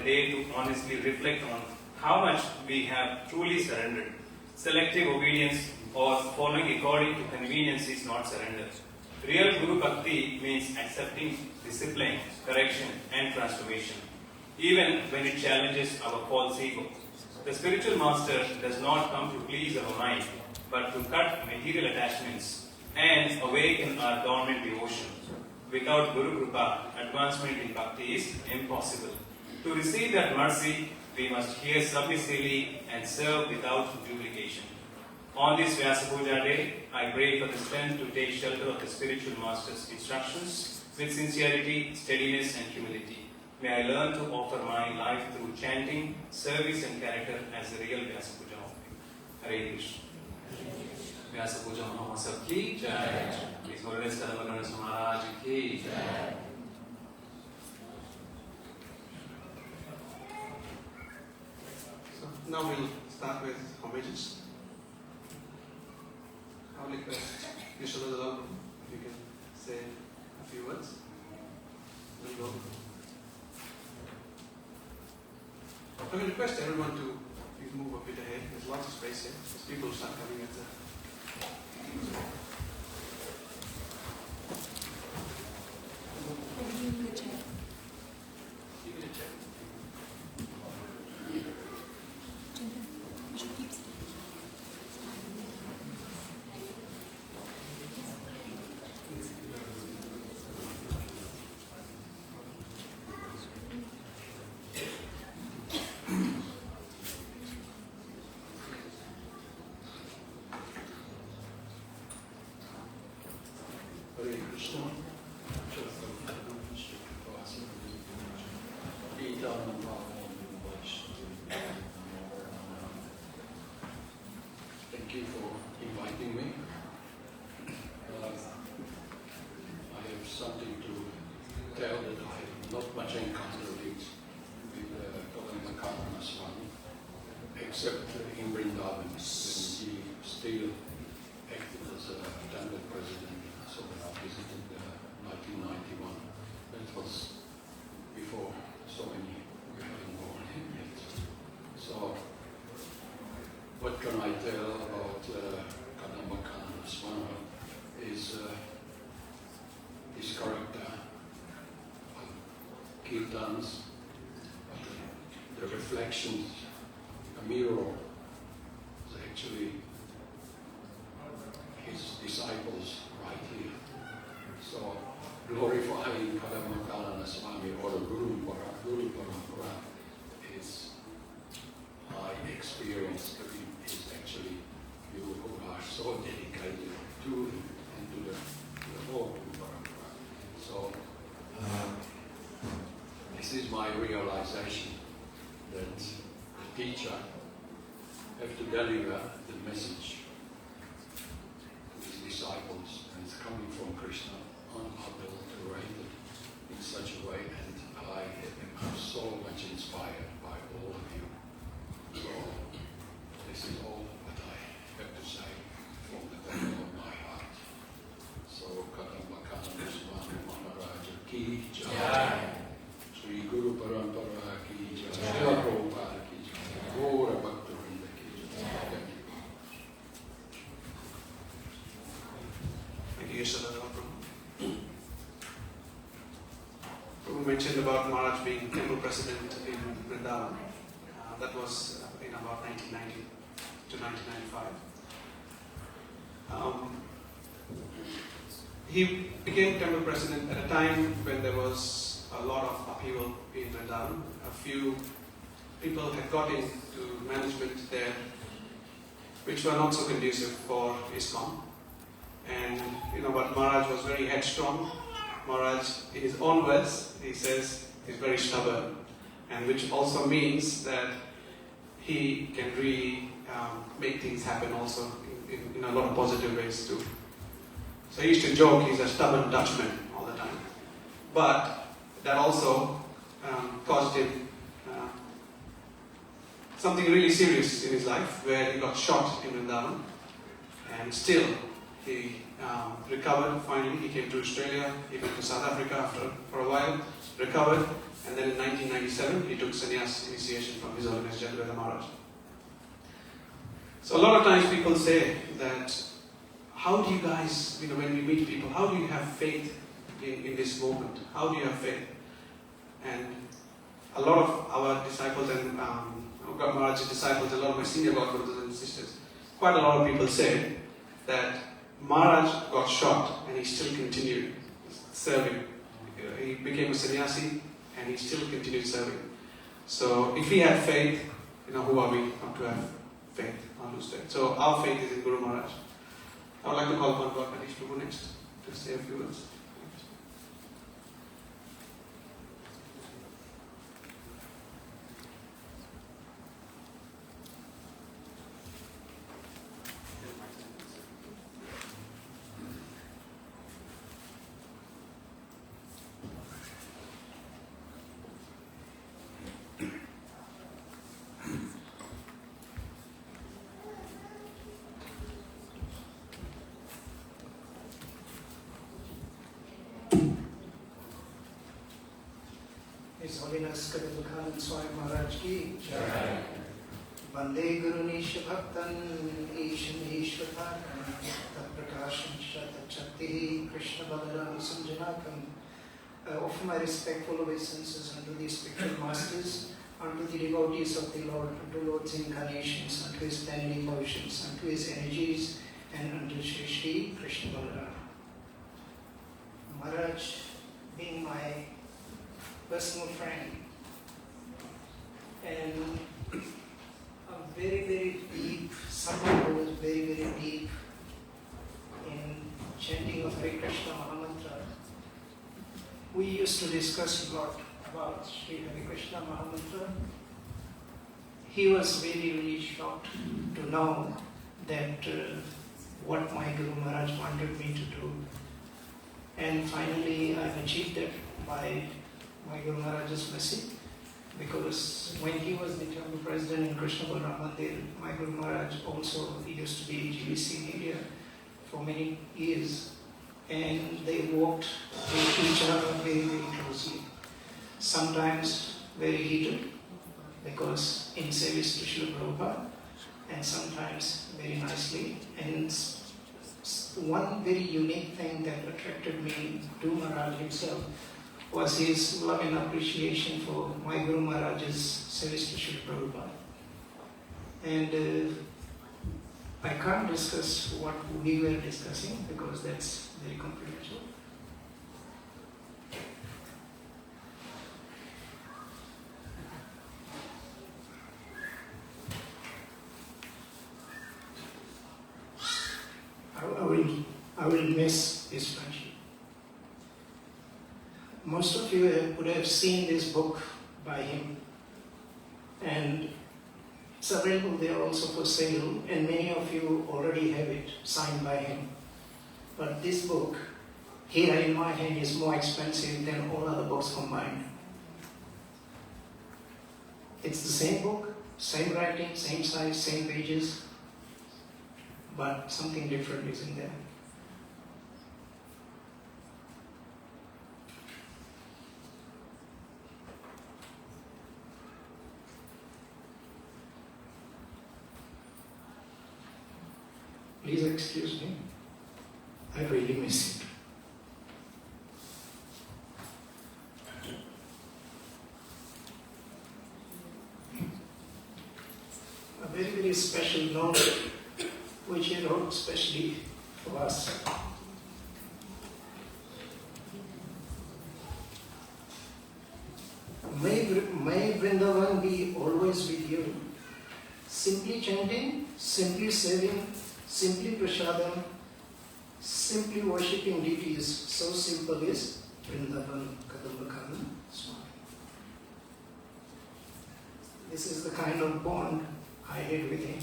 day to honestly reflect on how much we have truly surrendered. Selective obedience or following according to convenience is not surrender. Real Guru Bhakti means accepting discipline, correction and transformation, even when it challenges our false ego. The spiritual master does not come to please our mind, but to cut material attachments and awaken our dormant devotion. Without Guru Kripa, advancement in Bhakti is impossible. To receive that mercy, we must hear submissively and serve without duplication. On this Vyasa Puja day, I pray for the strength to take shelter of the spiritual master's instructions with sincerity, steadiness and humility. May I learn to offer my life through chanting, service and character as the real Vyasa Puja offering. Hare Krishna. Vyasa Puja Mahotsav ki jai. His Holiness Kadamba Kanana Swami Maharaj ki jai. So now we'll start with homages. I'll request Vishnu, if you can say a few words. We'll go. I will request everyone to please move a bit ahead. There's lots of space here. As people start coming at the... Thank you for inviting me. I have something to tell that I have not much encounter with Kadamba Kanana Swami, except in Vrindavan, when he still acted as a temple president. So I visited 1991. That was before so many were born yet. So what can I tell about Kadamba Kanana Swami is his character, kirtans, the reflections, a mirror is actually his disciples right here. So glorifying Kadamba Kanana Swami or Guru Parampara is my experience of him is actually you who are so dedicated to him and to the whole Guru Parampara. So this is my realization that the teacher have to deliver the message to his disciples, and it's coming from Krishna, unadulterated in such a way, and I am so much inspired by all of you. So this is all what I have to say from the bottom of my heart. So Kadamba Kanana Swami Maharaj ki jai. Sri Guru Parampara ki jai. Srila Prabhupada ki jai. Gaura Bhakta-vrinda ki jai. Thank you, Yeshada. Prabhu mentioned about Maharaj being temple president in Vrindavan. That was in about 1990 to 1995. He became temple president at a time when there was a lot of upheaval in Vrindavan. A few people had got into management there which were not so conducive for ISKCON. And but Maharaj was very headstrong. Maharaj, in his own words, he says he's very stubborn, and which also means that he can really make things happen also in a lot of positive ways too. So he used to joke he's a stubborn Dutchman all the time. But that also caused him something really serious in his life, where he got shot in Vrindavan, and still he recovered. Finally, he came to Australia, he went to South Africa for a while, recovered, And then in 1997, he took sannyas initiation from His Holiness Jayadvaita Maharaj. So a lot of times people say that, how do you guys, when we meet people, how do you have faith in this movement? How do you have faith? And a lot of our disciples and Maharaj's disciples, a lot of my senior God brothers and sisters, quite a lot of people say that Maharaj got shot and he still continued serving. He became a sannyasi and he still continued serving. So if we have faith, who are we not to have faith or lose faith? So our faith is in Guru Maharaj. I would like to call upon God Manish Prabhu next to say a few words. His Holiness Kadamba Kanana Swami Maharaj ki Jai. Vande Guru Nisha Bhaktan Ishan Ishvatakam Tat Prakasham Shata Chakti Krishna Balaram Sanjanakam. Offer my respectful obeisances unto the spiritual masters, unto the devotees of the Lord, unto Lord's incarnations, unto his plenary motions, unto his energies, and unto Shri Shri Krishna Balaram. Maharaj, being my personal friend and a very, very deep, someone who was very, very deep in chanting of Hare Krishna Mahamantra. We used to discuss a lot about Sri Hare Krishna Mahamantra. He was really, really shocked to know that what my Guru Maharaj wanted me to do. And finally I've achieved that by my Guru Maharaj's blessing, because when he was the term president in Krishna Balaram Mandir, my Guru Maharaj also used to be GBC in India for many years, and they walked with each other very, very closely. Sometimes very heated, because in service to Srila Prabhupada, and sometimes very nicely. And one very unique thing that attracted me to Maharaj himself was his love and appreciation for my Guru Maharaj's service to Srila Prabhupada. And I can't discuss what we were discussing because that's very confidential. I will miss his friendship. Most of you would have seen this book by him, and it's available there also for sale, and many of you already have it signed by him. But this book here in my hand is more expensive than all other books combined. It's the same book, same writing, same size, same pages, but something different is in there. Please excuse me, I really miss it. A very, very special note which he wrote specially for us. May Vrindavan be always with you. Simply chanting, simply serving, simply prasadam, simply worshipping deities, so simple is Vrindavan Kadamba Kanana Swami. This is the kind of bond I had with him.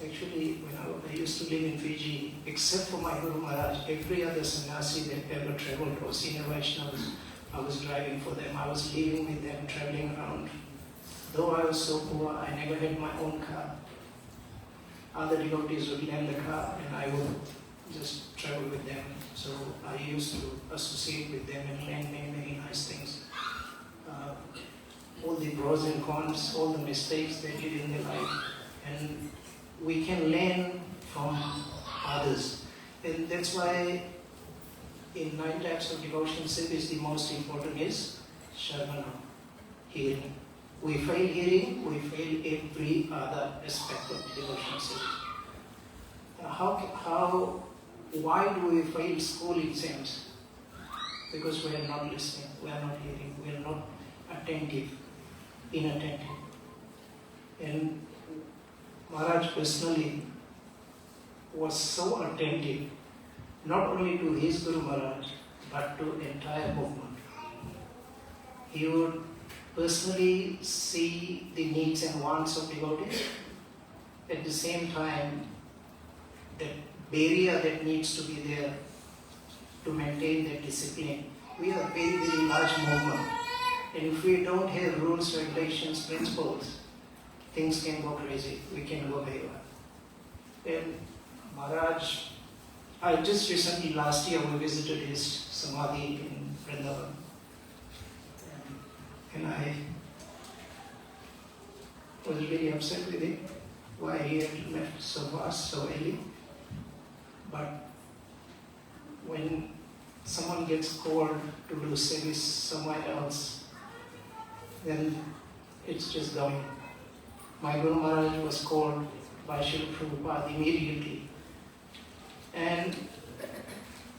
Actually, when I used to live in Fiji, except for my Guru Maharaj, every other sannyasi that ever traveled or senior Vaishnavas, I was driving for them. I was living with them, traveling around. Though I was so poor, I never had my own car. Other devotees would lend the car and I would just travel with them. So I used to associate with them and learn many, many nice things. all the pros and cons, all the mistakes they did in their life, and we can learn from others. And that's why in 9 types of devotion service, the most important is Shravana, hearing. We fail hearing, we fail every other aspect of devotion service. Why do we fail school exams? Because we are not listening, we are not hearing, we are not attentive, inattentive. And Maharaj personally was so attentive, not only to his Guru Maharaj, but to the entire movement. He would personally see the needs and wants of devotees. At the same time, the barrier that needs to be there to maintain that discipline. We are a very, very large movement. And if we don't have rules, regulations, principles, things can go crazy. We can go haywire. And Maharaj, I just recently, last year, we visited his Samadhi in Vrindavan. And I was really upset with him, why he had left so fast, so early. But when someone gets called to do service somewhere else, then it's just going. My Guru Maharaj was called by Srila Prabhupada immediately. And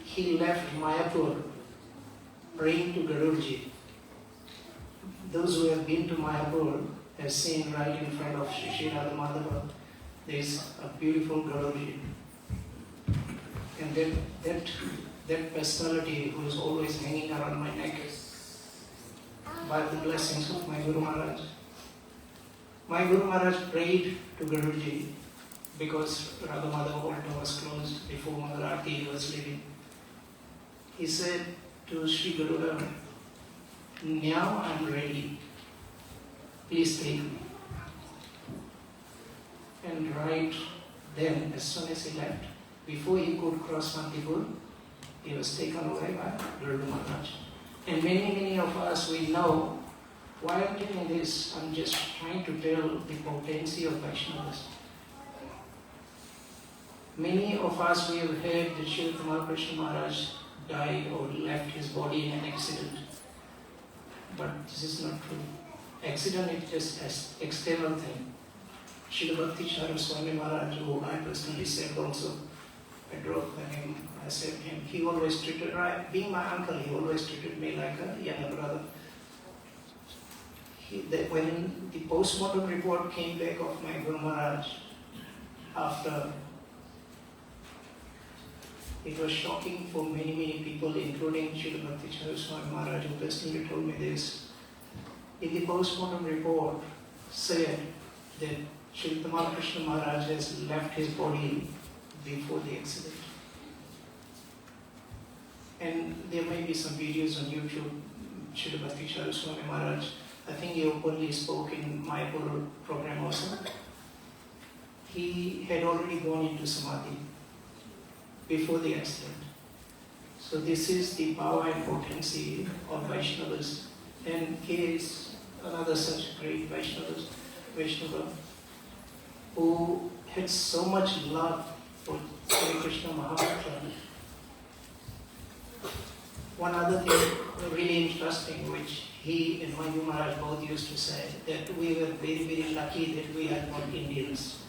he left Mayapur praying to Garudaji. Those who have been to Mayapur have seen right in front of Shri Radha Madhava, there is a beautiful Garudaji. And that personality who is always hanging around my neck, by the blessings of my Guru Maharaj. My Guru Maharaj prayed to Guruji because Radha Madhava altar was closed before Mother Aarti was leaving. He said to Sri Gurudev, now I am ready, please take me. And right then, as soon as he left, before he could cross Mantipur, he was taken away by Guru Maharaj. And many of us, we know, why I'm doing this, I'm just trying to tell the potency of Vaishnavas. Many of us, we have heard that Srila Tamal Krishna Maharaj died or left his body in an accident. But this is not true. Accident is just an external thing. Srila Vyasa Swami Maharaj, who I personally saved also, I drove with him, I saved him. He always treated, being my uncle, he always treated me like a younger brother. When the post-mortem report came back of my Guru Maharaj, after, it was shocking for many people, including Srila Vyasa Swami Maharaj, who personally told me this. In the post-mortem report, said that Srila Tamal Krishna Maharaj has left his body before the accident. And there may be some videos on YouTube, Srila Vyasa Swami Maharaj. I think he openly spoke in my program also. He had already gone into Samadhi before the accident. So this is the power and potency of Vaishnavas. And he is another such great Vaishnava who had so much love for Hare Krishna Mahamantra. One other thing really interesting, which he and my Guru Maharaj both used to say, that we were very lucky that we are not Indians.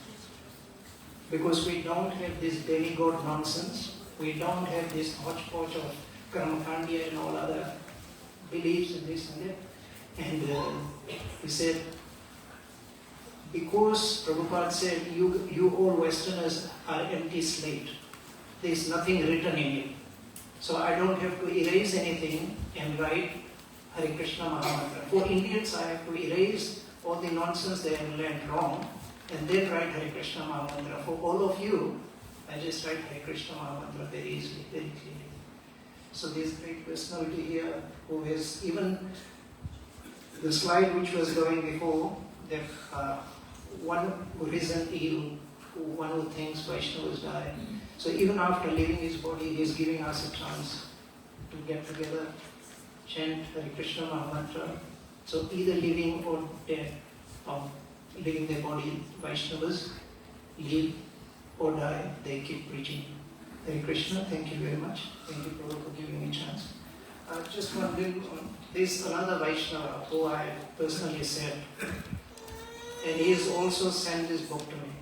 Because we don't have this demigod nonsense, we don't have this hodgepodge of Karmakandya and all other beliefs and this and that. And he said, because Prabhupada said, you all Westerners are empty slate. There is nothing written in it. So I don't have to erase anything and write Hare Krishna Mahamantra. For Indians, I have to erase all the nonsense they have learned wrong and then write Hare Krishna Mahamantra. For all of you, I just write Hare Krishna Mahamantra very easily, very clearly. So this great personality here, who is even the slide which was going before, that one who isn't ill, one who thinks Vaishnavas die. So even after leaving his body, he is giving us a chance to get together, chant Hare Krishna Mahamantra, So either living or dead, or living their body, Vaishnavas, live or die, they keep preaching. Hare Krishna, thank you very much. Thank you, Prabhu, for giving me a chance. Just wondering, this another Vaishnava who I personally said, and he has also sent this book to me,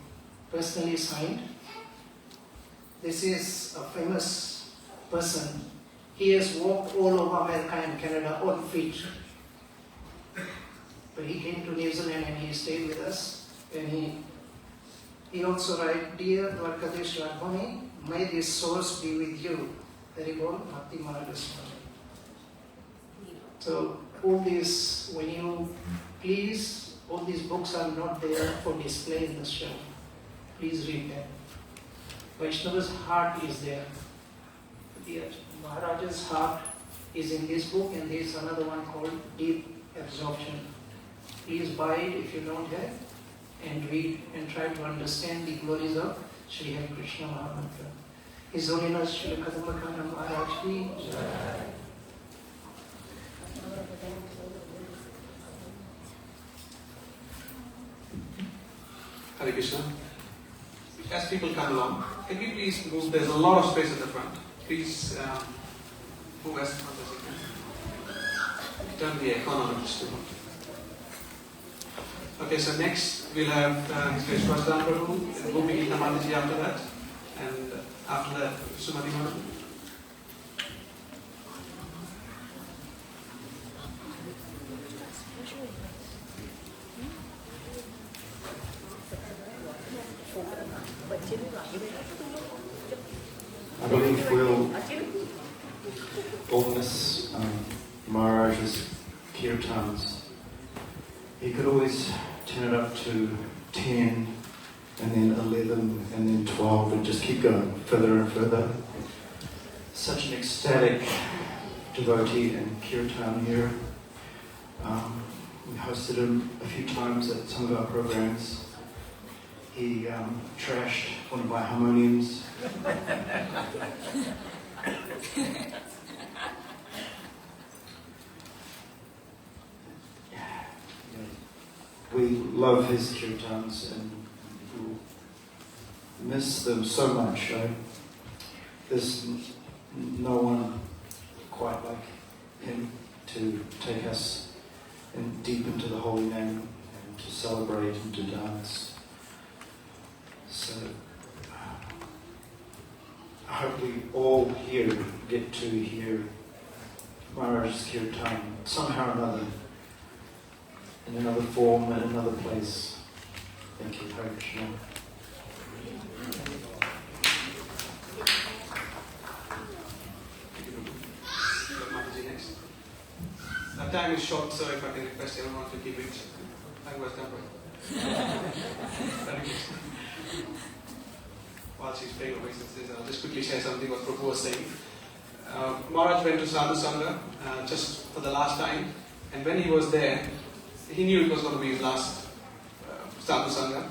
personally signed. This is a famous person. He has walked all over America and Canada on feet. But he came to New Zealand and he stayed with us. And he also writes, Dear Dwarkadesh Radhani, may this source be with you. Hare Bol, Bhakti Maharaj Swami. So all these, when you please, all these books are not there for display in the shelf. Please read them. Vaishnava's heart is there. Yes, Maharaj's heart is in this book, and there is another one called Deep Absorption. Please buy it if you don't have, and read and try to understand the glories of Sri Hare Krishna Mahamantra. His Holiness Sri Kadamba Kanana Maharaj ki Jai. Hare Krishna. As people come along, can we please move? There's a lot of space at the front. Please move as front as you can. Turn the aircon on just a moment. Okay, so next we'll have Mr. Shwasdan Prabhu and Bhumi Gita Mataji after that. And after that, Sumati Madam. I believe we'll all miss Maharaj's kirtans. He could always turn it up to 10 and then 11 and then 12 and just keep going further and further. Such an ecstatic devotee and kirtan here. We hosted him a few times at some of our programs. He trashed one of my harmoniums. We love his kirtans and we'll miss them so much. There's no one quite like him to take us deep into the holy name and to celebrate and to dance. So I hope we all here get to hear Maharaj's kirtan somehow or another, in another form, in another place. Thank you, Hare Krishna. Our time is short, so if I can request everyone to keep it. Thank you, while she's paying obeisances, I'll just quickly share something what Prabhu was saying. Maharaj went to Sadhu Sangha just for the last time, and when he was there, he knew it was going to be his last Sadhu Sangha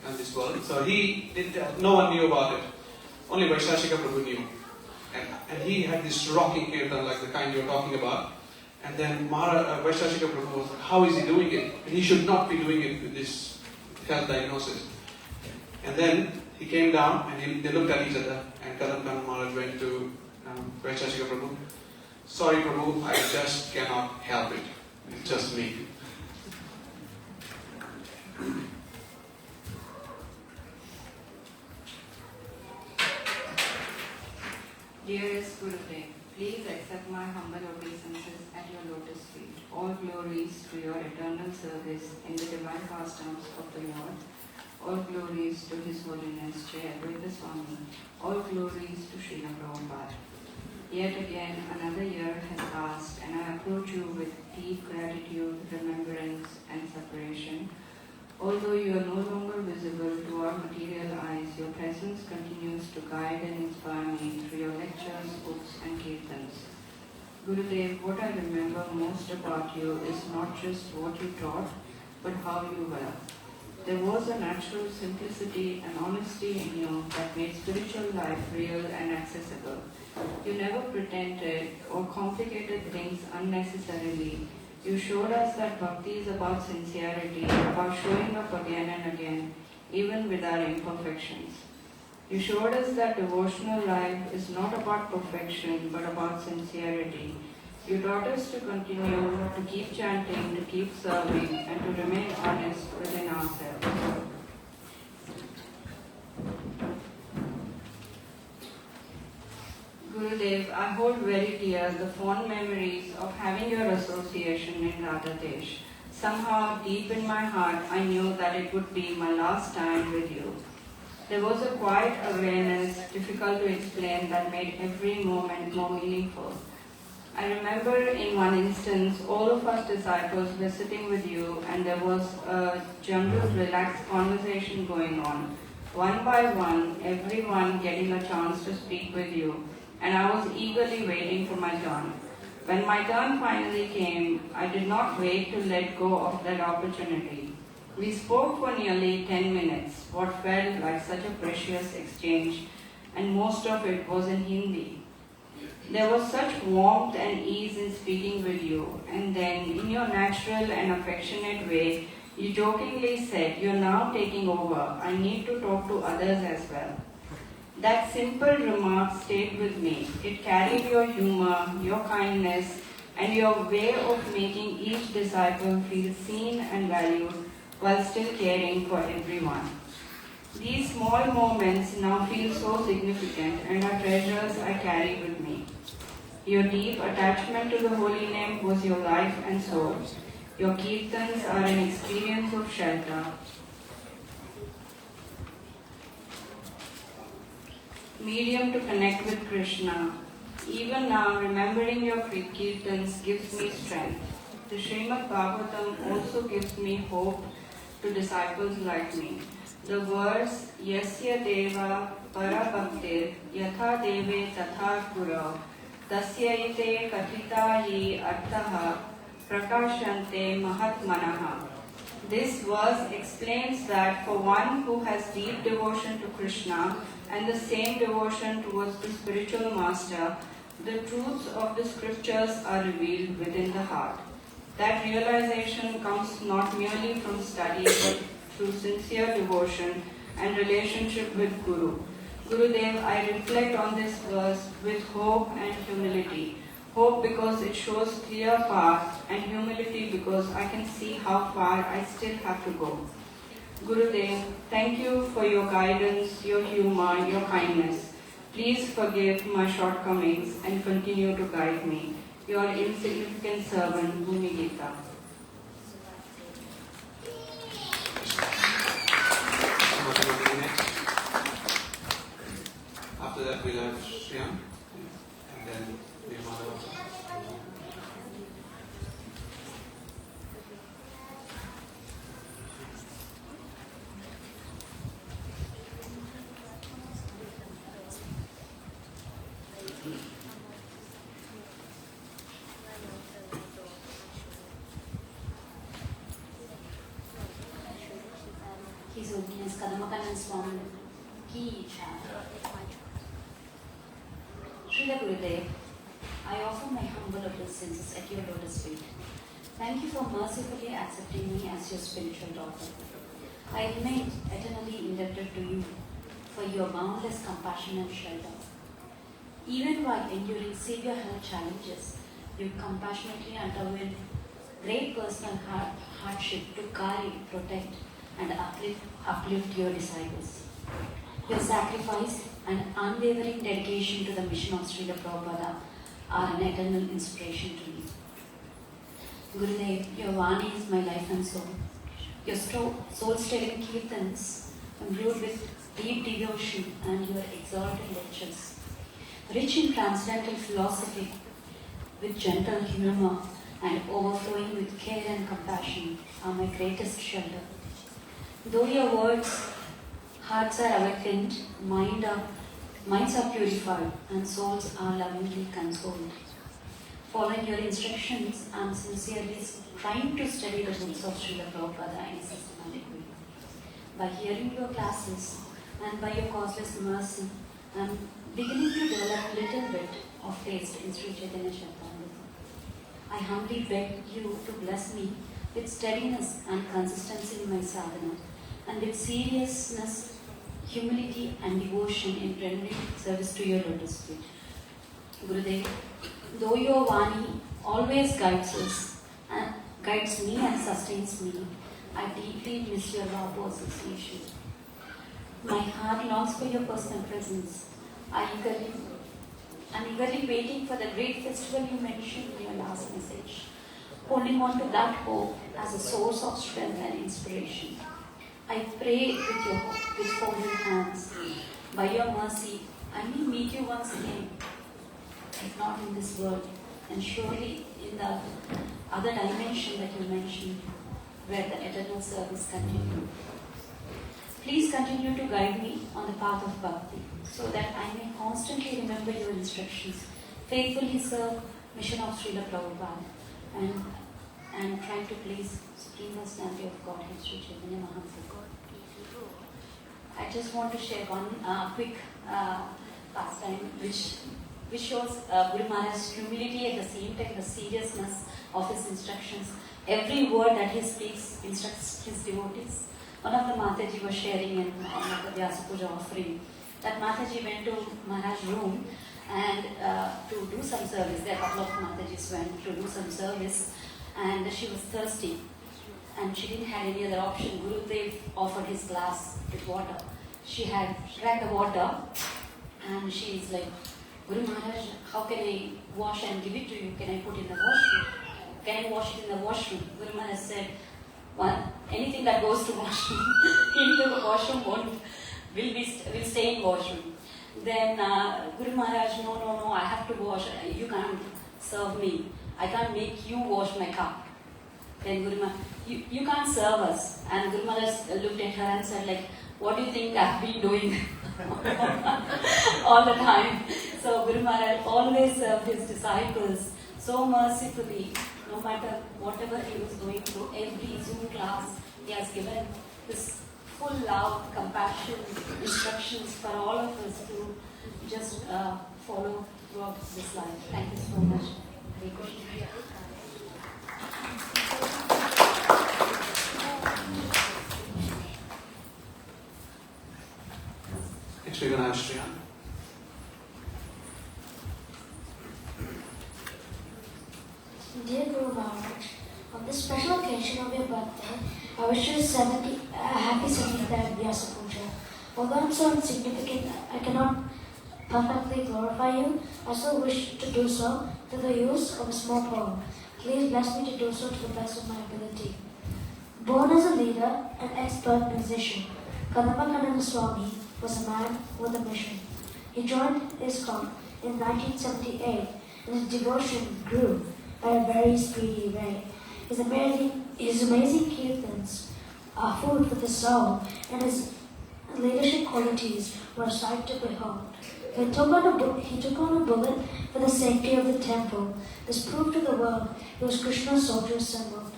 in this world. So no one knew about it. Only Vaishashika Prabhu knew. And he had this rocking kirtan like the kind you're talking about. And then Vaishashika Prabhu was like, how is he doing it? And he should not be doing it with this health diagnosis. And then he came down and they looked at each other, and Kadamba Kanana Maharaj went to Vaishashika Prabhu. Sorry Prabhu, I just cannot help it. It's just me. Dearest Gurudev, please accept my humble obeisances at your lotus feet. All glories to your eternal service in the divine pastimes of the Lord. All glories to His Holiness Vyasa Swami. All glories to Srila Prabhupada. Yet again another year has passed, and I approach you with deep gratitude, remembrance and separation. Although you are no longer visible to our material eyes, your presence continues to guide and inspire me through your lectures, books and kirtans. Gurudev, what I remember most about you is not just what you taught, but how you were. There was a natural simplicity and honesty in you that made spiritual life real and accessible. You never pretended or complicated things unnecessarily. You showed us that bhakti is about sincerity, about showing up again and again, even with our imperfections. You showed us that devotional life is not about perfection, but about sincerity. You taught us to continue, to keep chanting, to keep serving, and to remain honest within ourselves. Gurudev, I hold very dear the fond memories of having your association in Radhadesh. Somehow, deep in my heart, I knew that it would be my last time with you. There was a quiet awareness, difficult to explain, that made every moment more meaningful. I remember in one instance, all of us disciples were sitting with you and there was a general relaxed conversation going on. One by one, everyone getting a chance to speak with you, and I was eagerly waiting for my turn. When my turn finally came, I did not wait to let go of that opportunity. We spoke for nearly 10 minutes, what felt like such a precious exchange, and most of it was in Hindi. There was such warmth and ease in speaking with you, and then, in your natural and affectionate way, you jokingly said, "You're now taking over. I need to talk to others as well." That simple remark stayed with me. It carried your humor, your kindness, and your way of making each disciple feel seen and valued while still caring for everyone. These small moments now feel so significant and are treasures I carry with me. Your deep attachment to the holy name was your life and soul. Your kirtans are an experience of shelter. Medium to connect with Krishna. Even now, remembering your kirtans gives me strength. The Srimad Bhagavatam also gives me hope to disciples like me. The verse, Yasya Deva Parabhaktir Yatha Deve Tatha Guru Tasyaite Kathita Yi Arthaha Prakashante Mahatmanaha. This verse explains that for one who has deep devotion to Krishna and the same devotion towards the spiritual master, the truths of the scriptures are revealed within the heart. That realization comes not merely from study but through sincere devotion and relationship with Guru. Gurudev, I reflect on this verse with hope and humility. Hope because it shows clear path, and humility because I can see how far I still have to go. Gurudev, thank you for your guidance, your humor, your kindness. Please forgive my shortcomings and continue to guide me. Your insignificant servant, Bhumi Gita. After that, we'll have Shyam, and then Nirmala. His Holiness Kadamba Kanana Swami Ki Srila Gurudev, I offer my humble obeisances at your lotus feet. Thank you for mercifully accepting me as your spiritual daughter. I remain eternally indebted to you for your boundless compassion and shelter. Even while enduring severe health challenges, you compassionately underwent great personal hardship to guide, protect, and uplift your disciples. Your sacrifice and unwavering dedication to the mission of Srila Prabhupada are an eternal inspiration to me. Gurudev, your Vani is my life and soul. Your soul-stirring kirtans, imbued with deep devotion, and your exalted lectures, rich in transcendental philosophy, with gentle humor and overflowing with care and compassion, are my greatest shelter. Though your words, hearts are awakened, minds are purified, and souls are lovingly consoled. Following your instructions, I am sincerely trying to study the books of Srila Prabhupada in a systematic way. By hearing your classes and by your causeless mercy, I am beginning to develop a little bit of taste in Sri Chaitanya Charitamrita. I humbly beg you to bless me with steadiness and consistency in my sadhana, and with seriousness, humility and devotion in rendering service to your lotus feet. Gurudev, though your Vani always guides us and guides me and sustains me, I deeply miss your Rapo association. My heart longs for your personal presence. I'm eagerly waiting for the great festival you mentioned in your last message, holding on to that hope as a source of strength and inspiration. I pray with folded hands. By your mercy, I may meet you once again, if not in this world, and surely in the other dimension that you mentioned, where the eternal service continues. Please continue to guide me on the path of bhakti, so that I may constantly remember your instructions, faithfully serve mission of Srila Prabhupada, and try to please Supreme Personality of Godhead, Sri Chaitanya Mahaprabhu. I just want to share one quick pastime which shows Guru Maharaj's humility, at the same time the seriousness of his instructions. Every word that he speaks instructs his devotees. One of the Mataji was sharing in one of the Vyasa Puja offering that Mataji went to Maharaj's room and to do some service. There a couple of Matajis went to do some service, and she was thirsty and she didn't have any other option. Gurudev offered his glass with water. She drank the water and she is like, Guru Maharaj, how can I wash and give it to you? Can I put in the washroom? Can I wash it in the washroom? Guru Maharaj said, well, anything that goes to washroom into the washroom will stay in washroom. Then Guru Maharaj, no, I have to wash. You can't serve me. I can't make you wash my cup. Then Guru Maharaj, you can't serve us. And Guru Maharaj looked at her and said, like, what do you think I've been doing all the time? So Guru Maharaj always served his disciples so mercifully. No matter whatever he was going through, every Zoom class he has given this full love, compassion, instructions for all of us to just follow throughout this life. Thank you so much. Hare Krishna. Next we're going to have Shriya. Dear Guru Maharaj, on this special occasion of your birthday, I wish you a happy 70th Vyasa Puja. Although I'm so insignificant, I cannot perfectly glorify you, I still wish to do so through the use of a small poem. Please bless me to do so to the best of my ability. Born as a leader and expert musician, Kadamba Kanana Swami was a man with a mission. He joined ISKCON in 1978 and his devotion grew by a very speedy rate. His amazing kirtans are food for the soul, and his leadership qualities were a sight to behold. He took on a bullet for the safety of the temple. This proved to the world he was Krishna's soldier assembled.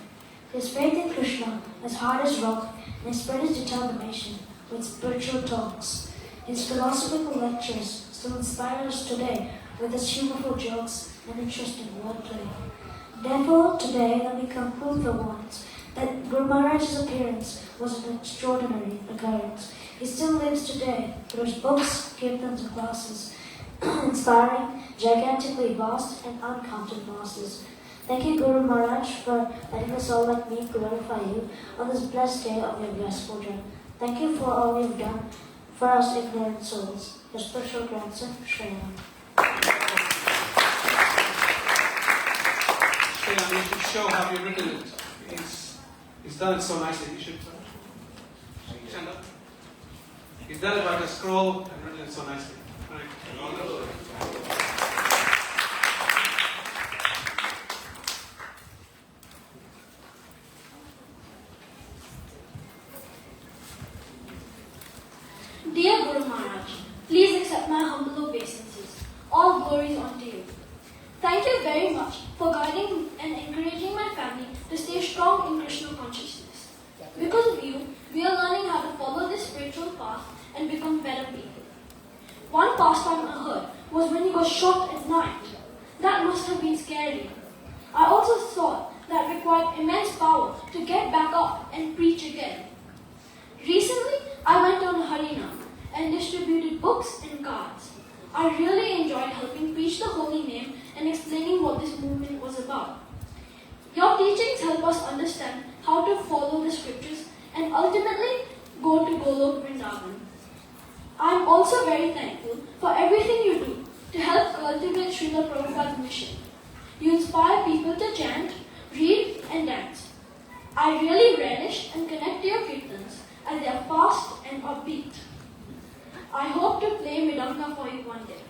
His faith in Krishna as hard as rock, and he spread his determination with spiritual talks. His philosophical lectures still inspire us today with his humorful jokes and interesting wordplay. Therefore, today let me conclude for once that Guru Maharaj's appearance was an extraordinary occurrence. He still lives today through his books, kirtans, and classes, inspiring, gigantically vast, and uncounted masses. Thank you, Guru Maharaj, for letting us all like me glorify you on this blessed day of your Vyasa Puja. Thank you for all you've done for us ignorant souls. Your spiritual grandson, Shriya. Shriya, you should show how you've written it. He's done it so nicely. You should stand up. He's done it like a scroll and written it so nicely. Dear Guru Maharaj, please accept my humble obeisances. All glories unto you. Thank you very much for guiding and encouraging my family to stay strong in Krishna consciousness. Because of you, we are learning how to follow this spiritual path and become better people. One pastime I heard was when you got shot at night. That must have been scary. I also thought that required immense power to get back up and preach again. Recently, I went on Harina and distributed books and cards. I really enjoyed helping preach the holy name and explaining what this movement was about. Your teachings help us understand how to follow the scriptures and ultimately go to Golok Vrindavan. I am also very thankful for everything you do to help cultivate Srila Prabhupada's mission. You inspire people to chant, read and dance. I really relish and connect to your kirtans as they are fast and upbeat. I hope to play Midanga for you one day.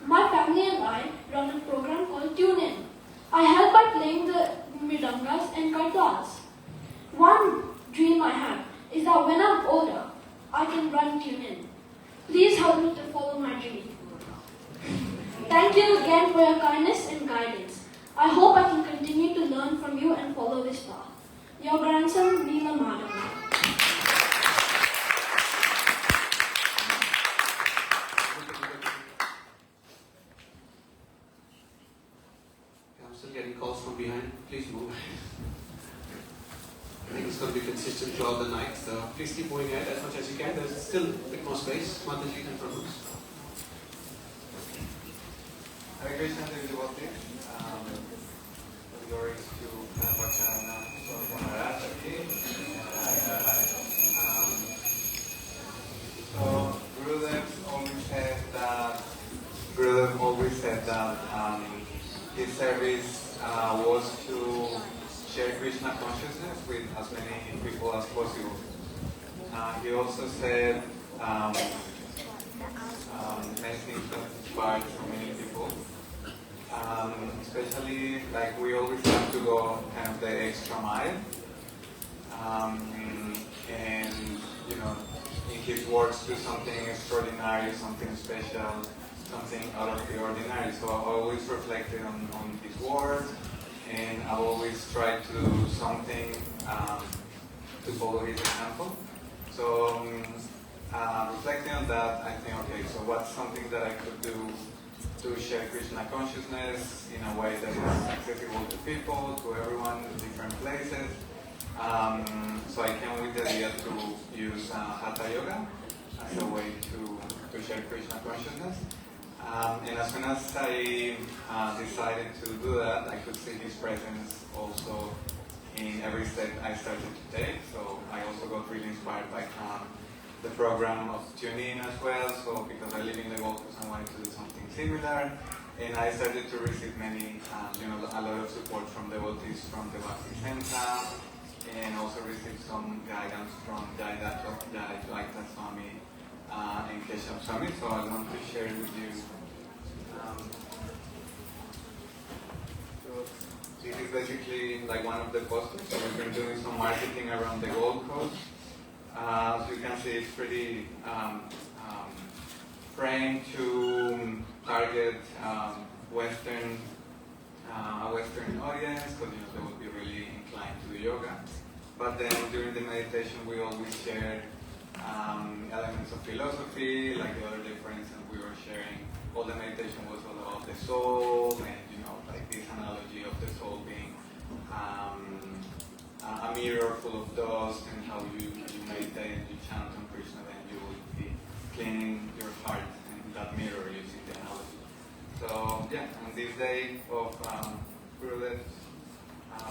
My family and I run a program called Tune In. I help by playing the Midangas and Kartals. One dream I have is that when I'm older, I can run Tune In. Please help me to follow my dream. Thank you again for your kindness and guidance. I hope I can continue to learn from you and follow this path. Your grandson, Neela Madhava. I'm still getting calls from behind. Please move. I think it's going to be consistent throughout the night, so please keep moving ahead as much as you can. There's still a bit more space. Mataji and Prabhu. Hare Krishna, Devotee. Glories to Kadamba Kanana Swami Maharaj. So Gurudev always said that his service was to share Krishna consciousness with as many people as possible. He also said many things that inspired so many people. Especially, like, we always have to go kind of the extra mile. And, you know, in his words, do something extraordinary, something special, something out of the ordinary. So I always reflected on his words, and I've always tried to do something to follow his example. So reflecting on that, I think, okay, so what's something that I could do to share Krishna consciousness in a way that is accessible to people, to everyone in different places. So I came with the idea to use Hatha Yoga as a way to share Krishna consciousness. And as soon as I decided to do that, I could see his presence also in every step I started to take. So I also got really inspired by the program of Tune In as well. So because I live in the Gold Coast, I wanted to do something similar. And I started to receive many, a lot of support from devotees from the Bhakti Center, and also received some guidance from Vyasa Swami and Kadamba Swami. So I want to share with you. So this is basically like one of the posters. So we've been doing some marketing around the Gold Coast. As you can see, it's pretty framed to target Western audience, because they would be really inclined to the yoga. But then during the meditation, we always shared elements of philosophy, like the other day, for instance, we were sharing. All the meditation was all about the soul, and like this analogy of the soul being a mirror full of dust, and how you meditate and you chant on Krishna, then you will be cleaning your heart and that mirror using the analogy. So yeah, on this day of Gurudev's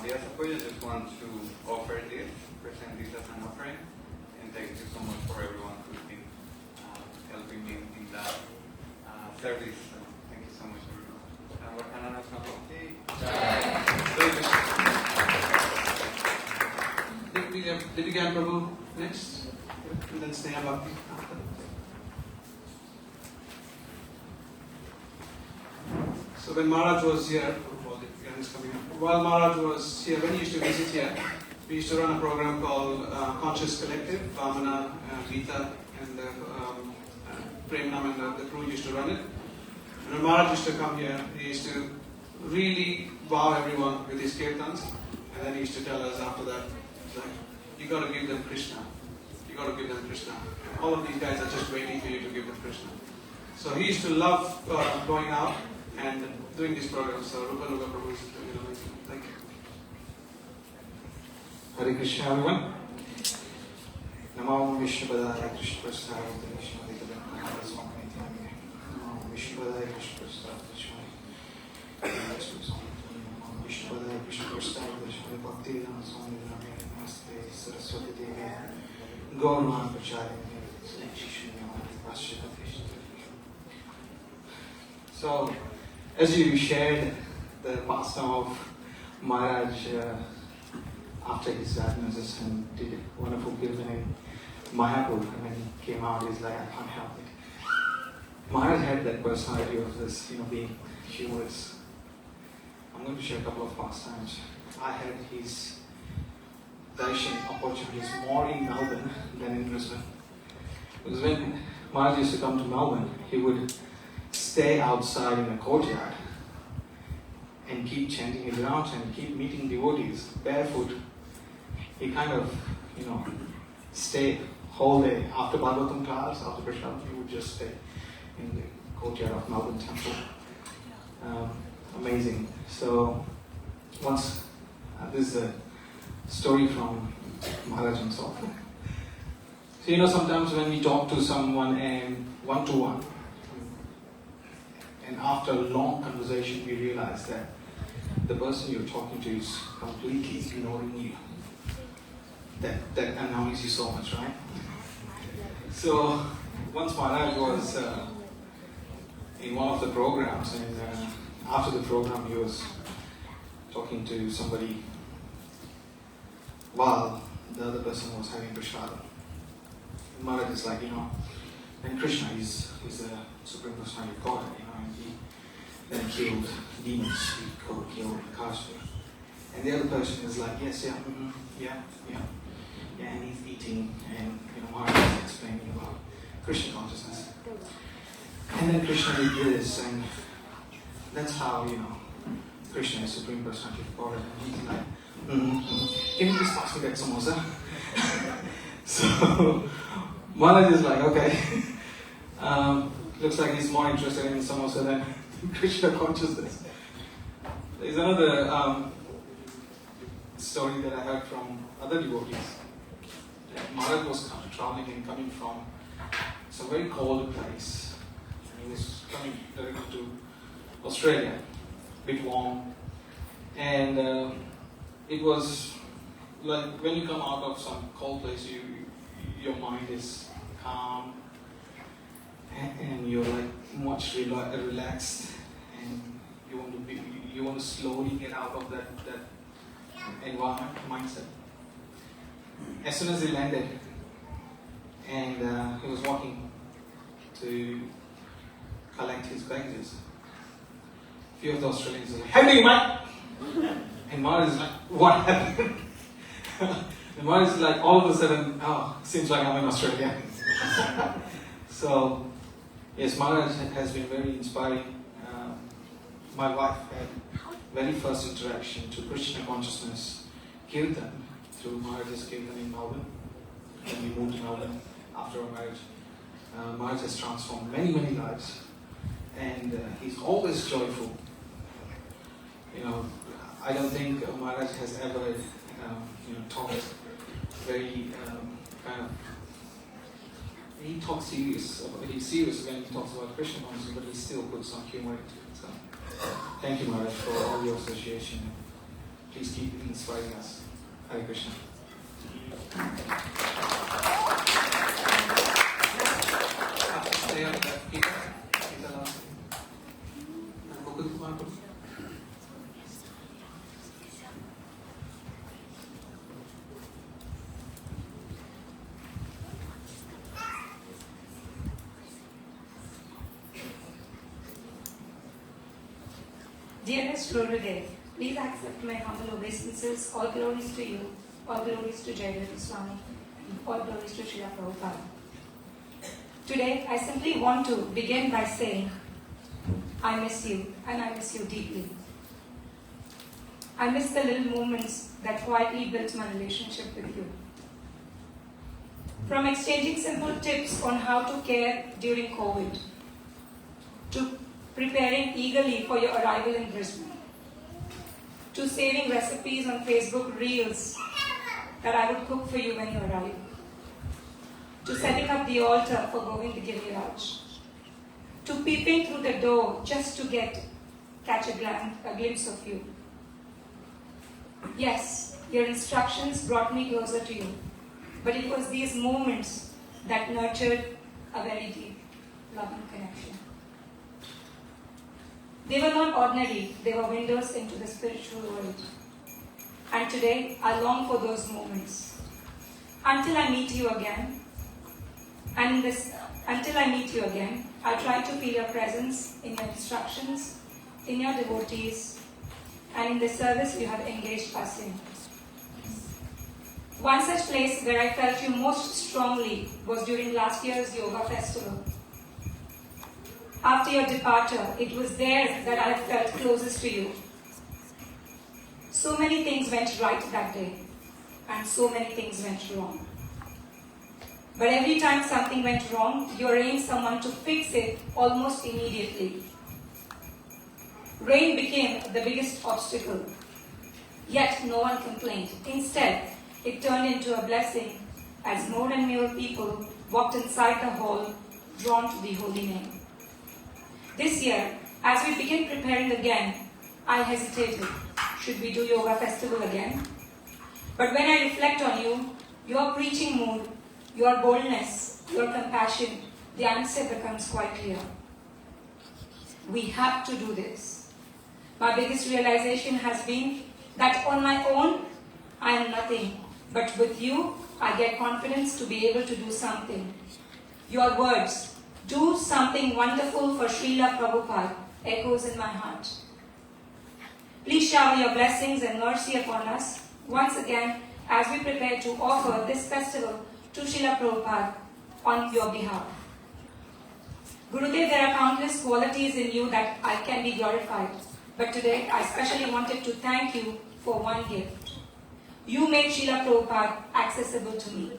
Vyasa Puja, I just want to offer this, present this as an offering, and thank you so much for everyone who's been helping me in that service. So thank you so much, everyone. Kadamba Kanana Swami. Did you get Prabhu next? And then Sneha Bhakti after. So when Maharaj was here, while Maharaj was here, when he used to visit here, we used to run a program called Conscious Collective. Vamana, Gita, and Premnam and the crew used to run it. And when Maharaj used to come here, he used to really wow everyone with his kirtans. And then he used to tell us after that, like, you got to give them Krishna. You got to give them Krishna. All of these guys are just waiting for you to give them Krishna. So he used to love going out and doing these programs. So Rupa Nuga Prabhu is doing it amazing. Thank you. Hare Krishna, everyone. Namo Vishnupadaya Krishna Prasthaya Vishnu Kadamba Kanana Swami Maharaj. Namo Vishnupadaya Krishna Prasthaya Vishnu Vishnupadaya Krishna Prasthaya Vishnu Bhakti Kanana Swami Maharaj. Namaste Saraswati Devi Gaurma Pracharya. So, as you shared the pastime of Maharaj after his diagnosis and did a wonderful kirtan in Mayapur, and when he came out, he's like, I can't help it. Maharaj had that personality of this, being humorous. I'm going to share a couple of pastimes. I had his darshan opportunities more in Melbourne than in Brisbane. Because when Maharaj used to come to Melbourne, he would stay outside in the courtyard and keep chanting his rounds and keep meeting devotees barefoot. He kind of, stayed whole day. After Bhagavatam class, after Prashad, he would just stay in the courtyard of Melbourne Temple. Amazing. So, once, this is a story from Maharaj himself. So, sometimes when we talk to someone and one-to-one, and after a long conversation, we realize that the person you're talking to is completely ignoring you. That annoys you so much, right? So, once Maharaj was in one of the programs, and after the program, he was talking to somebody while the other person was having prasada. Maharaj is like, and Krishna is the Supreme Personality of Godhead, and he then killed demons, he killed Kashyapa. And the other person is like, yes, yeah, and he's eating, and Maharaj is explaining about Krishna consciousness. And then Krishna did this, and that's how, Krishna is Supreme Personality of Godhead, and he's like, can you please pass me that samosa? So, Maharaj is like, okay, looks like he's more interested in samosa than Krishna consciousness. There's another story that I heard from other devotees. Maharaj was traveling and coming from some very cold place. And he was coming directly to Australia, a bit warm. And it was like when you come out of some cold place, your mind is calm and you're like much relaxed, and you want to slowly get out of that environment, mindset. As soon as he landed, and he was walking to collect his baggages, a few of the Australians were like, "Hey, mate!" And Maharaj is like, "What happened?" And Maharaj is like, all of a sudden, seems like I'm in Australia. So, yes, Maharaj has been very inspiring. My wife had very first interaction to Krishna consciousness kirtan through Maharaj's kirtan in Melbourne. When we moved to Melbourne after our marriage, Maharaj has transformed many, many lives, and he's always joyful. I don't think Maharaj has ever talked very kind of. He talks serious. He's serious when he talks about Krishna consciousness, but he still puts some humor into it. So, thank you, Maharaj, for all your association. Please keep inspiring us. Hare Krishna. Stay on that. Dearest Gurudev, please accept my humble obeisances. All glories to you, all glories to Vyasa Swami, all glories to Srila Prabhupada. Today, I simply want to begin by saying, I miss you, and I miss you deeply. I miss the little moments that quietly built my relationship with you. From exchanging simple tips on how to care during COVID, to preparing eagerly for your arrival in Brisbane, to saving recipes on Facebook Reels that I would cook for you when you arrive, to setting up the altar for going to Giriraj, to peeping through the door just to catch a glimpse of you. Yes, your instructions brought me closer to you, but it was these moments that nurtured a very deep, loving connection. They were not ordinary, they were windows into the spiritual world. And today, I long for those moments. Until I meet you again, I try to feel your presence in your instructions, in your devotees, and in the service you have engaged us in. One such place where I felt you most strongly was during last year's yoga festival. After your departure, it was there that I felt closest to you. So many things went right that day, and so many things went wrong. But every time something went wrong, you arranged someone to fix it almost immediately. Rain became the biggest obstacle, yet no one complained. Instead, it turned into a blessing as more and more people walked inside the hall, drawn to the holy name. This year, as we begin preparing again, I hesitated. Should we do yoga festival again? But when I reflect on you, your preaching mood, your boldness, your compassion, the answer becomes quite clear. We have to do this. My biggest realization has been that on my own, I am nothing. But with you, I get confidence to be able to do something. Your words, do something wonderful for Srila Prabhupada, echoes in my heart. Please shower your blessings and mercy upon us once again as we prepare to offer this festival to Srila Prabhupada on your behalf. Gurudev, there are countless qualities in you that I can be glorified, but today I especially wanted to thank you for one gift. You made Srila Prabhupada accessible to me.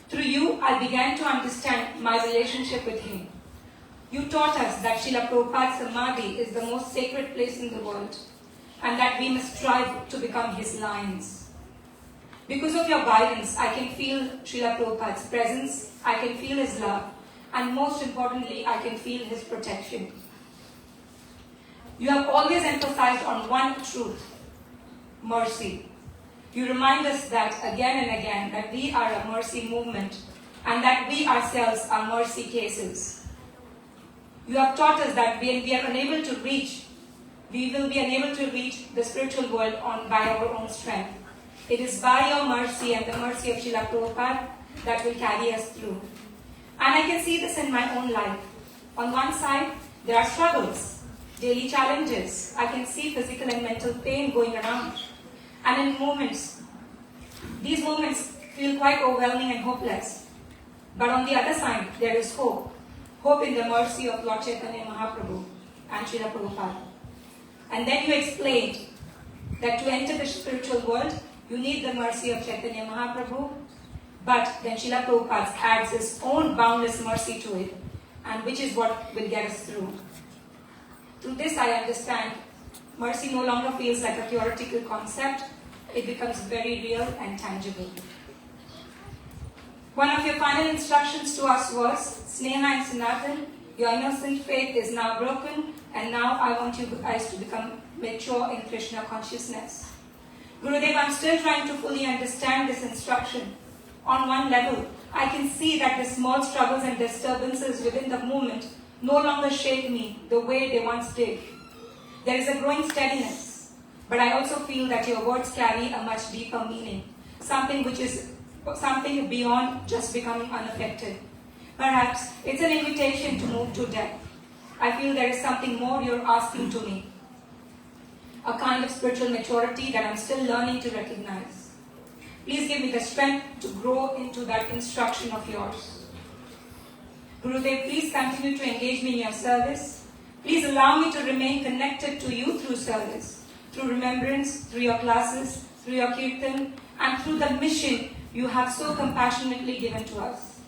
Through you, I began to understand my relationship with him. You taught us that Srila Prabhupada's Samadhi is the most sacred place in the world, and that we must strive to become his lions. Because of your guidance, I can feel Srila Prabhupada's presence, I can feel his love, and most importantly, I can feel his protection. You have always emphasized on one truth, mercy. You remind us that again and again that we are a mercy movement and that we ourselves are mercy cases. You have taught us that when we are unable to reach, we will be unable to reach the spiritual world by our own strength. It is by your mercy and the mercy of Srila Prabhupada that will carry us through. And I can see this in my own life. On one side, there are struggles, daily challenges. I can see physical and mental pain going around. And in moments, these moments feel quite overwhelming and hopeless. But on the other side, there is hope. Hope in the mercy of Lord Chaitanya Mahaprabhu and Srila Prabhupada. And then you explained that to enter the spiritual world, you need the mercy of Chaitanya Mahaprabhu, but then Srila Prabhupada adds his own boundless mercy to it, and which is what will get us through. Through this I understand mercy no longer feels like a theoretical concept, it becomes very real and tangible. One of your final instructions to us was, Sneha and Sanatan, your innocent faith is now broken, and now I want you guys to become mature in Krishna consciousness. Gurudev, I'm still trying to fully understand this instruction. On one level, I can see that the small struggles and disturbances within the movement no longer shake me the way they once did. There is a growing steadiness, but I also feel that your words carry a much deeper meaning, something beyond just becoming unaffected. Perhaps it's an invitation to move to depth. I feel there is something more you're asking to me, a kind of spiritual maturity that I'm still learning to recognize. Please give me the strength to grow into that instruction of yours. Gurudev, please continue to engage me in your service. Please allow me to remain connected to you through service, through remembrance, through your classes, through your kirtan, and through the mission you have so compassionately given to us.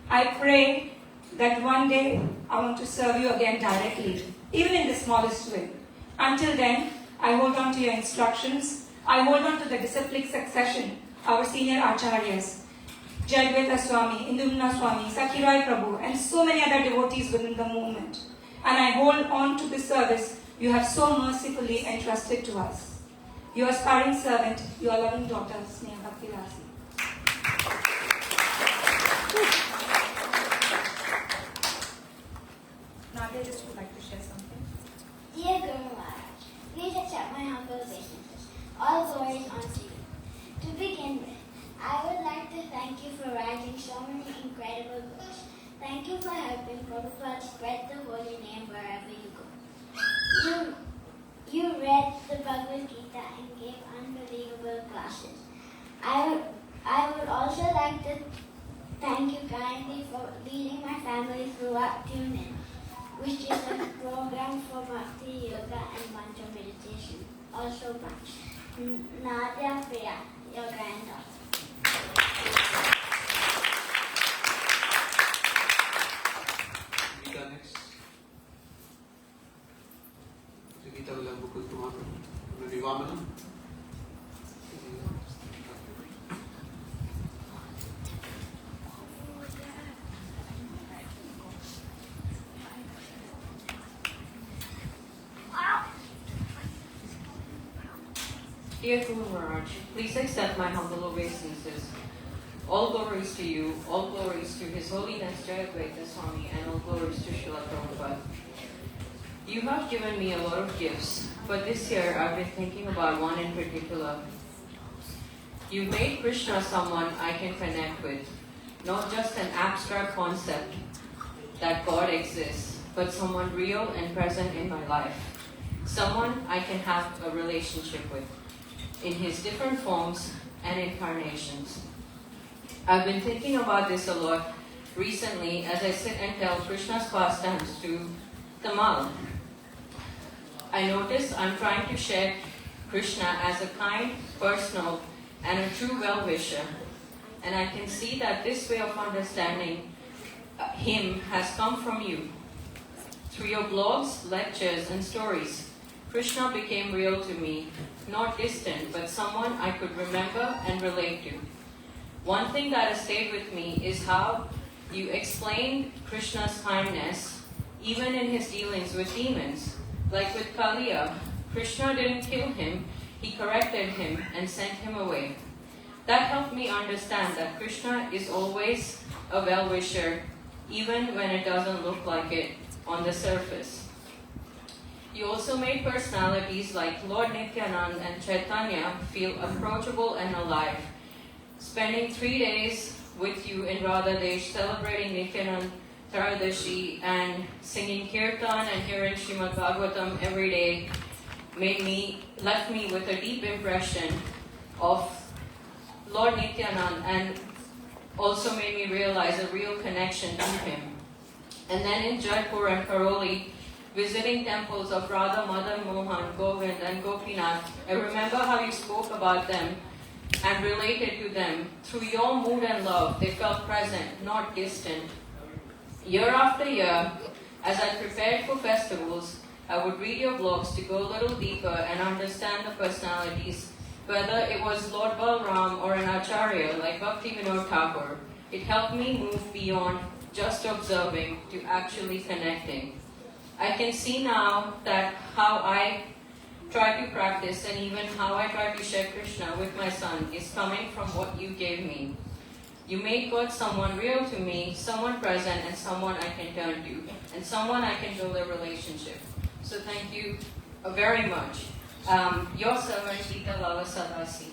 I pray that one day I want to serve you again directly even in the smallest way. Until then, I hold on to your instructions. I hold on to the disciplic succession, our senior acharyas, Vyasa Swami, Kanana Swami, Sakhirai Prabhu, and so many other devotees within the movement. And I hold on to this service you have so mercifully entrusted to us. Your aspiring servant, your loving daughter, Sneha Bhaktilasi. Nadia just would like to share something. Dear Guru Maharaj, please accept my humble obeisances. All glories unto you. To begin with, I would like to thank you for writing so many incredible books. Thank you for helping Prabhupada spread the holy name wherever you go. You read the Bhagavad Gita and gave unbelievable classes. I would also like to thank you kindly for leading my family throughout TuneIn, which is a program for Bhakti Yoga and mantra meditation. Also by Nadia Priya, your granddaughter. Gita next. Gita will have Mukul Kumar. Maybe Vamana. Dear Guru Maharaj, please accept my humble obeisances. All glories to you, all glories to His Holiness Vyasa Swami, and all glories to Srila Prabhupada. You have given me a lot of gifts, but this year I've been thinking about one in particular. You made Krishna someone I can connect with, not just an abstract concept that God exists, but someone real and present in my life, someone I can have a relationship with, in His different forms and incarnations. I've been thinking about this a lot recently as I sit and tell Krishna's pastimes to Tamal. I notice I'm trying to share Krishna as a kind, personal, and a true well-wisher. And I can see that this way of understanding Him has come from you. Through your blogs, lectures, and stories, Krishna became real to me, not distant, but someone I could remember and relate to. One thing that has stayed with me is how you explained Krishna's kindness, even in his dealings with demons. Like with Kaliya, Krishna didn't kill him, he corrected him and sent him away. That helped me understand that Krishna is always a well-wisher, even when it doesn't look like it on the surface. You also made personalities like Lord Nityanand and Chaitanya feel approachable and alive. Spending 3 days with you in Radhadesh, celebrating Nityanand Taradashi and singing Kirtan and hearing Srimad Bhagavatam every day left me with a deep impression of Lord Nityanand and also made me realize a real connection to him. And then in Jaipur and Karoli, visiting temples of Radha, Madan Mohan, Govind and Gopinath, I remember how you spoke about them and related to them. Through your mood and love, they felt present, not distant. Year after year, as I prepared for festivals, I would read your blogs to go a little deeper and understand the personalities, whether it was Lord Balram or an Acharya like Bhakti Vinod Thakur. It helped me move beyond just observing to actually connecting. I can see now that how I try to practice and even how I try to share Krishna with my son is coming from what you gave me. You made God someone real to me, someone present, and someone I can turn to, and someone I can build a relationship. So thank you very much. Your servant, Gita Lala Sadasi.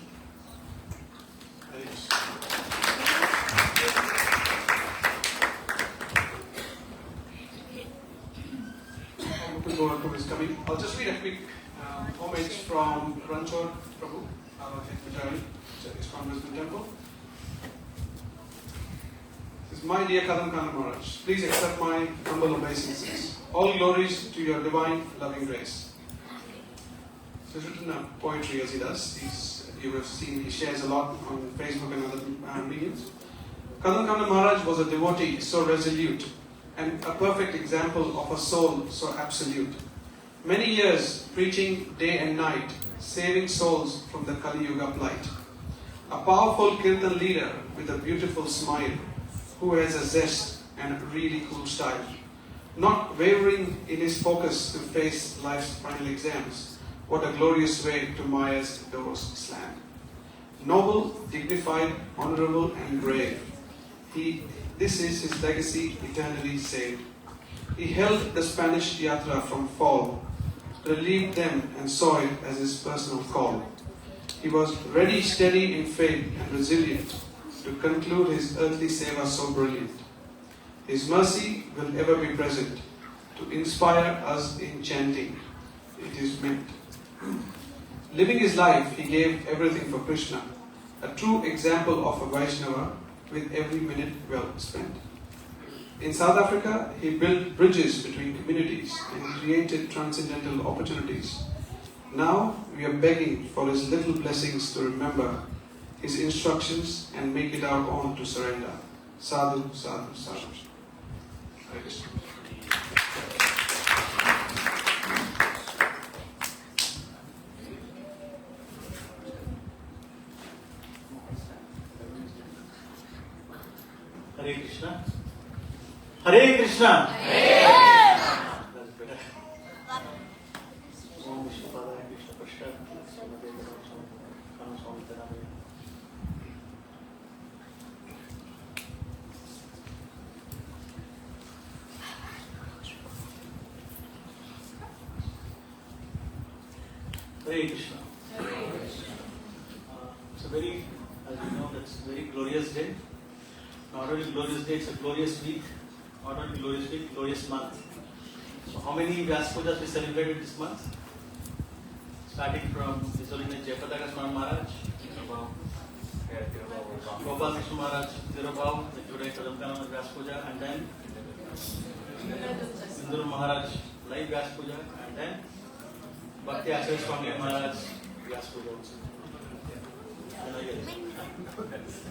Is coming. I'll just read a quick homage from Ranchor Prabhu, our head Pujari, his Congressman Temple. This is my dear Kadamba Kanana Maharaj. Please accept my humble obeisances. All glories to your divine loving grace. So he's written a poetry as he does. You have seen he shares a lot on Facebook and other mediums. Kadamba Kanana Maharaj was a devotee so resolute and a perfect example of a soul so absolute. Many years preaching day and night, saving souls from the Kali Yuga plight. A powerful kirtan leader with a beautiful smile, who has a zest and a really cool style. Not wavering in his focus to face life's final exams. What a glorious way to Maya's doors slam. Noble, dignified, honorable and brave. This is his legacy eternally saved. He held the Spanish Yatra from fall, relieved them and saw it as his personal call. He was ready, steady in faith and resilient to conclude his earthly seva so brilliant. His mercy will ever be present to inspire us in chanting. It is meant. Living his life, he gave everything for Krishna, a true example of a Vaishnava with every minute well spent. In South Africa, he built bridges between communities and created transcendental opportunities. Now we are begging for his little blessings to remember his instructions and make it our own to surrender. Sadhu, sadhu, sadhu. Hare Krishna. Hare Krishna. Hare Krishna. Hare. That's better. Om Vishnu Padaya Krishna Prashad. Kanana Swami Maharaj. Hare Krishna. It's a very, as you know, that's a very glorious day. Not only glorious day, it's a glorious week. Not only glorious week, glorious month. So how many Vyasa Pujas we celebrated this month? Starting from His Holiness Vyasa Swami Maharaj, Gopal Krishna Maharaj, Tirobhav, today Kadamba Kanana Vyasa Puja, and then Indra Maharaj, live Vyasa Puja, and then Vyasa Swami Maharaj, Vyasa Puja also.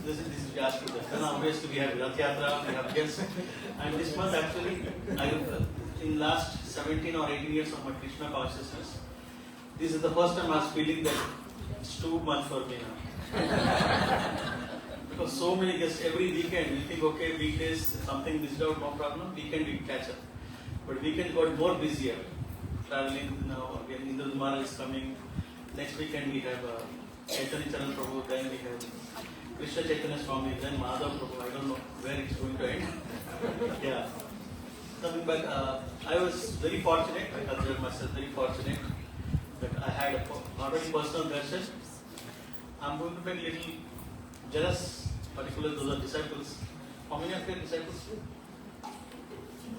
This is Vyasa Puja. Then obviously we have Rath Yatra, we have guests. And this month actually, in last 17 or 18 years of my Krishna consciousness, this is the first time I was feeling that it's too much for me now. Because so many guests every weekend, we think okay, weekdays, something missed out, no problem, weekend we catch up. But weekend got more busier. Traveling now, again, Indra Maharaj is coming. Next weekend we have Chaitanya Charan Prabhu, then we have Krishna Chaitanya Swami, then Madhav Prabhu. I don't know where it's going to end. Yeah. Coming back, I was very fortunate, I consider myself very fortunate that I had not only personal darshan. I'm going to make a little jealous, particularly those are disciples. How many of your disciples?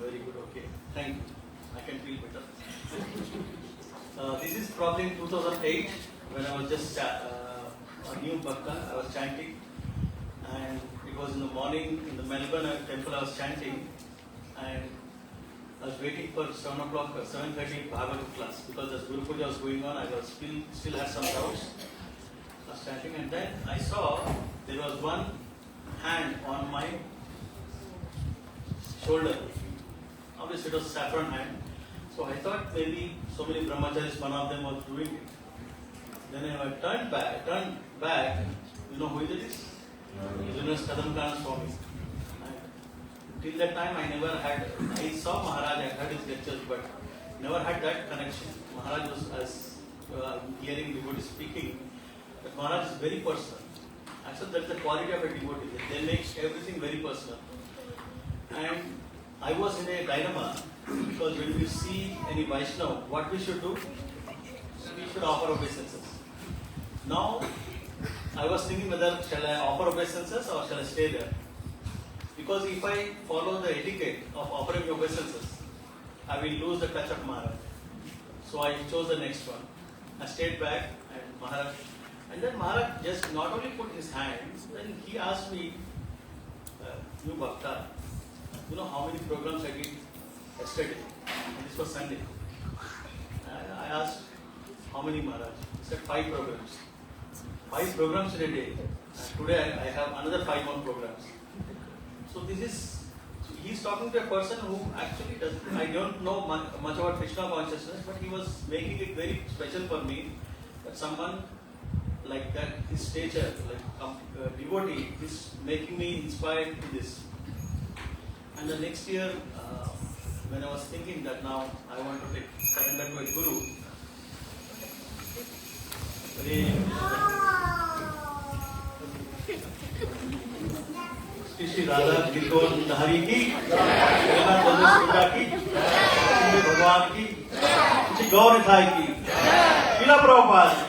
Very good, okay. Thank you. I can feel better. This is probably in 2008 when I was just a new bhakta. I was chanting, and it was in the morning in the Melbourne temple. I was chanting, and I was waiting for 7 o'clock or 7:30 Bhagavad class because as Guru Puja was going on, I was still had some doubts. I was chanting, and then I saw there was one hand on my shoulder. Obviously, it was saffron hand. So I thought maybe so many brahmacharis, one of them was doing it. Then I turned back. You know who it is? His name is Kadamba Kanana Swami. Till that time, I saw Maharaj, I heard his lectures, but never had that connection. Maharaj was, as hearing devotee speaking, that Maharaj is very personal. Actually, that's the quality of a devotee. They make everything very personal. And I was in a dilemma because when we see any Vaishnava, what we should do? We should offer obeisances. Now, I was thinking whether shall I offer obeisances or shall I stay there? Because if I follow the etiquette of offering obeisances, I will lose the touch of Maharaj. So I chose the next one. I stayed back and then Maharaj just not only put his hands, then he asked me, you bhakta, you know how many programs I did yesterday? And this was Sunday. I asked, how many Maharaj? He said 5 programs. 5 programs in a day. And today I have another 5 more programs. So this is, he's talking to a person who actually doesn't, I don't know much about Krishna consciousness, but he was making it very special for me that someone like that, his stature, like devotee, is making me inspired to this. And the next year, when I was thinking that now I want to surrender to a guru, Shri Radha Kirtan Hari ki, Jagannath Baladev ki, Shri Bhagwan ki, Shri Gaur Nitai ki, Srila Prabhupada ki.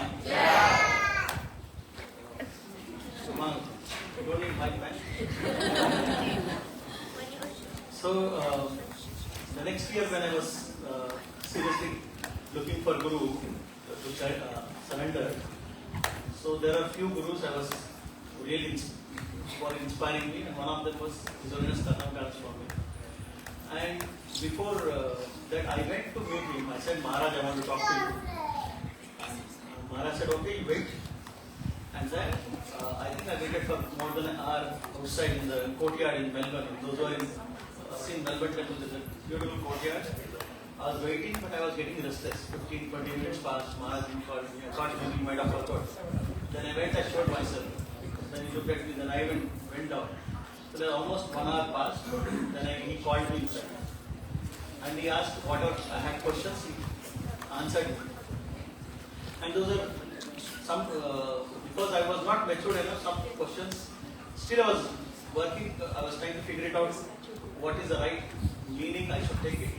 You don't need mic, man. So, the next year when I was seriously looking for guru to surrender, so there are few gurus I was really inspiring me, and one of them was His Holiness Kadamba Kanana Swami. And before that, I went to meet him. I said, Maharaj, I want to talk to you. And Maharaj said, okay, you wait. And then I think I waited for more than an hour outside in the courtyard in Melbourne. Those who have seen Melbourne Temple, there's a beautiful courtyard. I was waiting, but I was getting restless. 15-20 minutes passed. Maharaj didn't call me. I thought he might have forgot. Then I went, I showed myself. Then he looked at me, then I went down. So then almost 1 hour passed. Then he called me inside. And he asked whatever I had questions, he answered me. And those are some, because I was not matured enough, some questions, still I was working, I was trying to figure it out, what is the right meaning I should take it.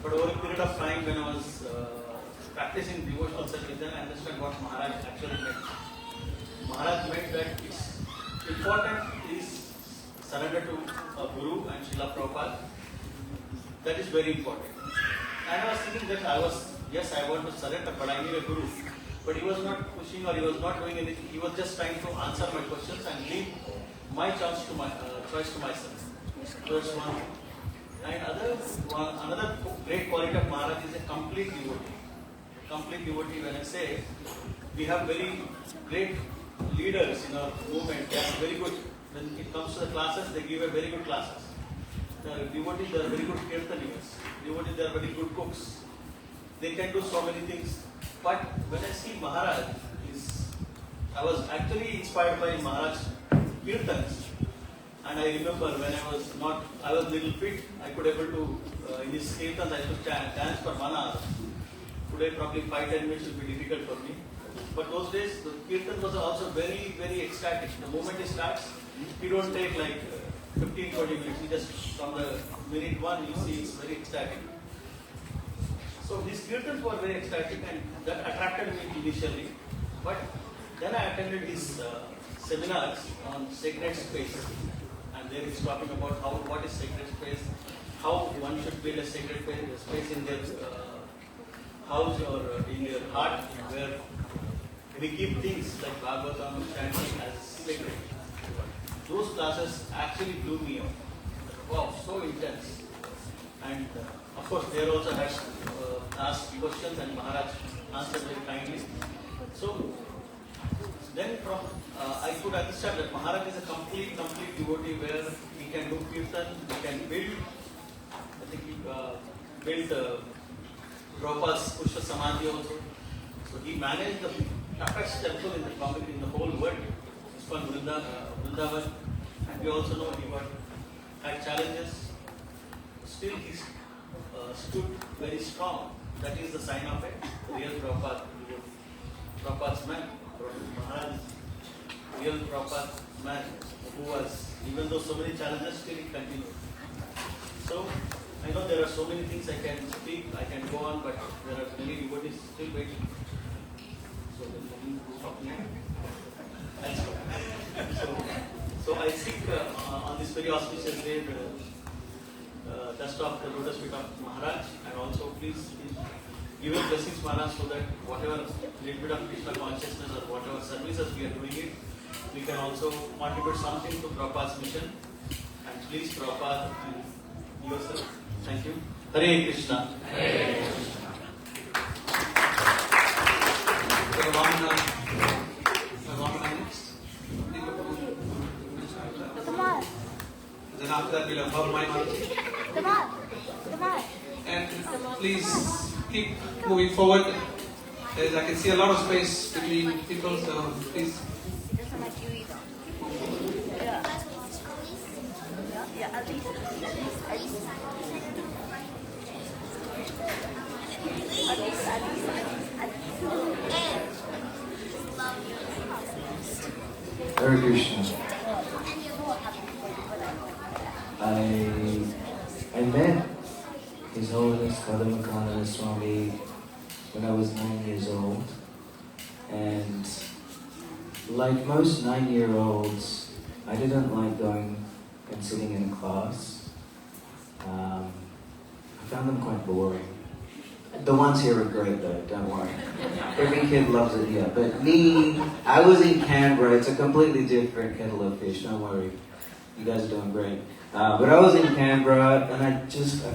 But over a period of time when I was practicing devotional service, then I understand what Maharaj actually meant. Maharaj meant that it's important is surrender to a Guru and Srila Prabhupada. That is very important. And I was thinking that I want to surrender, but I need a Guru. But he was not pushing or he was not doing anything. He was just trying to answer my questions and leave my choice to myself. That's one thing. And another great quality of Maharaj is a complete devotee. Complete devotee, when I say, we have very great leaders in our movement. They are very good. When it comes to the classes, they give a very good classes. The devotees, they are very good kirtaniyas. Devotees, they are very good cooks. They can do so many things. But when I see Maharaj, I was actually inspired by Maharaj kirtans. And I remember when I was little fit, I could able to, in his kirtans, I could dance for 1 hour. Today probably 5-10 minutes will be difficult for me. But those days, the kirtan was also very, very ecstatic. The moment he starts, he don't take like 15-20 minutes. He just, from the minute 1, you see it's very ecstatic. So his kirtans were very ecstatic and that attracted me initially. But then I attended his seminars on sacred space. And there he's talking about what is sacred space, how one should build a sacred space in their house or in their heart, where we keep things like Bhagavatam chanting as sacred. Those classes actually blew me up. Wow, so intense. And of course, there also had asked questions and Maharaj answered very kindly. So then I could understand that Maharaj is a complete devotee where he can do kirtan, he can build. I think he built Prabhupada's Pushpa Samadhi also. So he managed the toughest temple in the whole world. It's called Vrindavan. And we also know he had challenges. Still he stood very strong. That is the sign of a real Prabhupada. Prabhupada's man. Maharaj, real Prabhupada man, who was, even though so many challenges, still he continued. So, I know there are so many things I can speak, I can go on, but there are many devotees still waiting. So, so I seek on this very auspicious day the dust of the lotus feet of Maharaj, and also please give your blessings, Maharaj, so that whatever little bit of Krishna consciousness or whatever services we are doing it, we can also contribute something to Prabhupada's mission. And please, Prabhupada, and yourself. Thank you. Hare Krishna. Hare Krishna. Then after that we'll have Bhav Maimanti. Come on. Come on. And please keep moving forward. I can see a lot of space between people, so please. Hare Krishna. I met His Holiness Kadamba Kanana Swami when I was 9 years old, and like most 9-year-olds, I didn't like going and sitting in a class. I found them quite boring. The ones here are great though, don't worry. Every kid loves it here. But me, I was in Canberra, it's a completely different kettle of fish, don't worry. You guys are doing great. But I was in Canberra and I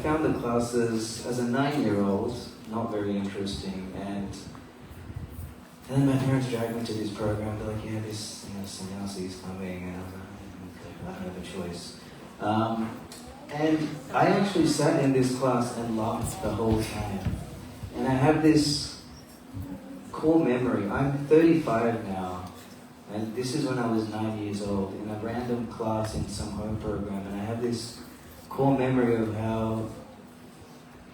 found the classes as a 9-year-old not very interesting, and then my parents dragged me to this program. They're like, yeah, this sannyasi is coming, and I was like, okay, I don't have a choice. And I actually sat in this class and laughed the whole time. And I have this core memory. I'm 35 now, and this is when I was 9 years old, in a random class in some home program, and I have this core memory of how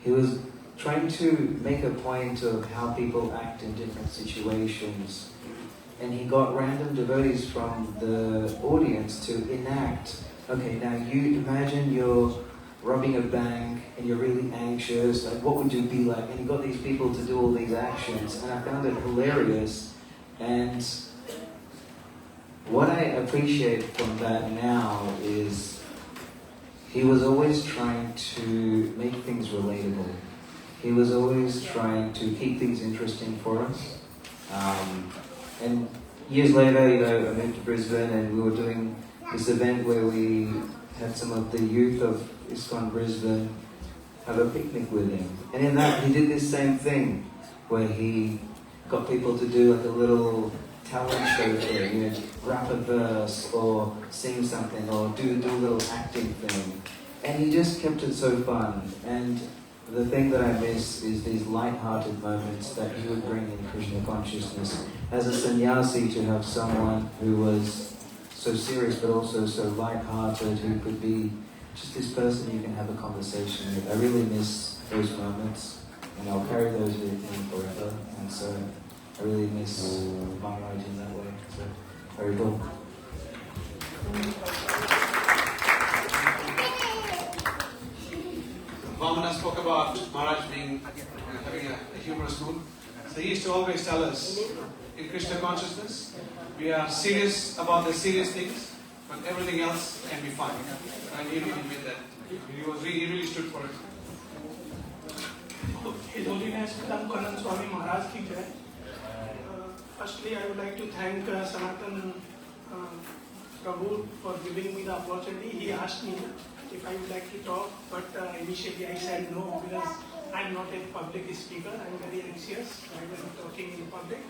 he was trying to make a point of how people act in different situations. And he got random devotees from the audience to enact, okay, now you imagine you're robbing a bank and you're really anxious, like what would you be like? And he got these people to do all these actions, and I found it hilarious. And what I appreciate from that now is he was always trying to make things relatable. He was always trying to keep things interesting for us. And years later, I moved to Brisbane, and we were doing this event where we had some of the youth of ISKCON Brisbane have a picnic with him. And in that, he did this same thing, where he got people to do like a little talent show thing, rap a verse, or sing something, or do a little acting thing. And he just kept it so fun. And the thing that I miss is these light-hearted moments that he would bring in Krishna consciousness. As a sannyasi, to have someone who was so serious but also so light-hearted, who could be just this person you can have a conversation with. I really miss those moments, and I'll carry those with me forever. And so I really miss Maharaj in that way. So, very cool. Vamana spoke about Maharaj having a humorous mood. So he used to always tell us, in Krishna consciousness, we are serious about the serious things, but everything else can be fun. And he really made that. He really stood for it. His Holiness Kadamba Kanana Swami Maharaj ki jai. Firstly, I would like to thank Sanatan Prabhu for giving me the opportunity. He asked me if I would like to talk, but initially I said no, because I'm not a public speaker. I'm very anxious. I was talking in public,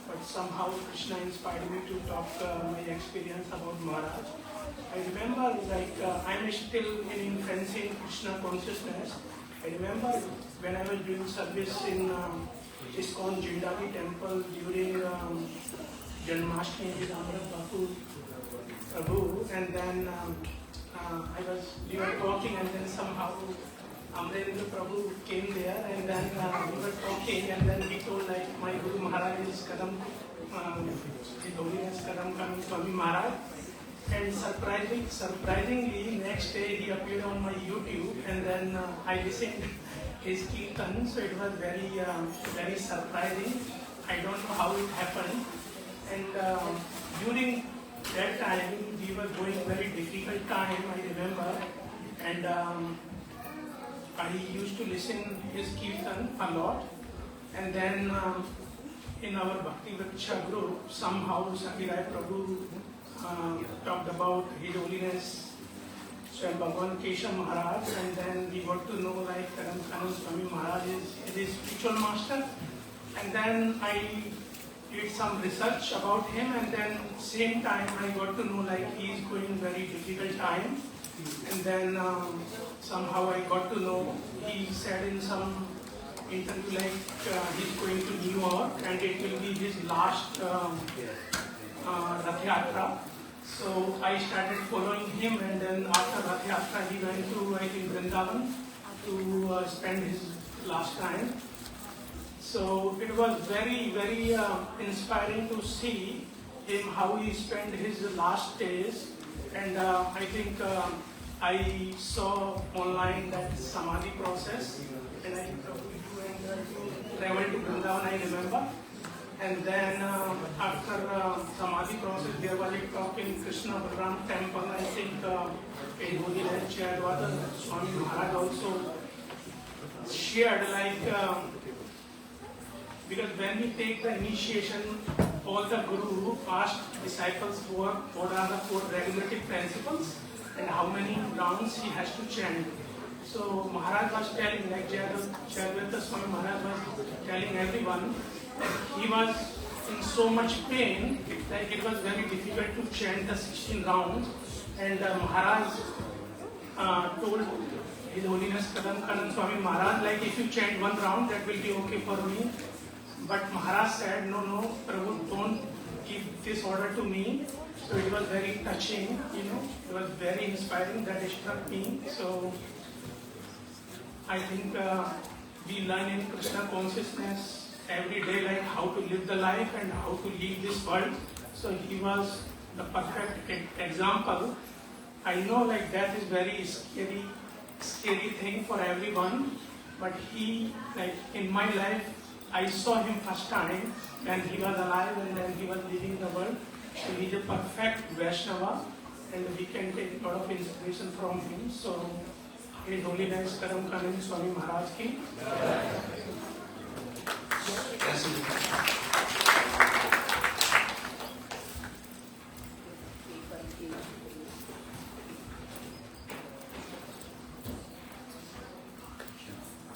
but somehow Krishna inspired me to talk my experience about Maharaj. I remember, I'm still in infancy in Krishna consciousness. I remember when I was doing service in ISKCON Jindavi temple during Janmashtami with Amrit Bapu Prabhu, and then we were talking, and then somehow Amrendra Prabhu came there, and then we were talking, and then he told my Guru Maharaj is Kadamba, His Holiness Kadamba Kanana Swami Maharaj. And surprisingly, next day he appeared on my YouTube, and then I listened his kirtan, so it was very surprising. I don't know how it happened. And during that time, we were going very difficult time, I remember, and I used to listen his kirtan a lot. And then in our Bhakti Vriksha group, somehow Sakirai Prabhu talked about His Holiness Swami Bhagavan Keshav Maharaj, and then we got to know Kadamba Kanana Swami Maharaj is his spiritual master. And then I did some research about him, and then same time I got to know he is going very difficult time. And then somehow I got to know, he said in some interview like he's going to New York and it will be his last Rath Yatra. So I started following him, and then after Rath Yatra he went to, I think, Vrindavan to spend his last time. So it was very, very inspiring to see him, how he spent his last days. And I think I saw online that Samadhi process, and I traveled to Vrindavan, I remember. And then after Samadhi process, there was a talk in Krishna Balaram temple. I think in Holiness Vyasa Swami Maharaj also shared like, because when we take the initiation, all the Guru asked disciples what are the 4 regulative principles and how many rounds he has to chant. So Maharaj was telling, like Vyasa Swami Maharaj was telling everyone, that he was in so much pain that it was very difficult to chant the 16 rounds. And Maharaj told His Holiness Kadamba Kanana Swami Maharaj, like, if you chant 1 round, that will be okay for me. But Maharaj said, no, Prabhu, don't give this order to me. So it was very touching, it was very inspiring, that it struck me. So I think we learn in Krishna consciousness every day, like how to live the life and how to leave this world. So he was the perfect example. I know like death is very scary thing for everyone, but he, like in my life, I saw him first time when he was alive and then he was leaving the world. So he's a perfect Vaishnava, and we can take a lot of inspiration from him. So His Holiness Kadamba Kanana Swami Maharaj ki.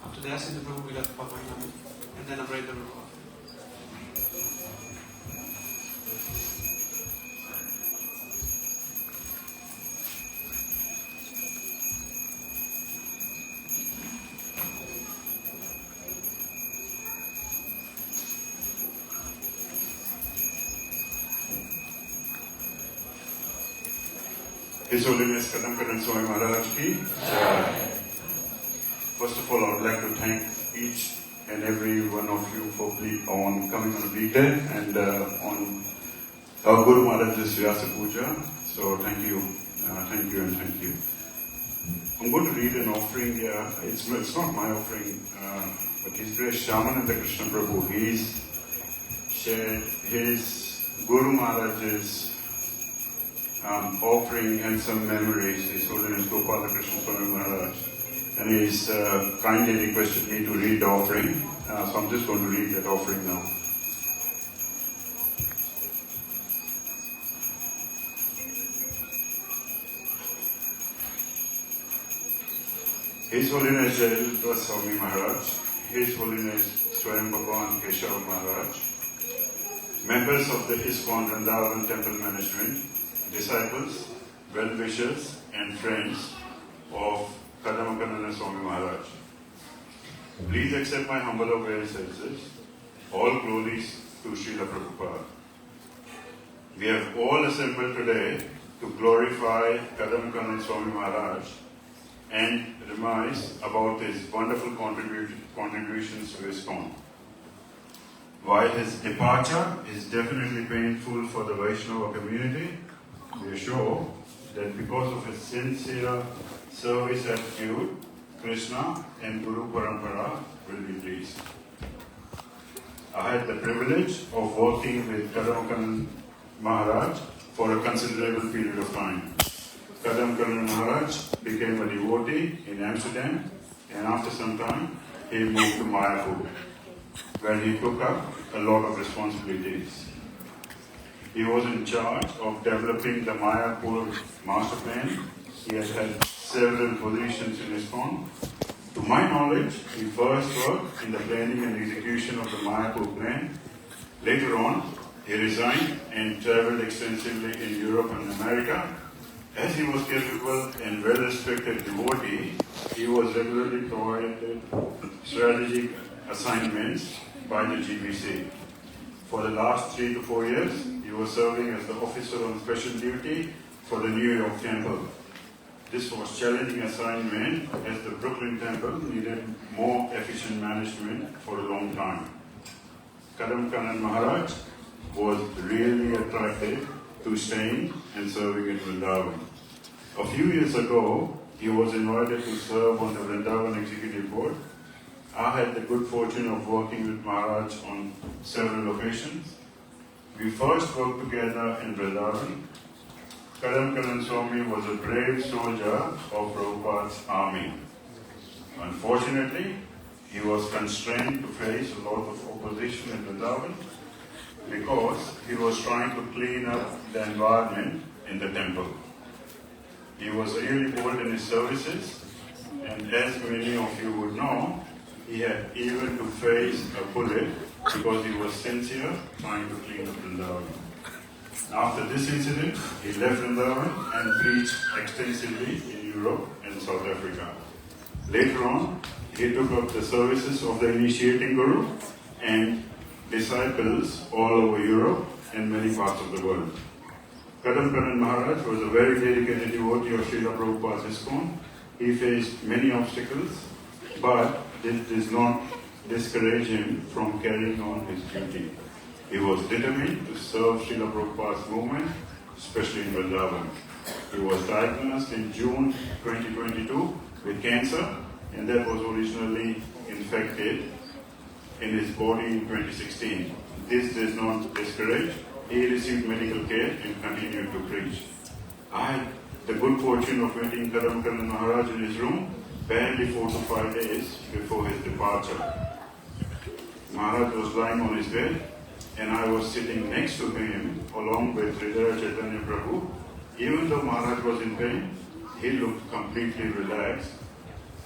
After the Ascent Prabhu, we'll have Papayanam, and then I'll write the report. His Holiness Kadamba Kanana Swami Maharaj ki. First of all, I would like to thank each and every one of you for coming on a weekday and on our Guru Maharaj's Vyasa Puja. So thank you and thank you. I'm going to read an offering here. It's not my offering, but His Grace Shamananda Krishna Prabhu. He's shared his Guru Maharaj's offering and some memories. His Holiness Gopala Krishna Swami Maharaj. And he's kindly requested me to read the offering. So I'm just going to read that offering now. His Holiness Vyasa Swami Maharaj, His Holiness Swayam Bhagavan Keshav Maharaj, members of the ISKCON Vrindavan Temple Management, disciples, well-wishers and friends of Kadamba Kanana Swami Maharaj. Please accept my humble obeisances. All glories to Srila Prabhupada. We have all assembled today to glorify Kadamba Kanana Swami Maharaj and reminisce about his wonderful contributions to ISKCON. While his departure is definitely painful for the Vaishnava community, we are sure that because of his sincere service attitude, Krishna and Guru Parampara will be pleased. I had the privilege of working with Kadamba Kanana Maharaj for a considerable period of time. Kadamba Kanana Maharaj became a devotee in Amsterdam, and after some time he moved to Mayapur, where he took up a lot of responsibilities. He was in charge of developing the Mayapur master plan. He has had several positions in ISKCON. To my knowledge, he first worked in the planning and execution of the Mayapur plan. Later on, he resigned and traveled extensively in Europe and America. As he was capable and well-respected devotee, he was regularly provided strategic assignments by the GBC. For the last 3 to 4 years, he was serving as the officer on special duty for the New York Temple. This was a challenging assignment as the Brooklyn Temple needed more efficient management for a long time. Kadamba Kanana Maharaj was really attracted to staying and serving in Vrindavan. A few years ago, he was invited to serve on the Vrindavan Executive Board. I had the good fortune of working with Maharaj on several occasions. We first worked together in Vrindavan. Kadamba Kanana Swami was a brave soldier of Prabhupada's army. Unfortunately, he was constrained to face a lot of opposition in Vrindavan because he was trying to clean up the environment in the temple. He was really bold in his services, and as many of you would know, he had even to face a bullet because he was sincere trying to clean up Vrindavan. After this incident, he left Vrindavan and preached extensively in Europe and South Africa. Later on, he took up the services of the initiating Guru and disciples all over Europe and many parts of the world. Kadamba Kanana Maharaj was a very dedicated devotee of Srila Prabhupada's ISKCON. He faced many obstacles, but this did not discourage him from carrying on his duty. He was determined to serve Srila Prabhupada's movement, especially in Vrindavan. He was diagnosed in June 2022 with cancer, and that was originally infected in his body in 2016. This does not discourage. He received medical care and continued to preach. I had the good fortune of meeting Kadamba Kanana Maharaj in his room barely 4 to 5 days before his departure. Maharaj was lying on his bed, and I was sitting next to him along with Hridaya Chaitanya Prabhu. Even though Maharaj was in pain, he looked completely relaxed,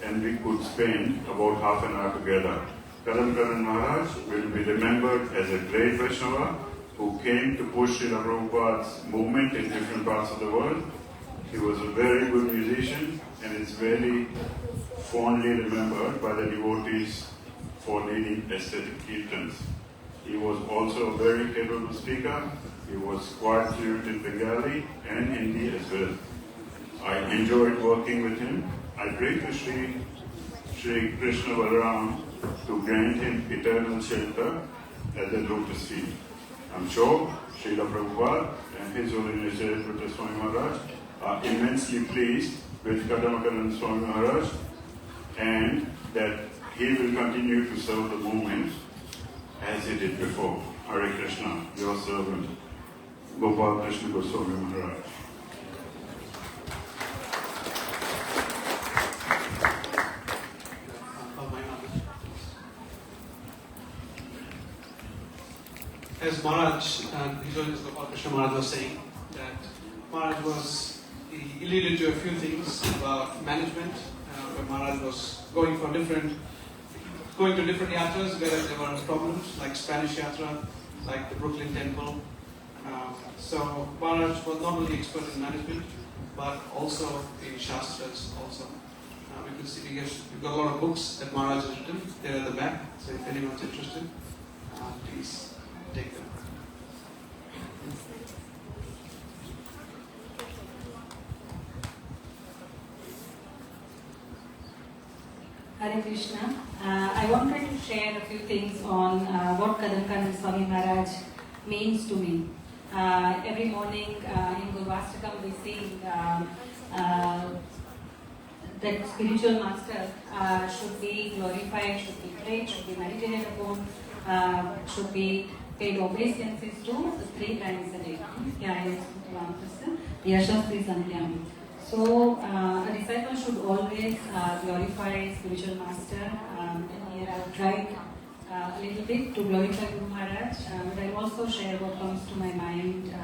and we could spend about half an hour together. Kadamba Kanana Maharaj will be remembered as a great Vaishnava who came to push Srila Prabhupada's movement in different parts of the world. He was a very good musician and is very fondly remembered by the devotees for leading aesthetic kirtans. He was also a very capable speaker. He was quite fluent in Bengali and Hindi as well. I enjoyed working with him. I pray to Sri Krishna Balaram to grant him eternal shelter at the lotus feet. I'm sure Srila Prabhupada and His Holiness Vyasa Swami Maharaj are immensely pleased with Kadamba Kanana Swami Maharaj, and that he will continue to serve the movement as he did before. Hare Krishna, your servant, Gopal Krishna Goswami Maharaj. As Maharaj, His Holiness Gopal Krishna Maharaj was saying, that Maharaj he alluded to a few things about management, where Maharaj was going to different yatras where there were problems, like Spanish yatra, like the Brooklyn Temple. So Maharaj was not only expert in management, but also in Shastras also. We can see we've got a lot of books that Maharaj has written. They're at the back, so if anyone's interested, please take them. Hare Krishna. I wanted to share a few things on what Kadamba Kanana Swami Maharaj means to me. Every morning in Gurvastakam we sing that spiritual master should be glorified, should be prayed, should be meditated upon, should be paid obeisances to 3 times a day. So a disciple should always glorify spiritual master, and here I have tried a little bit to glorify Guru Maharaj, but I also share what comes to my mind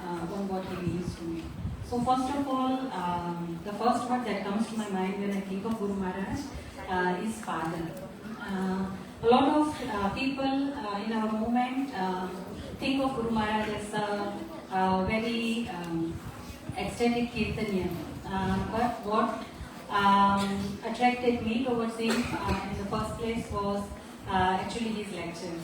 on what he means to me. So first of all, the first word that comes to my mind when I think of Guru Maharaj is father. A lot of people in our movement think of Guru Maharaj as a very ecstatic Kirtanian. But what attracted me towards him in the first place was actually his lectures.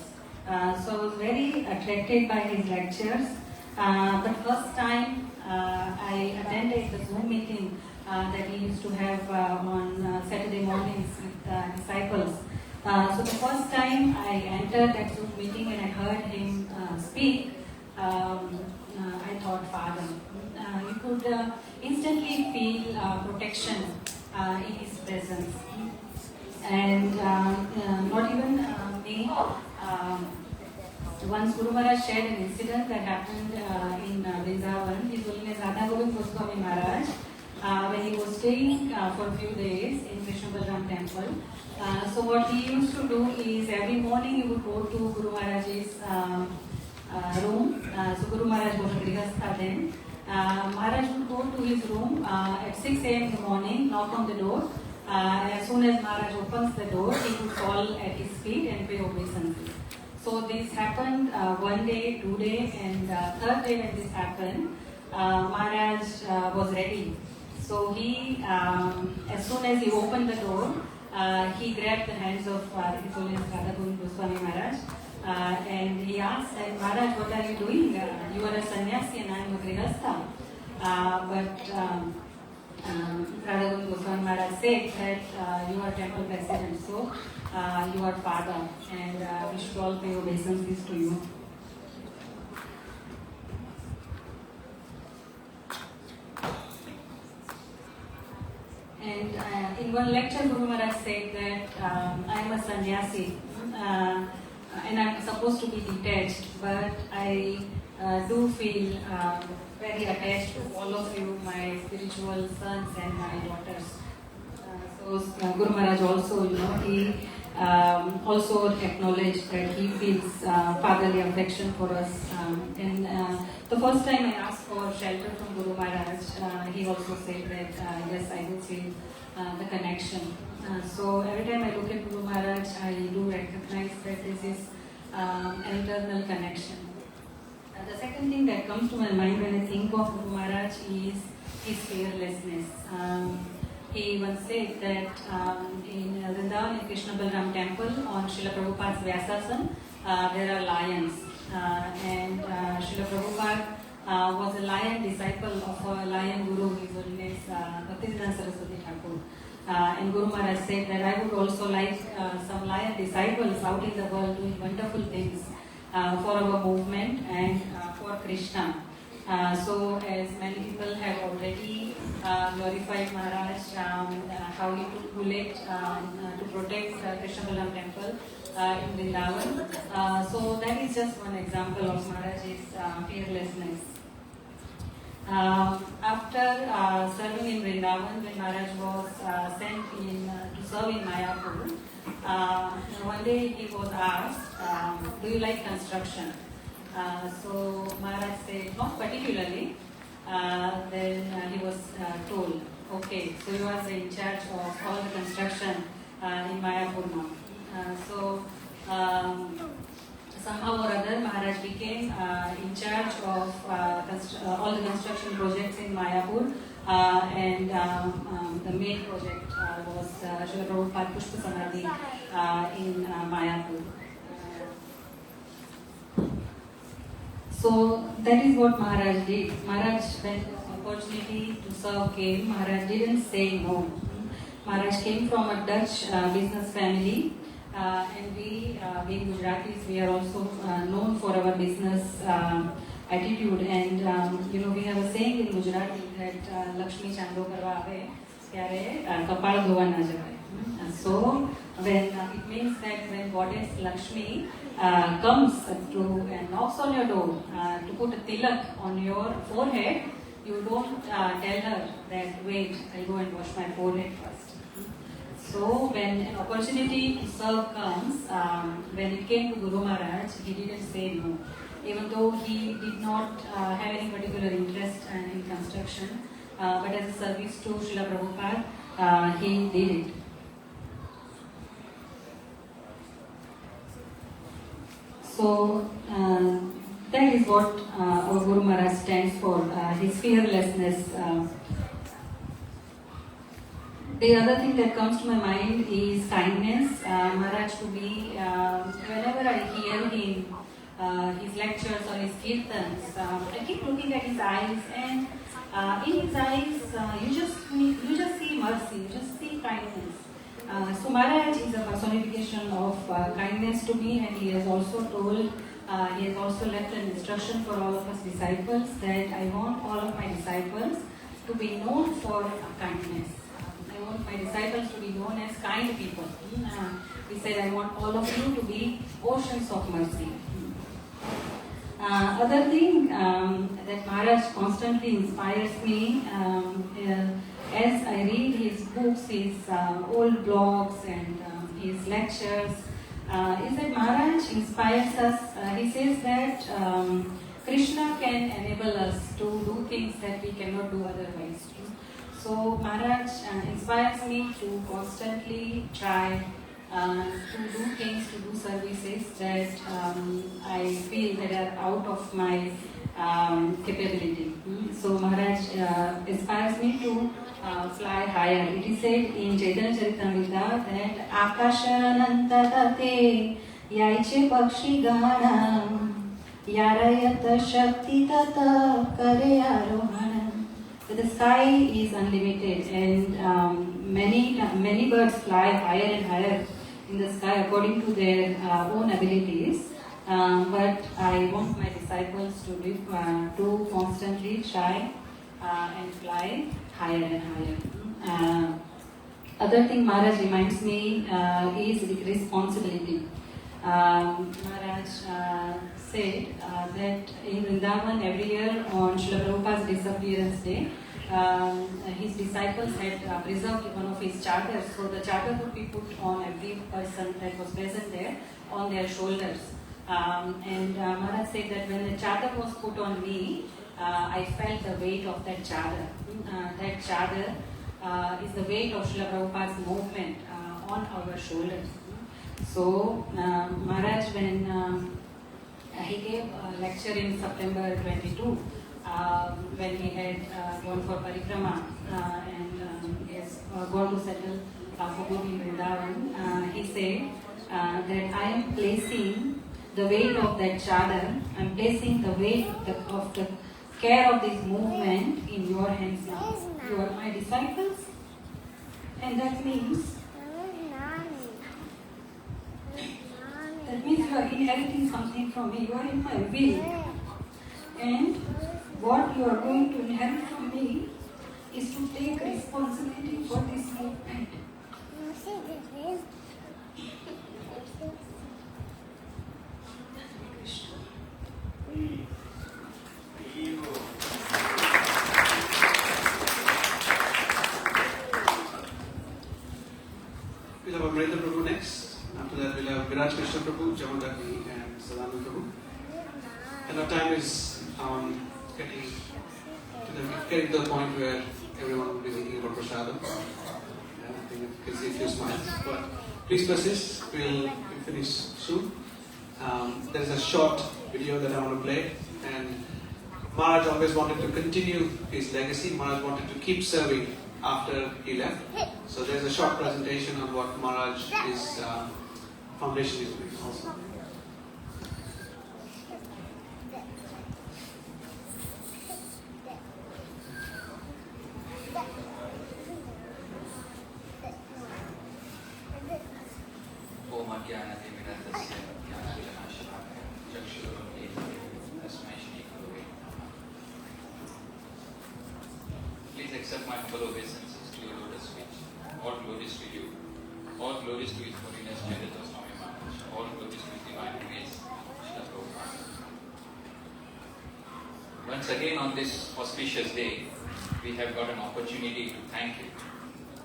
So I was very attracted by his lectures. But first time I attended the Zoom meeting that he used to have on Saturday mornings with disciples. So the first time I entered that Zoom meeting and I heard him speak, I thought, Father. You could instantly feel protection in his presence. And not even me. Once Guru Maharaj shared an incident that happened in Vrindavan, His Holiness Kadamba Swami Maharaj, when he was staying for a few days in Krishna Balram temple. So what he used to do is every morning he would go to Guru Maharaj's room. So Guru Maharaj was a Grihastha then. Maharaj would go to his room at 6 a.m. in the morning, knock on the door. As soon as Maharaj opens the door, he would fall at his feet and pay obeisances. So this happened one day, 2 days, and third day when this happened, Maharaj was ready. So he, as soon as he opened the door, he grabbed the hands of His Holiness Kadamba Swami Maharaj and he asked, Maharaj, what are you doing? You are a sannyasi and I am a grihastha. But Radha Goswami Maharaj said that you are temple president, so you are father, and we should all pay obeisances to you. And in one lecture, Guru Maharaj said that I am a sannyasi and I am supposed to be detached, but I do feel very attached to all of you, my spiritual sons and my daughters. So Guru Maharaj also, he also acknowledged that he feels fatherly affection for us. And the first time I asked for shelter from Guru Maharaj, he also said that yes, I do feel the connection. So every time I look at Guru Maharaj, I do recognize that this is an internal connection. The second thing that comes to my mind when I think of Guru Maharaj is his fearlessness. He once said that in Vrindavan, in Krishna Balram temple, on Srila Prabhupada's Vyasasana, there are lions. And Srila Prabhupada was a lion disciple of a lion guru, His Holiness Bhaktisiddhanta Saraswati Thakur. And Guru Maharaj said that I would also like some lion disciples out in the world doing wonderful things for our movement and for Krishna. So as many people have already glorified Maharaj, how he took bullet to protect Krishna Balram temple in Vrindavan. So that is just one example of Maharaj's fearlessness. After serving in Vrindavan, when Maharaj was sent to serve in Mayapur, one day he was asked, do you like construction? So Maharaj said, not particularly. Then he was told, okay, so you are in charge of all the construction in Mayapur now. So somehow or other, Maharaj became in charge of all the construction projects in Mayapur, and the main project was Srila Prabhupada Pushpanjali in Mayapur. So that is what Maharaj did. Maharaj, when the opportunity to serve came, Maharaj didn't say no. Maharaj came from a Dutch business family, and we being Gujaratis, we are also known for our business attitude. And we have a saying in Gujarati that Lakshmi Chando Karwa Ave, Pyare Kapal Dhova Na Javaye. So when it means that when Goddess Lakshmi comes to and knocks on your door to put a tilak on your forehead, you don't tell her that wait, I'll go and wash my forehead first. So when an opportunity to serve comes, when it came to Guru Maharaj, he didn't say no. Even though he did not have any particular interest in construction, but as a service to Srila Prabhupada, he did it. So that is what our Guru Maharaj stands for, his fearlessness. The other thing that comes to my mind is kindness. Maharaj to me, whenever I hear him, his lectures or his kirtans, I keep looking at his eyes, and in his eyes, you just see mercy, you just see kindness. So Maharaj is a personification of kindness to me, and he has also told, he has also left an instruction for all of us disciples that I want all of my disciples to be known for kindness. I want my disciples to be known as kind people. He said, I want all of you to be oceans of mercy. Other thing that Maharaj constantly inspires me as I read his books, his old blogs and his lectures, is that Maharaj inspires us. He says that Krishna can enable us to do things that we cannot do otherwise. So Maharaj inspires me to constantly try to do things, to do services that I feel that are out of my capability. So Maharaj inspires me to fly higher. It is said in Chaitanya Charitamrita that Akashanantatate Yaiche Pakshi Ganam Yarayata Shakti Tata Kare Arohanam. The sky is unlimited, and many birds fly higher and higher in the sky according to their own abilities. But I want my disciples to constantly try and fly higher and higher. Other thing Maharaj reminds me is responsibility. Maharaj said that in Vrindavan every year on Srila Prabhupada's disappearance day, his disciples had preserved one of his charters, so the charter would be put on every person that was present there on their shoulders. And Maharaj said that when the charter was put on me, I felt the weight of that charter. That charter is the weight of Srila Prabhupada's movement on our shoulders. So Maharaj, when he gave a lecture in September 22, when he had gone for parikrama and he has gone to settle for good in Vrindavan, he said that I am placing the weight of that chadar, I am placing the weight of the care of this movement in your hands now. You are my disciples, and that means you are inheriting something from me. You are in my will. And what you are going to inherit from me is to take responsibility for this movement. We'll have Amrita Prabhu next. After that, we'll have Viraj Krishna Prabhu, Jamadagni, and Sadhana Prabhu. And our time is getting to the point where everyone will be thinking about prasadam. I think you can see a few smiles. But please persist, we'll finish soon. There's a short video that I want to play. And Maharaj always wanted to continue his legacy. Maharaj wanted to keep serving after he left. So there's a short presentation on what Maharaj is foundation is doing also. Please accept my humble obeisances to your lotus feet. All glories to you. All glories to His Holiness Kadamba Swami Maharaj. All glories to His Divine Grace, Srila Prabhupada. Once again on this auspicious day, we have got an opportunity to thank you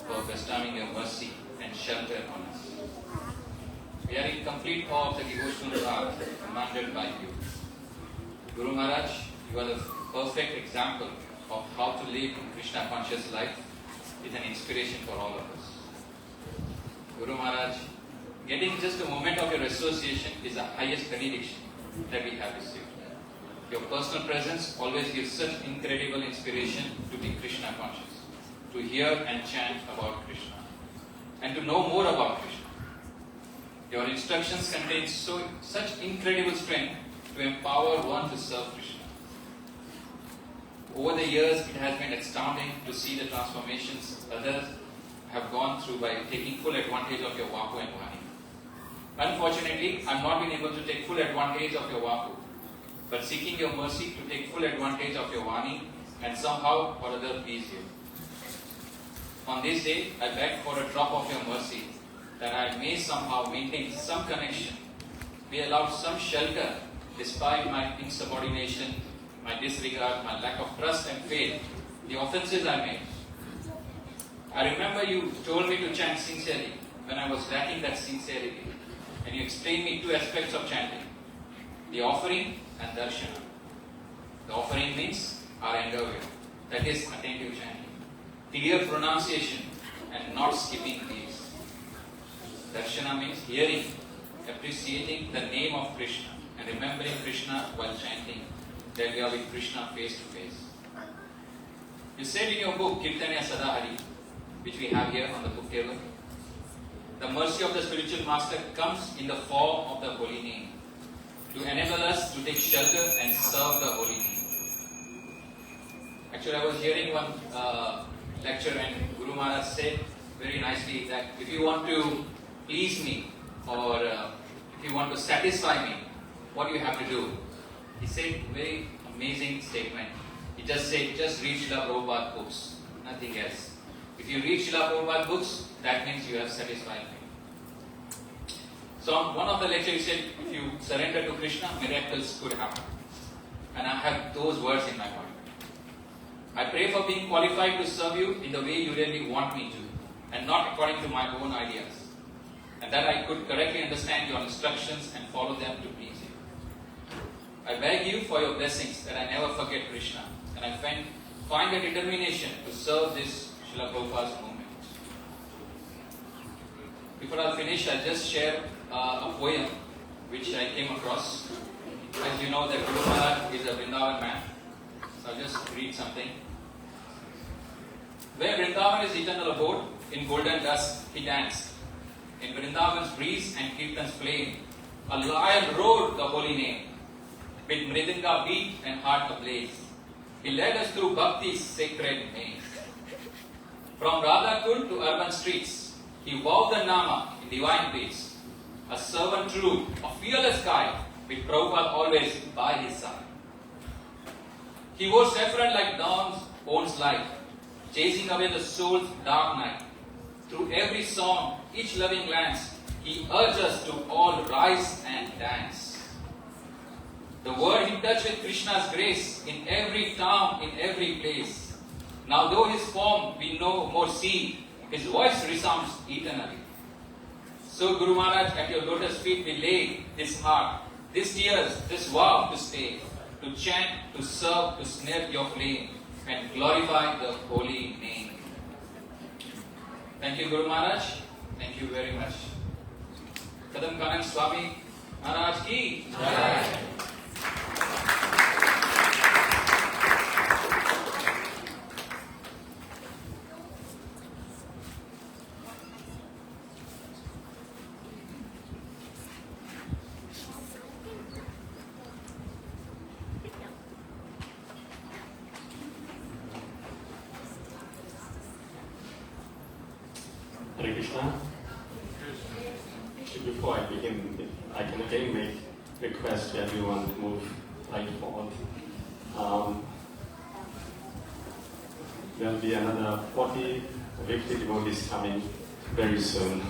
for bestowing your mercy and shelter on us. We are in complete awe of the devotional path commanded by you. Guru Maharaj, you are the perfect example of how to live Krishna conscious life is an inspiration for all of us. Guru Maharaj, getting just a moment of your association is the highest benediction that we have received. Your personal presence always gives such incredible inspiration to be Krishna conscious, to hear and chant about Krishna, and to know more about Krishna. Your instructions contain such incredible strength to empower one to serve Krishna. Over the years, it has been astounding to see the transformations others have gone through by taking full advantage of your Vapu and Vani. Unfortunately, I have not been able to take full advantage of your Vapu, but seeking your mercy to take full advantage of your Vani and somehow or other please you. On this day, I beg for a drop of your mercy, that I may somehow maintain some connection, be allowed some shelter despite my insubordination, my disregard, my lack of trust and faith, the offenses I made. I remember you told me to chant sincerely when I was lacking that sincerity, and you explained me two aspects of chanting, the offering and darshana. The offering means our endeavor, that is attentive chanting, clear pronunciation and not skipping beats. Darshana means hearing, appreciating the name of Krishna and remembering Krishna while chanting, that we are with Krishna face to face. You said in your book, Kirtanya Sadahari, which we have here on the book table, the mercy of the spiritual master comes in the form of the holy name, to enable us to take shelter and serve the holy name. Actually, I was hearing one lecture and Guru Maharaj said very nicely that if you want to please me or if you want to satisfy me, what do you have to do? He said very amazing statement. He just said, just read Srila Prabhupada books, nothing else. If you read Srila Prabhupada books, that means you have satisfied me. So on one of the lectures he said, if you surrender to Krishna, miracles could happen. And I have those words in my mind. I pray for being qualified to serve you in the way you really want me to, and not according to my own ideas. And that I could correctly understand your instructions and follow them to please you. I beg you for your blessings that I never forget Krishna, and I find a determination to serve this Srila Prabhupada's movement. Before I finish, I'll just share a poem which I came across. As you know, that Guru Maharaj is a Vrindavan man. So I'll just read something. Where Vrindavan is eternal abode, in golden dust he danced. In Vrindavan's breeze and Kirtan's flame, a lion roared the holy name. With mridanga beat and heart ablaze, he led us through Bhakti's sacred maze. From Radhakund to urban streets, he vowed the Nama in divine peace. A servant true, a fearless guide, with Prabhupada always by his side. He wore saffron like dawn's own light, chasing away the soul's dark night. Through every song, each loving glance, he urged us to all rise and dance. The word he touched with Krishna's grace in every town, in every place. Now though his form we no more see, his voice resounds eternally. So Guru Maharaj, at your lotus feet we lay this heart, this tears, this vow to stay, to chant, to serve, to snare your flame, and glorify the holy name. Thank you, Guru Maharaj. Thank you very much. Kadamba Kanana Swami Maharaj ki Jai. Hare Krishna. Before I begin, I can again make request to everyone to move right forward. There will be another 40 or 50 devotees coming very soon.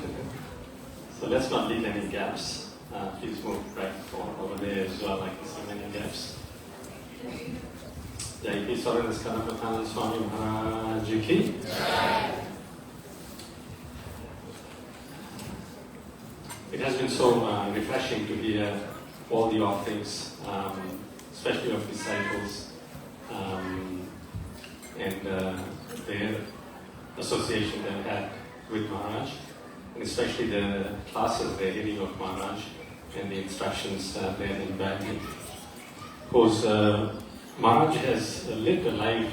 So let's not leave any gaps. Please move right forward over there as well, like so many gaps. Jai Ki Sarandas Kadamba Kanana Swami Maharaj ki. It has been so refreshing to hear all the offerings, especially of disciples and their association they had with Maharaj, and especially the classes they're hearing of Maharaj and the instructions they're embedding. course, Maharaj has lived a life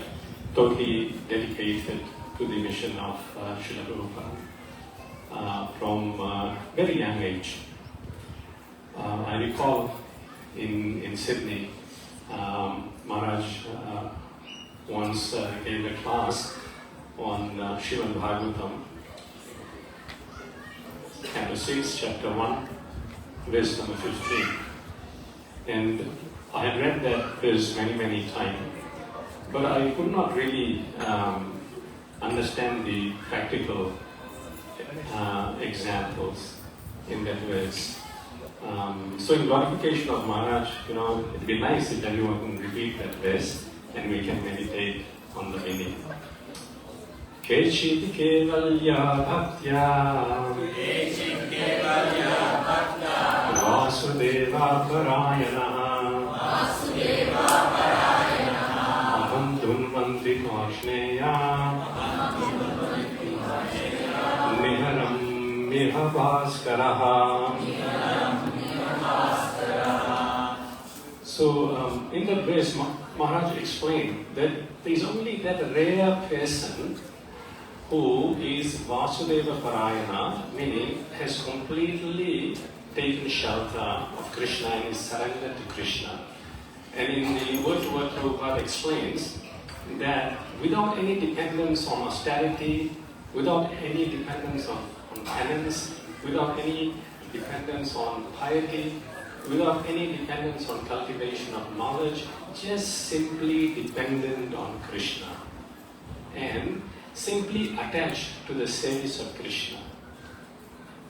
totally dedicated to the mission of Srila Prabhupada from very young age. I recall in Sydney, Maharaj once gave a class on Srimad Bhagavatam, chapter 6, chapter 1, verse number 15. And I had read that verse many times, but I could not really understand the practical examples in that verse. So in glorification of Maharaj, it'd be nice if everyone can repeat that verse and we can meditate on the meaning. Kechit kevalya bhaktya Vasudeva parayana Aham dunvanti karshneya Niharam miha bhaskaraha. So in that verse, Maharaj explained that there is only that rare person who is Vasudeva Parayana, meaning has completely taken shelter of Krishna and is surrendered to Krishna. And in the word-to-word Prabhupada explains that without any dependence on austerity, without any dependence on penance, without any dependence on piety, without any dependence on cultivation of knowledge, just simply dependent on Krishna and simply attached to the service of Krishna.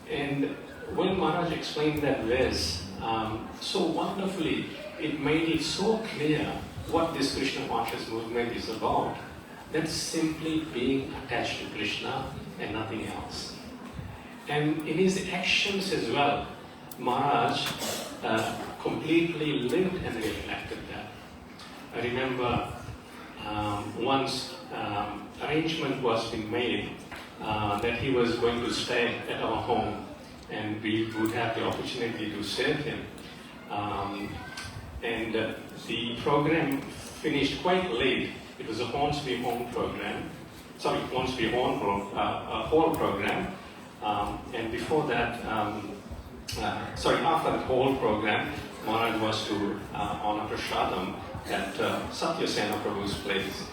And when Maharaj explained that verse so wonderfully, it made it so clear what this Krishna conscious movement is about. That's simply being attached to Krishna and nothing else. And in his actions as well, Maharaj completely lived and reflected that. I remember once arrangement was being made that he was going to stay at our home and we would have the opportunity to serve him. And the program finished quite late. It was a Hornsby Home program. Sorry, Hornsby Hall program. And before that, after that whole program, Maharaj was to honor Prasadam at Satyasena Prabhu's place.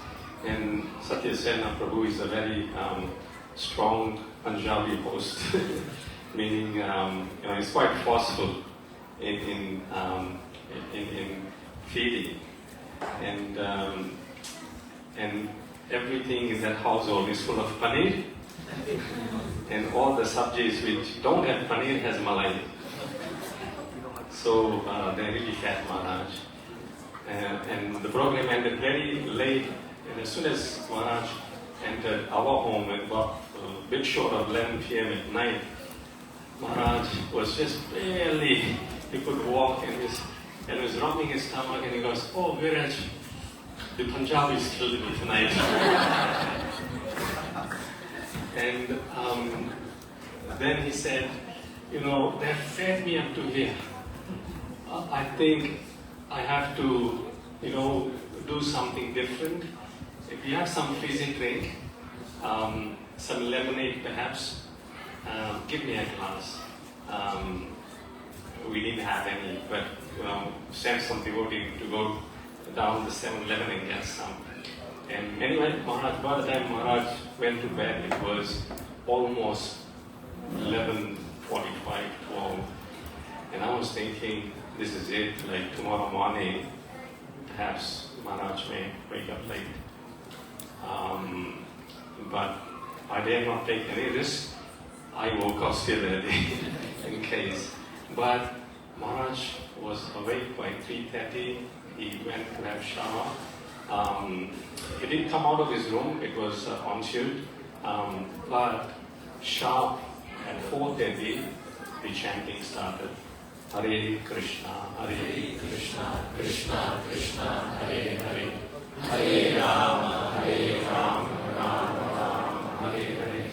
And Satyasena Prabhu is a very strong Punjabi host, meaning he's quite forceful in feeding. And everything in that household is full of paneer. And all the subjects which don't have paneer has malai. So they really fed Maharaj. And the program ended very late. And as soon as Maharaj entered our home at about a bit short of 11 p.m. at night, Maharaj was just barely, he could walk and he was rubbing his stomach and he goes, "Oh, Viraj, the Punjabis killed me tonight." And then he said, they fed me up to here. I think I have to, do something different. If you have some fizzy drink, some lemonade perhaps, give me a glass. We didn't have any, but send some devotee to go down the 7-Eleven and get some. And anyway, Maharaj, by the time Maharaj went to bed, it was almost 11:45, 12. And I was thinking, this is it, like tomorrow morning, perhaps Maharaj may wake up late. But I dare not take any risk. I woke up still early in case. But Maharaj was awake by 3:30. He went to have shower. He didn't come out of his room. It was en suite. But sharp at 4:30, the chanting started. Hare Krishna, Hare Krishna, Krishna Krishna, Hare Hare, Hare Rama, Hare Rama, Rama Rama, Hare Hare.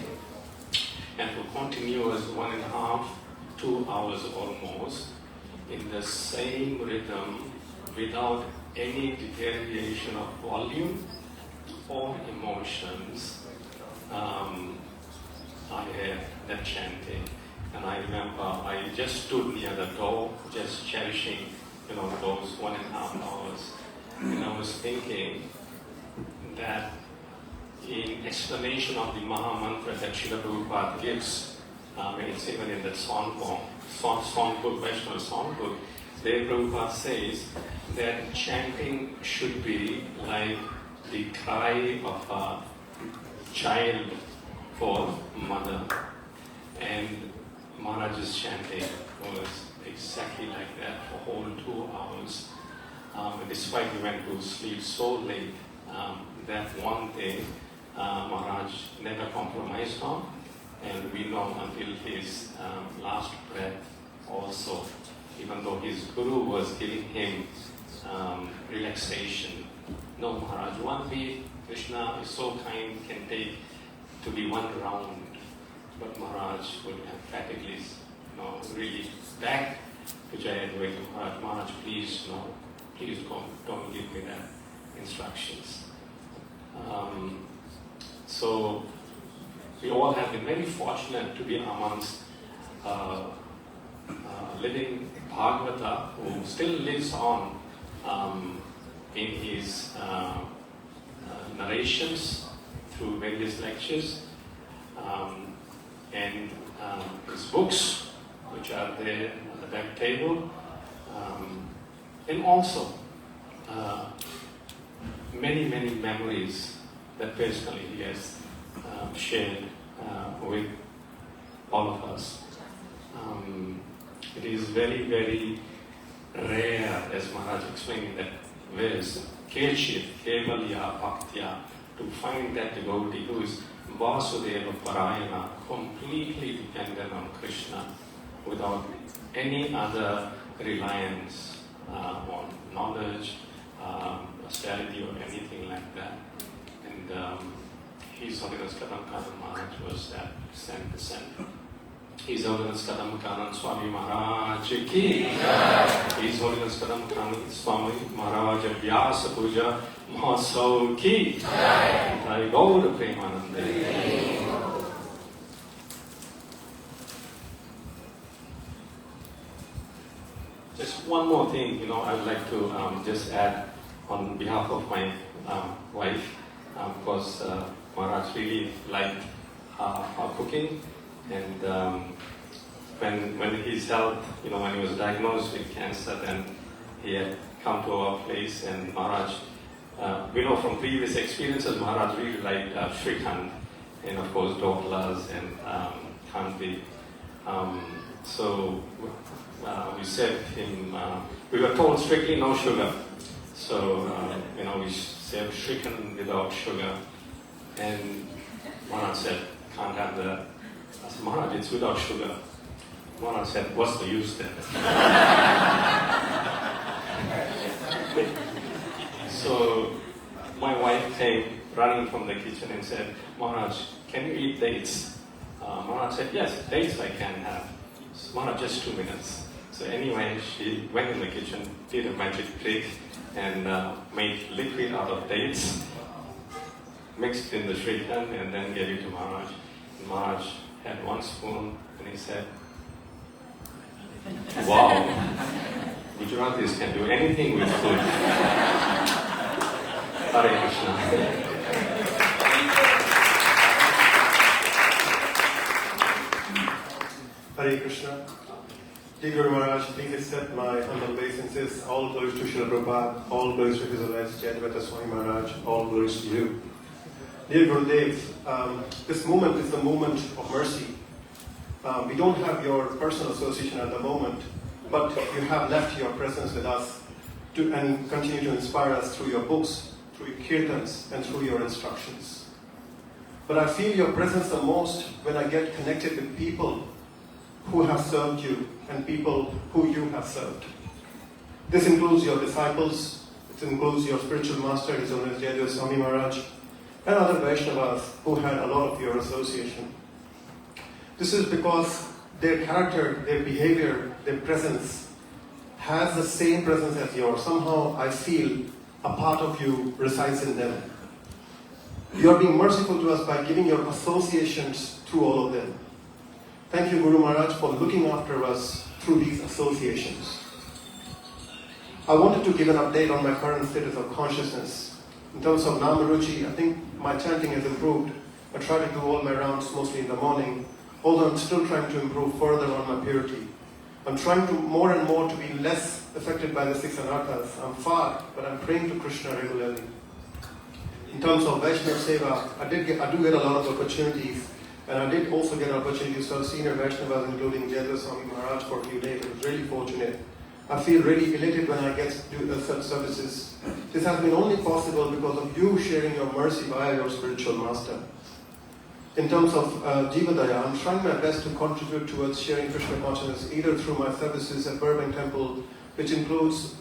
And for continuous 1.5, 2 hours almost, in the same rhythm, without any deterioration of volume or emotions. I heard that chanting, and I remember I just stood near the door, just cherishing, those 1.5 hours, and I was thinking that in explanation of the Maha Mantra that Srila Prabhupada gives, it's even in that song book, Vaishnava song book, there Prabhupada says that chanting should be like the cry of a child for mother. And Maharaj's chanting was exactly like that for whole 2 hours. Despite he went to sleep so late, that one thing Maharaj never compromised on, and we know until his last breath also, even though his guru was giving him relaxation. No, Maharaj, one beat, Krishna is so kind, can take to be 1 round. But Maharaj would emphatically, really beg to Jayadvaita Maharaj, Maharaj, please, please don't give me that instructions. So we all have been very fortunate to be amongst living Bhagavata who still lives on in his narrations through various lectures and his books, which are there on the back table, and also many memories that personally he has shared with all of us. It is very rare, as Maharaj explained in that verse, Kechit, Kevalya, Bhaktya, to find that devotee who is Vasudeva Parayana, completely dependent on Krishna, without any other reliance on knowledge, austerity, or anything like that. And His Holiness Kadamba Kanana Maharaj was that 100%. His Holiness Kadamba Kanana Swami Maharaj ki His Holiness Kadamba Kanana Swami Maharaj Vyasa Puja Mahasav ki Jai Gaur Premanande. Just one more thing, I would like to just add on behalf of my wife, because Maharaj really liked our cooking, and when his health, when he was diagnosed with cancer, then he had come to our place, and Maharaj, we know from previous experiences, Maharaj really liked Shrikand, and of course Doklas and Khanvi. So we said him, we were told strictly no sugar. So, we served Shrikand without sugar. And Maharaj said, can't have that. I said, Maharaj, it's without sugar. Maharaj said, what's the use then? So, my wife came running from the kitchen and said, Maharaj, can you eat dates? Maharaj said, yes, dates I can have. So, Maharaj, just 2 minutes. So anyway, she went in the kitchen, did a magic trick, and made liquid out of dates, mixed in the Shrikand, and then gave it to Maharaj. And Maharaj had 1 spoon, and he said, wow, Gujaratis can do anything with food. Hare Krishna. Hare Krishna. Dear Guru Maharaj, please accept my humble obeisances. All glories to Srila Prabhupada, all glories to His Holiness Vyasa Swami Maharaj, all glories to you. Dear Gurudev, this moment is the moment of mercy. We don't have your personal association at the moment, but you have left your presence with us and continue to inspire us through your books, through your kirtans, and through your instructions. But I feel your presence the most when I get connected with people who have served you and people who you have served. This includes your disciples, it includes your spiritual master, His Holiness Vyasa Swami Maharaj, and other Vaishnavas who had a lot of your association. This is because their character, their behavior, their presence has the same presence as yours. Somehow I feel a part of you resides in them. You are being merciful to us by giving your associations to all of them. Thank you, Guru Maharaj, for looking after us through these associations. I wanted to give an update on my current status of consciousness. In terms of Namaruchi, I think my chanting has improved. I try to do all my rounds mostly in the morning, although I'm still trying to improve further on my purity. I'm trying to more and more to be less affected by the 6 anarthas. I'm far, but I'm praying to Krishna regularly. In terms of Vaishnava Seva, I do get a lot of opportunities, and I did also get an opportunity to serve senior Vaishnavas, including Vyasa Swami Maharaj, for a few days. I was really fortunate. I feel really elated when I get to do such services. This has been only possible because of you sharing your mercy via your spiritual master. In terms of Jivadaya, I'm trying my best to contribute towards sharing Krishna consciousness either through my services at Burbank Temple, which includes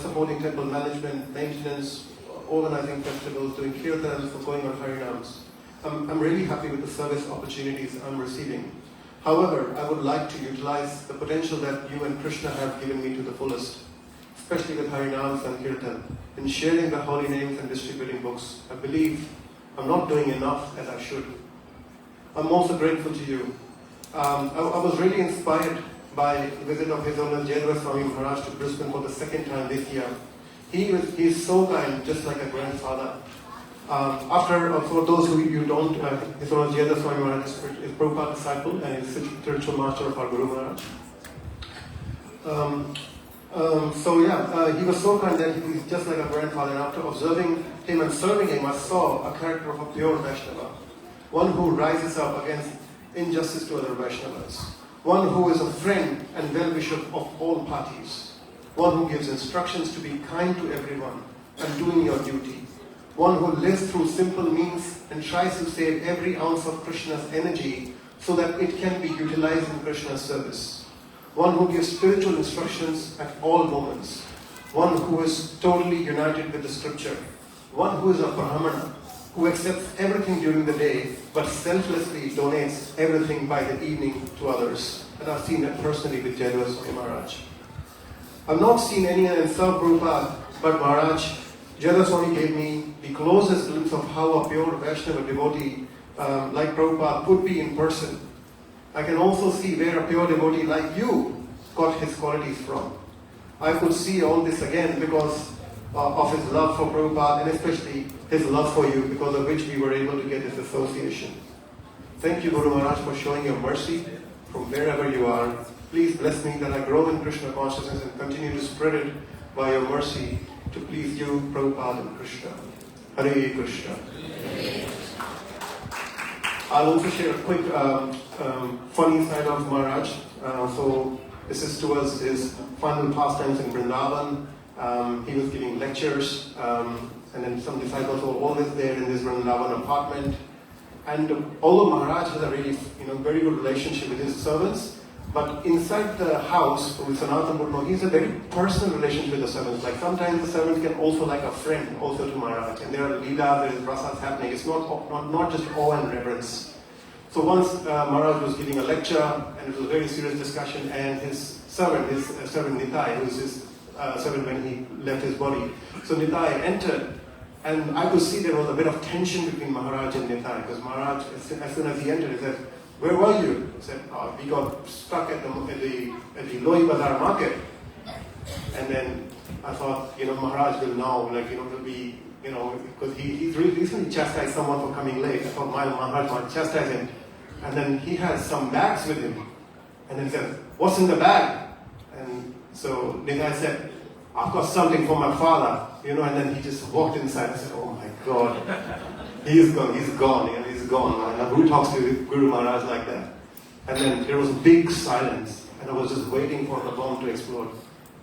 supporting temple management, maintenance, organizing festivals, doing kirtans, or going on Harinams. I'm really happy with the service opportunities I'm receiving. However, I would like to utilize the potential that you and Krishna have given me to the fullest, especially with Harinams and Kirtan, in sharing the holy names and distributing books. I believe I'm not doing enough as I should. I'm also grateful to you. I was really inspired by the visit of His Holiness Vyasa Swami Maharaj to Brisbane for the second time this year. He's so kind, just like a grandfather. For those who you don't, His Holiness Vyasa Swami Maharaj is Prabhupada's disciple and is spiritual master of our Guru Maharaj. He was so kind that he's just like a grandfather. And after observing him and serving him, I saw a character of a pure Vaishnava. One who rises up against injustice to other Vaishnavas. One who is a friend and well-wisher of all parties. One who gives instructions to be kind to everyone and doing your duty. One who lives through simple means and tries to save every ounce of Krishna's energy so that it can be utilized in Krishna's service. One who gives spiritual instructions at all moments. One who is totally united with the scripture. One who is a Brahmana, who accepts everything during the day, but selflessly donates everything by the evening to others. And I've seen that personally with Vyasa Swami Maharaj. I've not seen anyone in South Prabhupada, but Maharaj, Vyasa Swami gave me the closest glimpse of how a pure Vaishnava devotee like Prabhupada could be in person. I can also see where a pure devotee like you got his qualities from. I could see all this again because of his love for Prabhupada and especially his love for you, because of which we were able to get this association. Thank you, Guru Maharaj, for showing your mercy from wherever you are. Please bless me that I grow in Krishna consciousness and continue to spread it by your mercy to please you, Prabhupada and Krishna. Hare Krishna. I'll also share a quick funny side of Maharaj. So this is towards his final pastimes in Vrindavan. He was giving lectures, and then some disciples were always there in this Vrindavan apartment. And although Maharaj has a really, very good relationship with his servants, but inside the house with Sanatana Buddha, he has a very personal relationship with the servants. Like sometimes the servants can also like a friend also to Maharaj, and there are leelas, there is rasas happening. It's not just awe and reverence. So once Maharaj was giving a lecture, and it was a very serious discussion, and his servant Nitai, who is his servant when he left his body. So Nitai entered, and I could see there was a bit of tension between Maharaj and Nitai, because Maharaj, as soon as he entered, he said, "Where were you?" He said, "We got stuck at the Loi Bazar market." And then I thought, Maharaj will now, will be, because he's recently chastised someone for coming late. I thought Maharaj might chastise him. And then he has some bags with him. And then he said, "What's in the bag?" And so Nitai said, "I've got something for my father." And then he just walked inside and said, "Oh my God, he's gone, he's gone. And who talks to Guru Maharaj like that?" And then there was a big silence, and I was just waiting for the bomb to explode.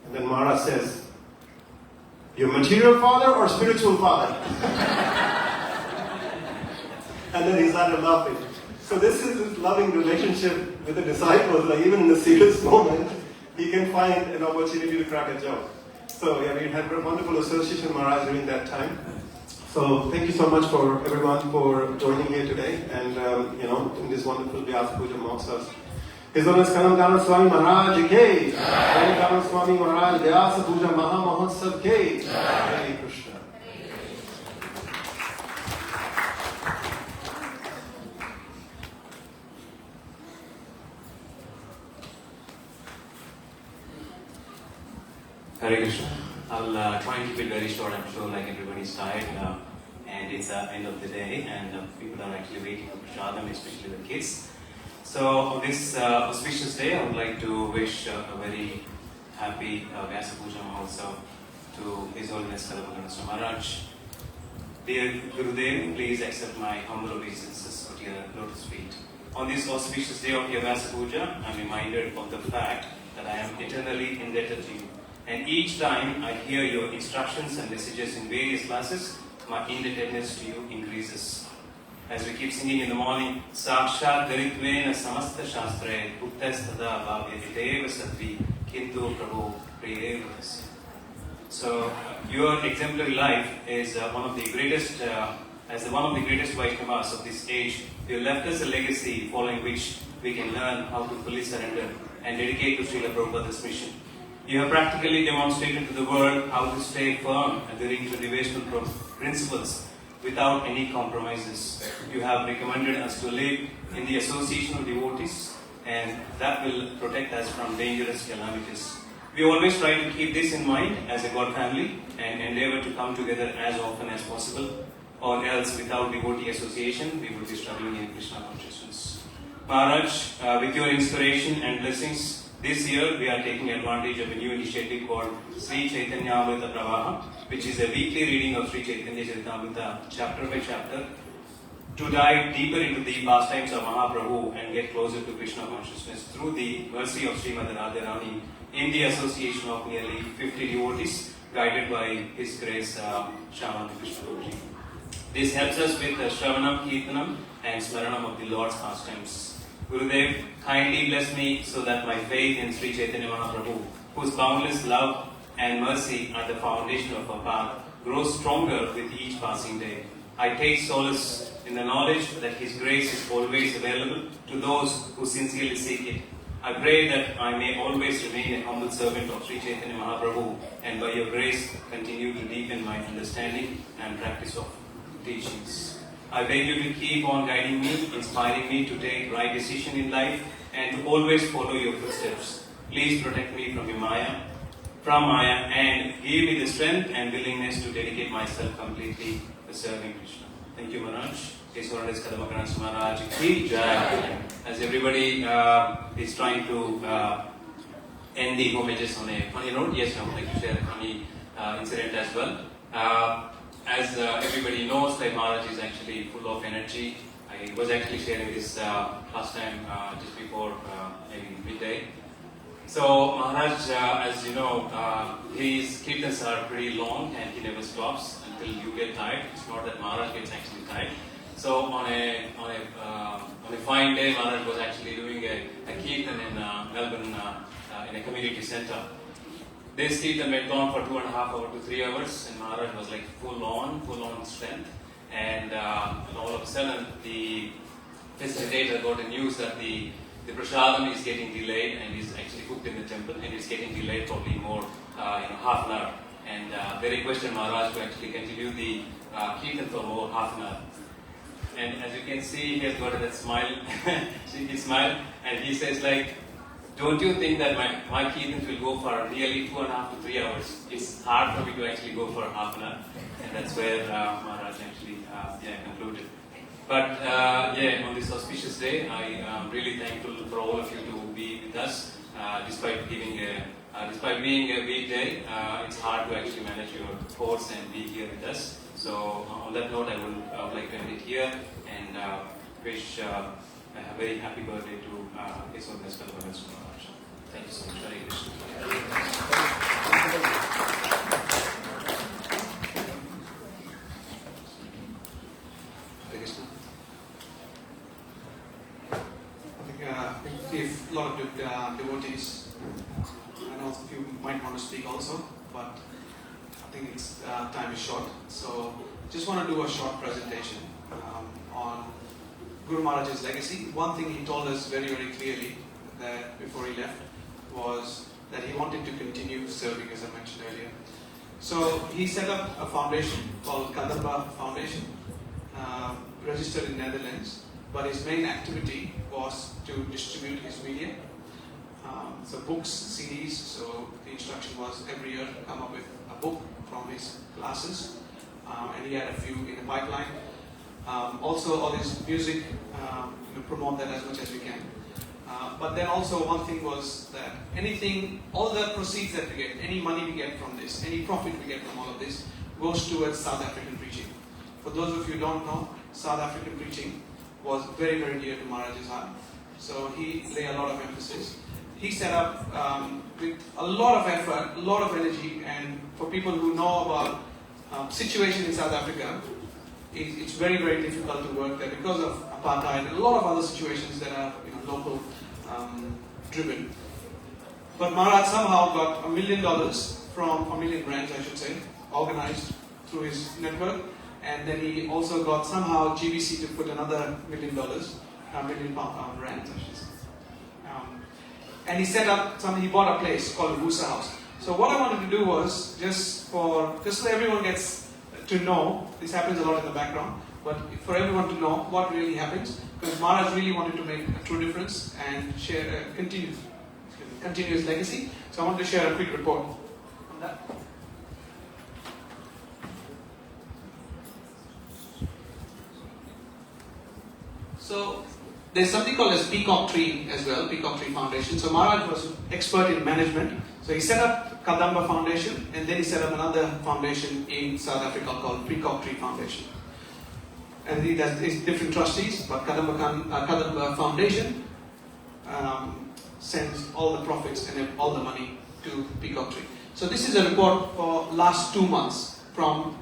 And then Maharaj says, "Your material father or spiritual father?" And then he started laughing. So this is this loving relationship with the disciples, like even in the serious moment, he can find an opportunity to crack a joke. So yeah, we had a wonderful association with Maharaj during that time. So thank you so much for everyone for joining here today and in this wonderful Vyasa Puja amongst us. His Holiness Kanana Swami Maharaj ke. Kanana Swami Maharaj Vyasa Puja Maha Mahotsav ke. Hare Krishna. Hare Krishna. I'll try and keep it very short. I'm sure like everybody's tired and it's the end of the day and people are actually waiting for Prashadam, especially the kids. So on this auspicious day, I would like to wish a very happy Vyasa Puja Mahotsav to His Holiness Kadamba Kanana Swami Maharaj. Dear Gurudev, please accept my humble obeisances at your lotus feet. On this auspicious day of your Vyasa Puja, I'm reminded of the fact that I am eternally indebted to you. And each time I hear your instructions and messages in various classes, my indebtedness to you increases. As we keep singing in the morning, Sakshat Dharitvena Samasta Shastre Bhuktastada Bhavyadeva Sattvi Kintu Prabhu Priyevas. So your exemplary life is one of the greatest, as one of the greatest Vaishnavas of this age. You left us a legacy following which we can learn how to fully surrender and dedicate to Srila Prabhupada's mission. You have practically demonstrated to the world how to stay firm adhering to devotional principles without any compromises. You have recommended us to live in the association of devotees, and that will protect us from dangerous calamities. We always try to keep this in mind as a God family and endeavor to come together as often as possible, or else without devotee association we would be struggling in Krishna consciousness. Maharaj, with your inspiration and blessings, this year we are taking advantage of a new initiative called Sri Chaitanya Amrita Pravaha, which is a weekly reading of Sri Chaitanya Charitamrita chapter by chapter, to dive deeper into the pastimes of Mahaprabhu and get closer to Krishna consciousness through the mercy of Srimad Radharani in the association of nearly 50 devotees guided by His Grace Shyamananda Krishna Guruji. This helps us with Shravanam, Kirtanam and Smaranam of the Lord's pastimes. Gurudev, kindly bless me so that my faith in Sri Chaitanya Mahaprabhu, whose boundless love and mercy are the foundation of our path, grows stronger with each passing day. I take solace in the knowledge that His grace is always available to those who sincerely seek it. I pray that I may always remain a humble servant of Sri Chaitanya Mahaprabhu and by your grace continue to deepen my understanding and practice of teachings. I beg you to keep on guiding me, inspiring me to take right decision in life and to always follow your footsteps. Please protect me from Maya, and give me the strength and willingness to dedicate myself completely to serving Krishna. Thank you, Maharaj. His Holiness Kadamba Kanana Swami Maharaj ki jai. As everybody is trying to end the homages on a funny note, yes, I would like to share a funny incident as well. As everybody knows, that Maharaj is actually full of energy. I was actually sharing this last time just before maybe midday. So Maharaj, as you know, his kirtans are pretty long and he never stops until you get tired. It's not that Maharaj gets actually tired. So on a fine day, Maharaj was actually doing a kirtan in Melbourne in a community center. This kirtan went on for 2.5 hours to 3 hours, and Maharaj was like full on strength. And all of a sudden, the facilitator got the news that the prasadam is getting delayed and is actually cooked in the temple, and it's getting delayed probably more, half an hour. And they requested Maharaj to actually continue the kirtan for more half an hour. And as you can see, he has got that smile, cheeky smile, and he says like, don't you think that my kirtans will go for nearly 2.5 to 3 hours? It's hard for me to actually go for half an hour. And that's where Maharaj actually concluded. But on this auspicious day, I am really thankful for all of you to be with us. Despite being a weekday, it's hard to actually manage your course and be here with us. So on that note, I would like to end it here and wish a very happy birthday to His Holiness Kadamba Kanana Swami Maharaj. Thank you so much. Hare Krishna. Hare Krishna. I think we have a lot of devotees. I know a few might want to speak also, but I think it's time is short. So just want to do a short presentation on Guru Maharaj's legacy. One thing he told us very, very clearly, that before he left was that he wanted to continue serving, as I mentioned earlier. So he set up a foundation called Kadamba Foundation, registered in Netherlands, but his main activity was to distribute his media. So books, CDs, so the instruction was every year come up with a book from his classes, and he had a few in the pipeline. Also all his music, promote that as much as we can. But then also one thing was that anything, all the proceeds that we get, any money we get from this, any profit we get from all of this, goes towards South African preaching. For those of you who don't know, South African preaching was very, very dear to Maharaj's heart. So he laid a lot of emphasis. He set up with a lot of effort, a lot of energy, and for people who know about situation in South Africa, it's very, very difficult to work there because of apartheid and a lot of other situations that are local driven. But Maharaj somehow got $1 million from $1 million rands, I should say, organized through his network, and then he also got somehow GBC to put another $1 million, $1 million rands, I should say. And he set up he bought a place called the Vyasa House. So what I wanted to do was just so everyone gets to know, this happens a lot in the background, but for everyone to know what really happens, because Maharaj really wanted to make a true difference and share, continue his legacy. So I want to share a quick report on that. So there's something called as Peacock Tree as well, Peacock Tree Foundation. So Maharaj was an expert in management. So he set up Kadamba Foundation, and then he set up another foundation in South Africa called Peacock Tree Foundation. And he has different trustees, but Kadamba Foundation sends all the profits and all the money to Peacock Tree. So this is a report for last 2 months from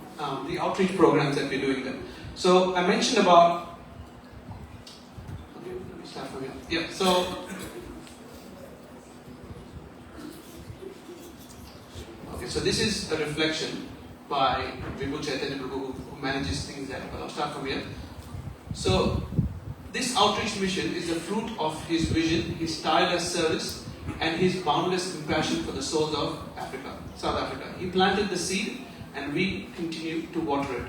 the outreach programs that we're doing there. So I mentioned about yeah, so this is a reflection by Vibhu Chaitanya Prabhu, who manages things there. But I'll start from here. So this outreach mission is the fruit of his vision, his tireless service, and his boundless compassion for the souls of Africa, South Africa. He planted the seed, and we continue to water it.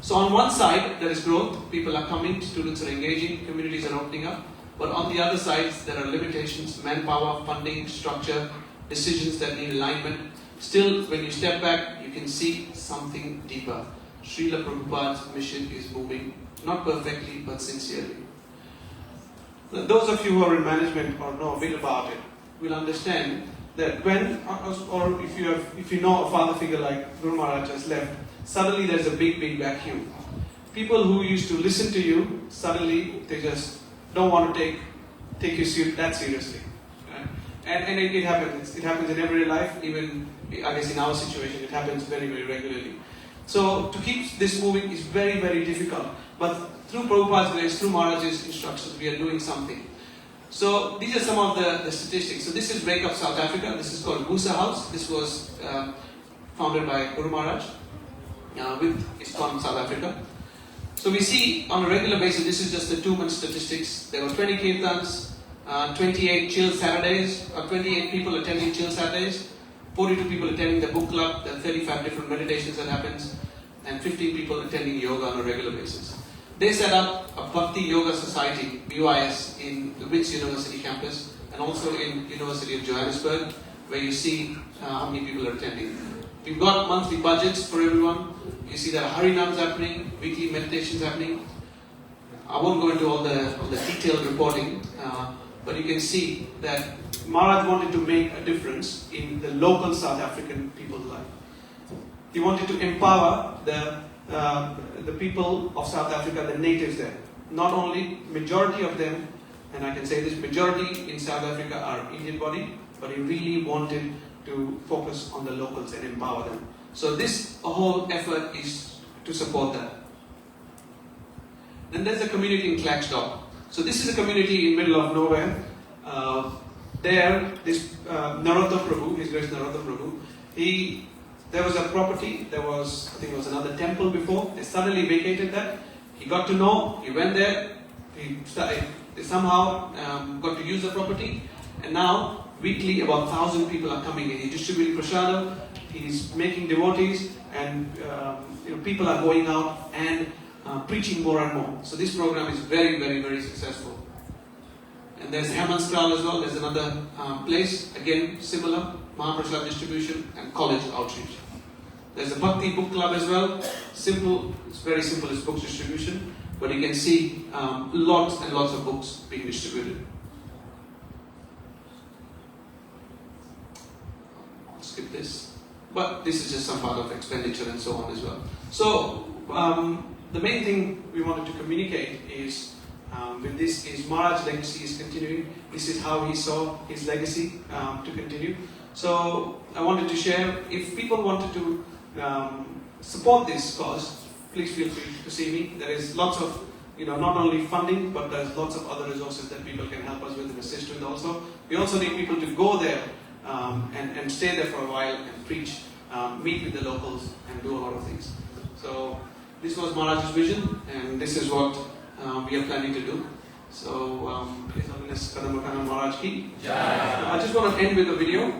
So on one side, there is growth. People are coming, students are engaging, communities are opening up. But on the other sides, there are limitations, manpower, funding, structure, decisions that need alignment. Still, when you step back, you can see something deeper. Srila Prabhupada's mission is moving, not perfectly, but sincerely. Those of you who are in management or know a bit about it will understand that when, or if you know a father figure like Guru Maharaj has left, suddenly there's a big, big vacuum. People who used to listen to you, suddenly they just don't want to take you that seriously. Right? And it happens. It happens in everyday life, even I guess in our situation, it happens very, very regularly. So to keep this moving is very, very difficult. But through Prabhupada's grace, through Maharaj's instructions, we are doing something. So these are some of the statistics. So this is Wake Up South Africa. This is called Vyasa House. This was founded by Guru Maharaj with ISKCON South Africa. So we see on a regular basis, this is just the 2-month statistics. There were 20 kirtans, 28 chill Saturdays, 28 people attending chill Saturdays, 42 people attending the book club, there are 35 different meditations that happens, and 15 people attending yoga on a regular basis. They set up a Bhakti Yoga Society, BYS, in the Wits University campus, and also in University of Johannesburg, where you see how many people are attending. We've got monthly budgets for everyone. You see there are Harinams happening, weekly meditations happening. I won't go into all the detailed reporting, but you can see that Maharaj wanted to make a difference in the local South African people's life. He wanted to empower the people of South Africa, the natives there. Not only majority of them, and I can say this, majority in South Africa are Indian body, but he really wanted to focus on the locals and empower them. So this whole effort is to support that. Then there's a community in Klerksdorp. So this is a community in middle of nowhere. This Narottam Prabhu, His Grace Narottam Prabhu, there was a property, I think it was another temple before, they suddenly vacated that. He got to know, he went there, he They somehow got to use the property, and now weekly about 1,000 people are coming in. He's distributing prasadam, he's making devotees, and people are going out and preaching more and more. So this program is very, very, very successful. And there's Hemant's Kraal as well. There's another place, again similar, Mahaprasad distribution and college outreach. There's a Bhakti book club as well. Simple, it's very simple, it's book distribution. But you can see lots and lots of books being distributed. I'll skip this. But this is just some part of expenditure and so on as well. So the main thing we wanted to communicate is with this is Maharaj's legacy is continuing. This is how he saw his legacy to continue. So I wanted to share, if people wanted to support this cause, please feel free to see me. There is lots of, not only funding, but there's lots of other resources that people can help us with and assist with also. We also need people to go there and stay there for a while and preach, meet with the locals and do a lot of things. So this was Maharaj's vision, and this is what we are planning to do. So His Holiness Kadamba Kanana Maharaj ki. I just want to end with a video.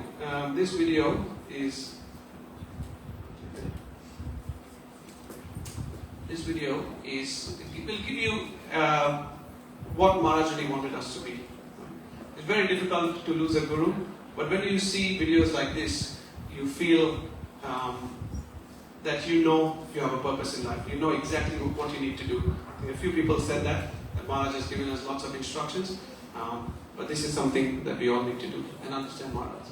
This video is it will give you what Maharaj really wanted us to be. It's very difficult to lose a guru, but when you see videos like this, you feel that you have a purpose in life. You know exactly what you need to do. A few people said that Maharaj has given us lots of instructions, but this is something that we all need to do and understand Maharaj.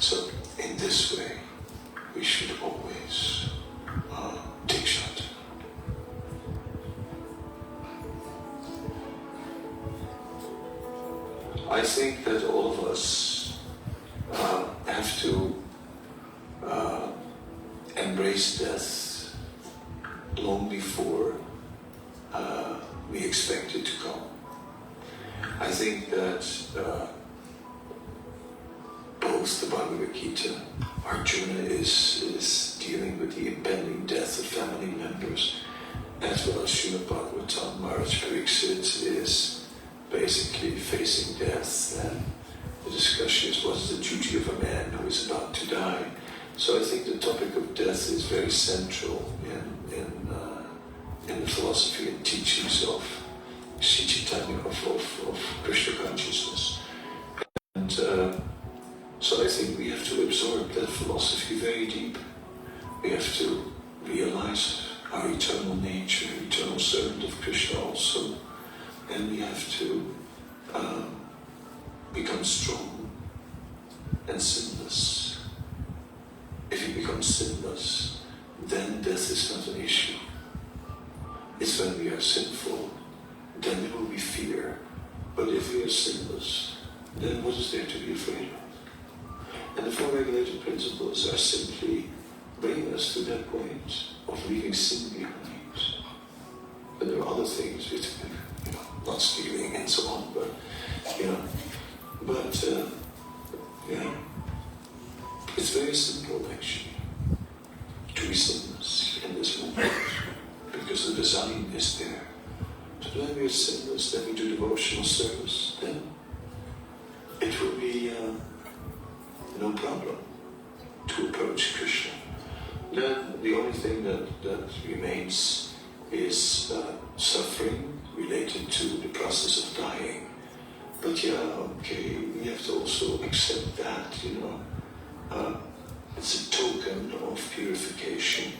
So in this way, we should always I think that all of us have to embrace death long before we expect it to come. I think that both the Bhagavad Gita, Arjuna is dealing with the impending death of family members, as well as Srimad Bhagavatam, Maharaj Pariksit is basically facing death, and the discussion is what is the duty of a man who is about to die. So I think the topic of death is very central in the philosophy and teachings of Sri Chaitanya, of Krishna consciousness. And so I think we have to absorb that philosophy very deep. We have to realize our eternal nature, eternal servant of Krishna also, and we have to become strong and sinless. If you become sinless, then death is not an issue. It's when we are sinful, then there will be fear. But if we are sinless, then what is there to be afraid of? And the four regulated principles are simply bringing us to that point of leaving sin behind. And there are other things which, not stealing and so on, but, it's very simple actually to be sinless in this moment, because the design is there. So when we are sinless, then we do devotional service, then it will be no problem to approach Krishna. Then the only thing that remains is suffering related to the process of dying. But we have to also accept that, it's a token of purification.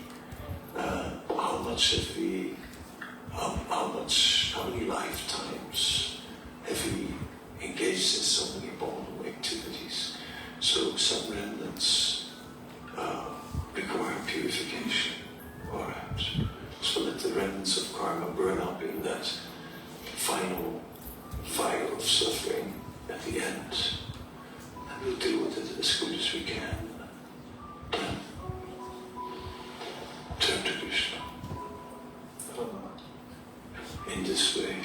How many lifetimes have we engaged in so many abominable activities? So some remnants require purification. Alright. So let the remnants of karma burn up in that final fire of suffering at the end. And we'll deal with it as good as we can. Then turn to Krishna. In this way,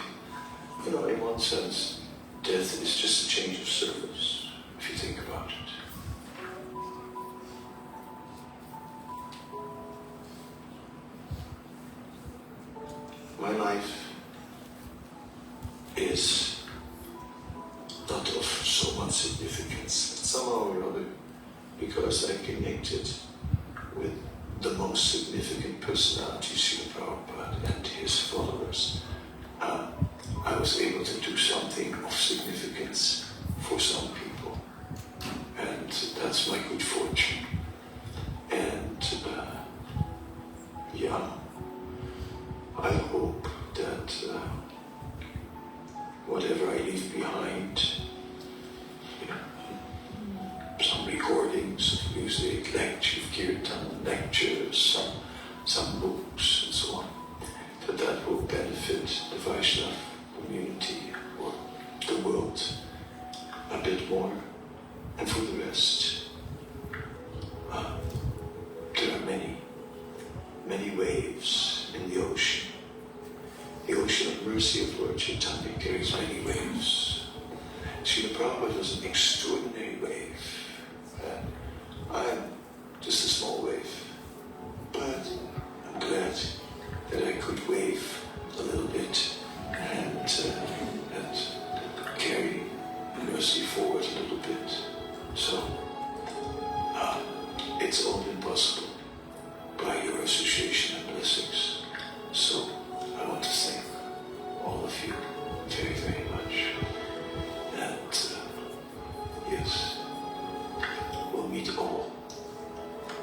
in one sense, death is just a change of service, if you think about it. My life is not of so much significance, but somehow or other, because I connected with the most significant personality, Srila Prabhupada, and his followers, I was able to do something of significance for some people, and that's my good fortune. And I hope that whatever I leave behind, some recordings of music, kirtan, lectures, some books and so on, that will benefit the Vaishnava community or the world a bit more. And for the rest, there are many waves in the ocean. The ocean of mercy of Lord Chaitanya carries many waves. Srila Prabhupada is an extraordinary wave. I am just a small wave, but I'm glad that I could wave a little bit and carry mercy forward a little bit. So it's all been possible by your association and blessings. So I want to thank all of you very, very much. And yes, we'll meet all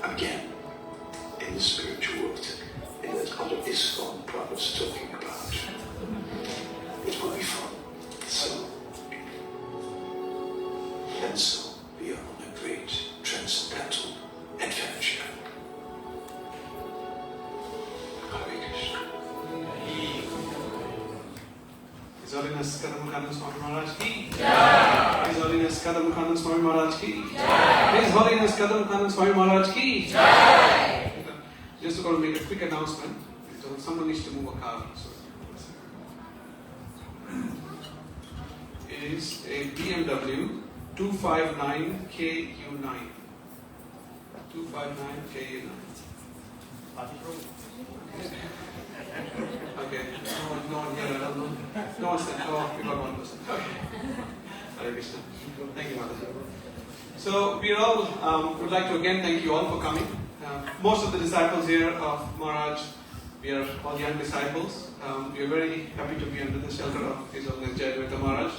again in the spiritual world, in that other ISKCON Prabhupada's talking about. It will be fun. So we are on a great transcendental adventure. Hare Krishna. His Holiness Kadamba Kanana Swami Maharaj ki Jai. His Holiness Kadamba Kanana Swami Maharaj ki Jai. His Holiness Kadamba Kanana Swami Maharaj ki Jai. Just going to make a quick announcement. So someone needs to move a car. So it is a BMW 259 KU9. 259 KU9. Okay. No one here. I don't know. No one said. Oh, we got one person. Okay. Hare Krishna. Thank you, Mataji. So we all would like to again thank you all for coming. Most of the disciples here of Maharaj, we are all young disciples. We are very happy to be under the shelter of His Holiness Jayadvaita Maharaj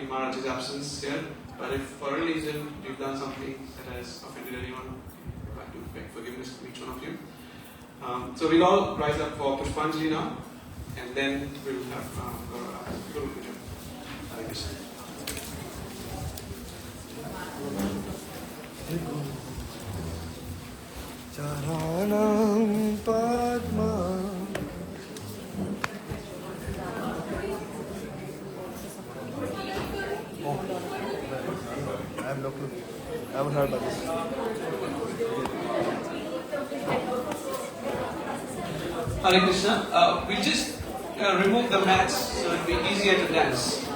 in Maharaj's absence here. But if for any reason we've done something that has offended anyone, I'd like to beg forgiveness from each one of you. So we'll all rise up for Pushpanjali now, and then we'll have Guru Puja. Hare Krishna. Charanam Padma. I have no clue. I haven't heard about this. Hare Krishna. We'll just remove the mats so it'll be easier to dance.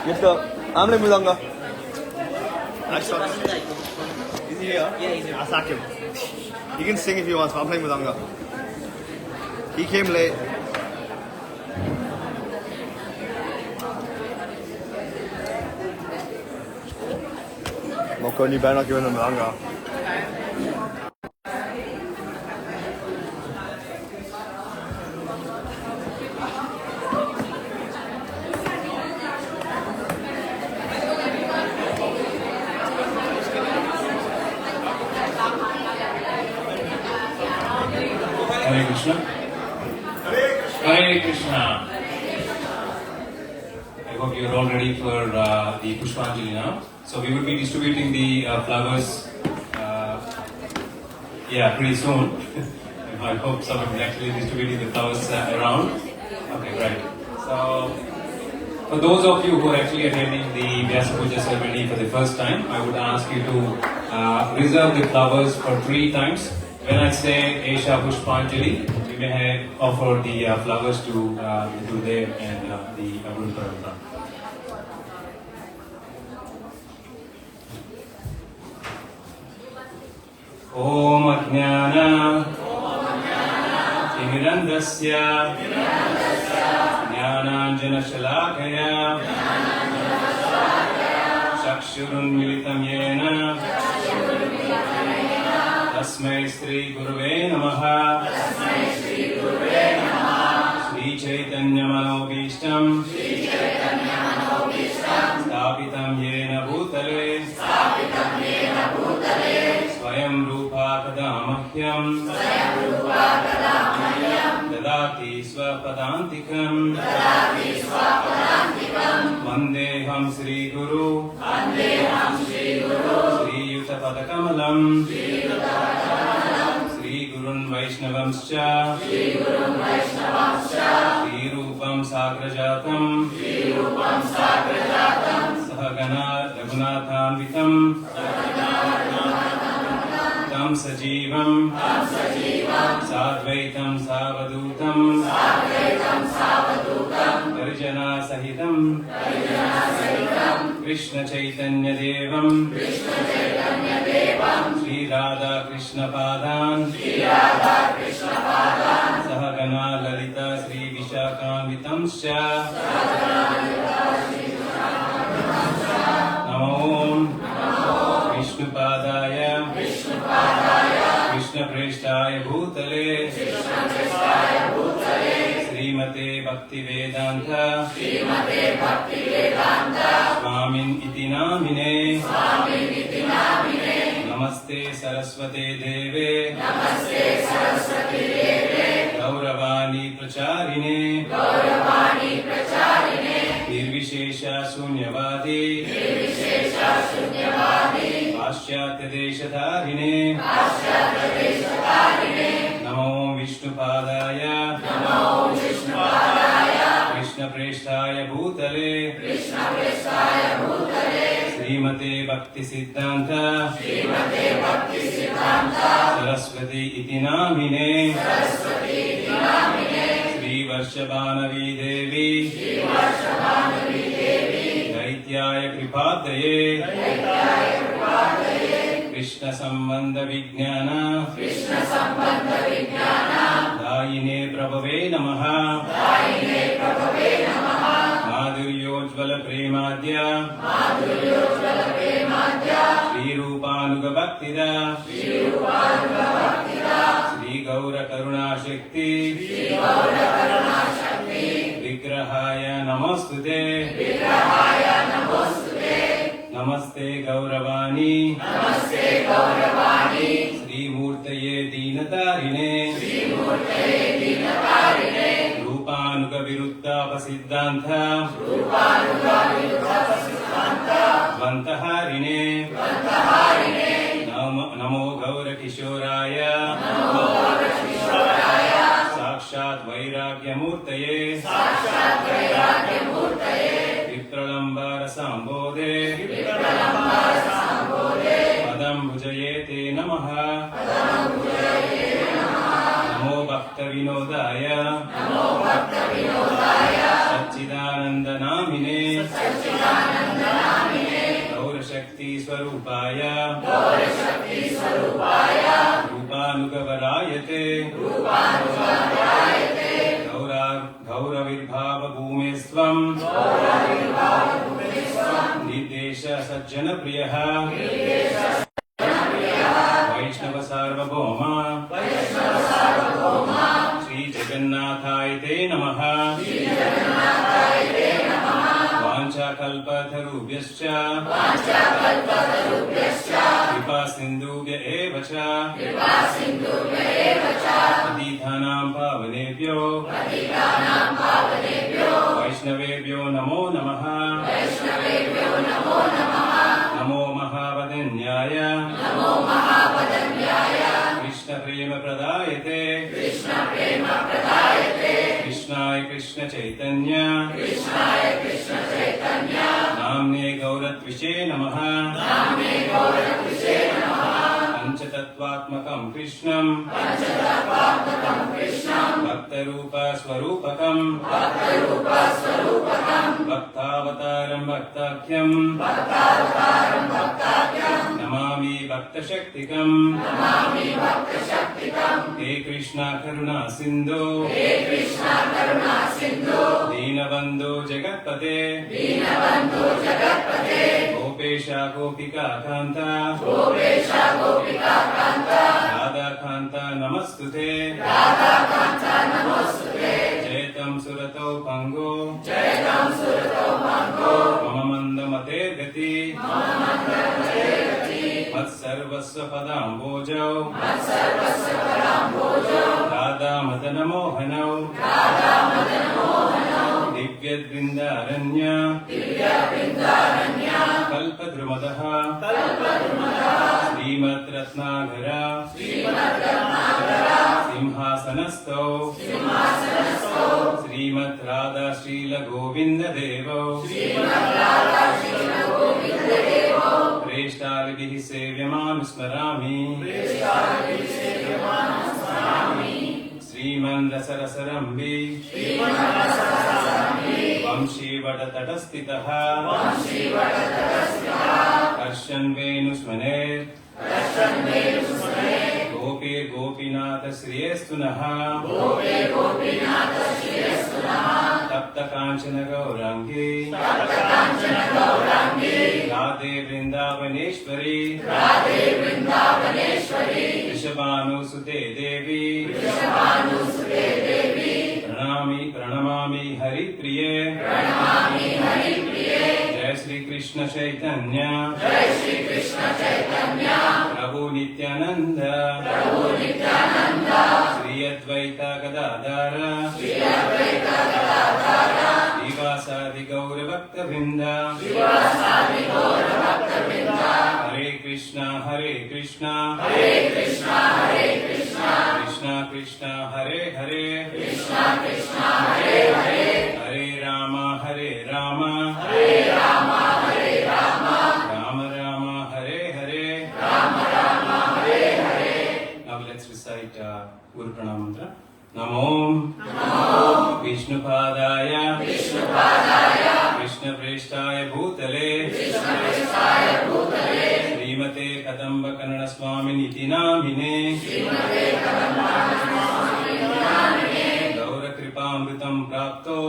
Get the Amle Mudanga. Is he here? Yeah, he's here. I'll sack him. He can sing if he wants, but I'm playing Mudanga. He came late. Moko, you better not give him the Mudanga. Hare Krishna. Hare Krishna. I hope you're all ready for the Pushpanjali now. So we will be distributing the flowers pretty soon. I hope someone is actually distributing the flowers around. Okay, right. So for those of you who are actually attending the Vyasa Puja ceremony for the first time, I would ask you to reserve the flowers for 3 times. When I say Esha Pushpanjali, we may offer the flowers to the Gurudev and the Guru Parampara. Om Ajnana Timirandasya Jnananjana Shalakaya Chakshurun Militam Yena Tasmai Sri Guruve Namaha Sri Chaitanya Manobhishtam Stapitam Yena Bhutale Swayam Rupa Kadamahyam Dadati Swapadantikam Vandeham Sri Guru Sri Yuta Padakamalam Sri Gurun Vaishnavamscha Sri Rupam Sagrajatam Sahagana Raghunathanvitam Tam Sajivam Sadvaitam Savadutam Parijana Sahitam Krishna Chaitanya Devam Sri Radha Krishna Padan Sahagana Lalita Sri Vishakhanvitamscha Namo Vishnu Padaya Krishna Preshtaya Bhutale Sri Srimate Bhaktivedanta Swamin iti namine Namaste Saraswate Deve Gauravani Pracharine Nirvishesha Sunyavadi Paschatya Deshatharine Namo Vishnupadaya Krishna Preshtaya Bhutale Srimate Bhakti Siddhanta Saraswati iti namine Sri Varshabhanavi Devi Daityaya Kripadaye Krishna Sambandha Vijnana Dayine Prabhave Namaha Madhuryojvala Premadya Sri Rupanuga Bhaktida Sri Gaura Karuna Shakti Vigrahaya Namostute Namaste Gauravani Sri Murtaye Dinatarine Rupanuga Viruddha Pasiddhanta Vantaharine Namo Gaura Kishoraya Sakshat Vairagya Murtaye Vipralambara Sambodhe Padam Bhujayete Namaha Namo Bhakta Vinodaya Satchidananda Namine Gaura Shakti Swarupaya Rupanuga Varayate Gaura Virbhava Bhumestvam Nidesha Sajjana Priyaha Vaishnava Sarvabhauma Sri Jagannathayate Namaha Vancha Kalpatharubhyascha Kripa Sindhubhya evacha Patithanam Pavanebhyo Vaishnavebhyo Namo Namaha Namo Mahavadanyaya Krishna Prema Pradayate Krishnaya Krishna Chaitanya Namne Gauratvishe Namaha Panchatattvatmakam Krishnam Bhaktarupa Swarupakam Bhaktavataram Bhaktakyam Namami Bhaktashaktikam He Krishna Karuna Sindhu Deenabandhu Jagatpate Gopesha Gopika Kanta Radha Kanta Namastute Jaitam Surato Pango Mamamanda Mate Gati Matsarvasva Padambojau Radha Madana Mohanau Divyad Vrindaranya Kalpadrumadaha Srimad Ratnagara Simhasanasto Srimad Radha Srila Govinda Devo Preshtalibhi Sevyamam Smarami Sriman Rasarasarambi Vamshi Vatatastitaha Karshan Venusmaner Gopir Gopinath Sriyestunaha Tapta Kanchana Gaurangi Radhe Vrindavaneshwari Rishabhanu Sute Devi प्रणमामि हरि प्रिये जय श्री कृष्ण चैतन्य प्रभु नित्यानंद श्री अद्वैत गदाधर श्रीवासादि गौर भक्त वृंद हरे Krishna Krishna Krishna Hare Hare Hare Ram Ram Ram Hare Hare. Now let's recite Guru Pranam mantra. Namo Vishnupadaya Krishna Preshtaya Bhutale Srimate Kadamba Kanana Swami Niti Namine Gaura Kripamritam Prapto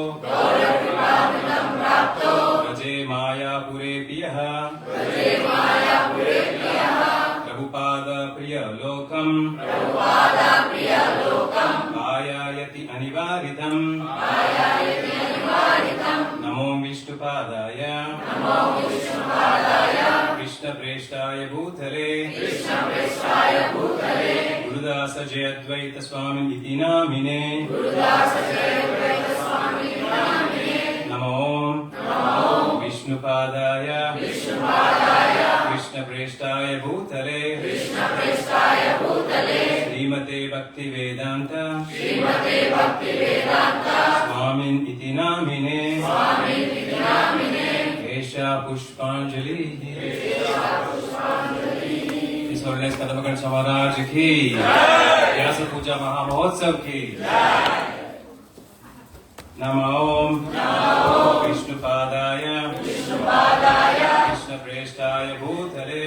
Raje Maya Pure Piyaha Prabhupada Priya Lokam Ayayati Anivaritam Namo Vishnupadaya Krishna Preshtaya Bhutale Gurudasa Jayadvaita Swami Niti Namine Namo Vishnupadaya Krishna Preshtaya Bhutale Srimate Bhakti Vedanta Swamin Iti Namine Kesha Pushpanjali. His Holiness Kadamba Kanana Swami Maharaj ki Vyasa Puja Mahamahotsav ki Namo Vishnupadaya Krishna Preshtaya Bhutale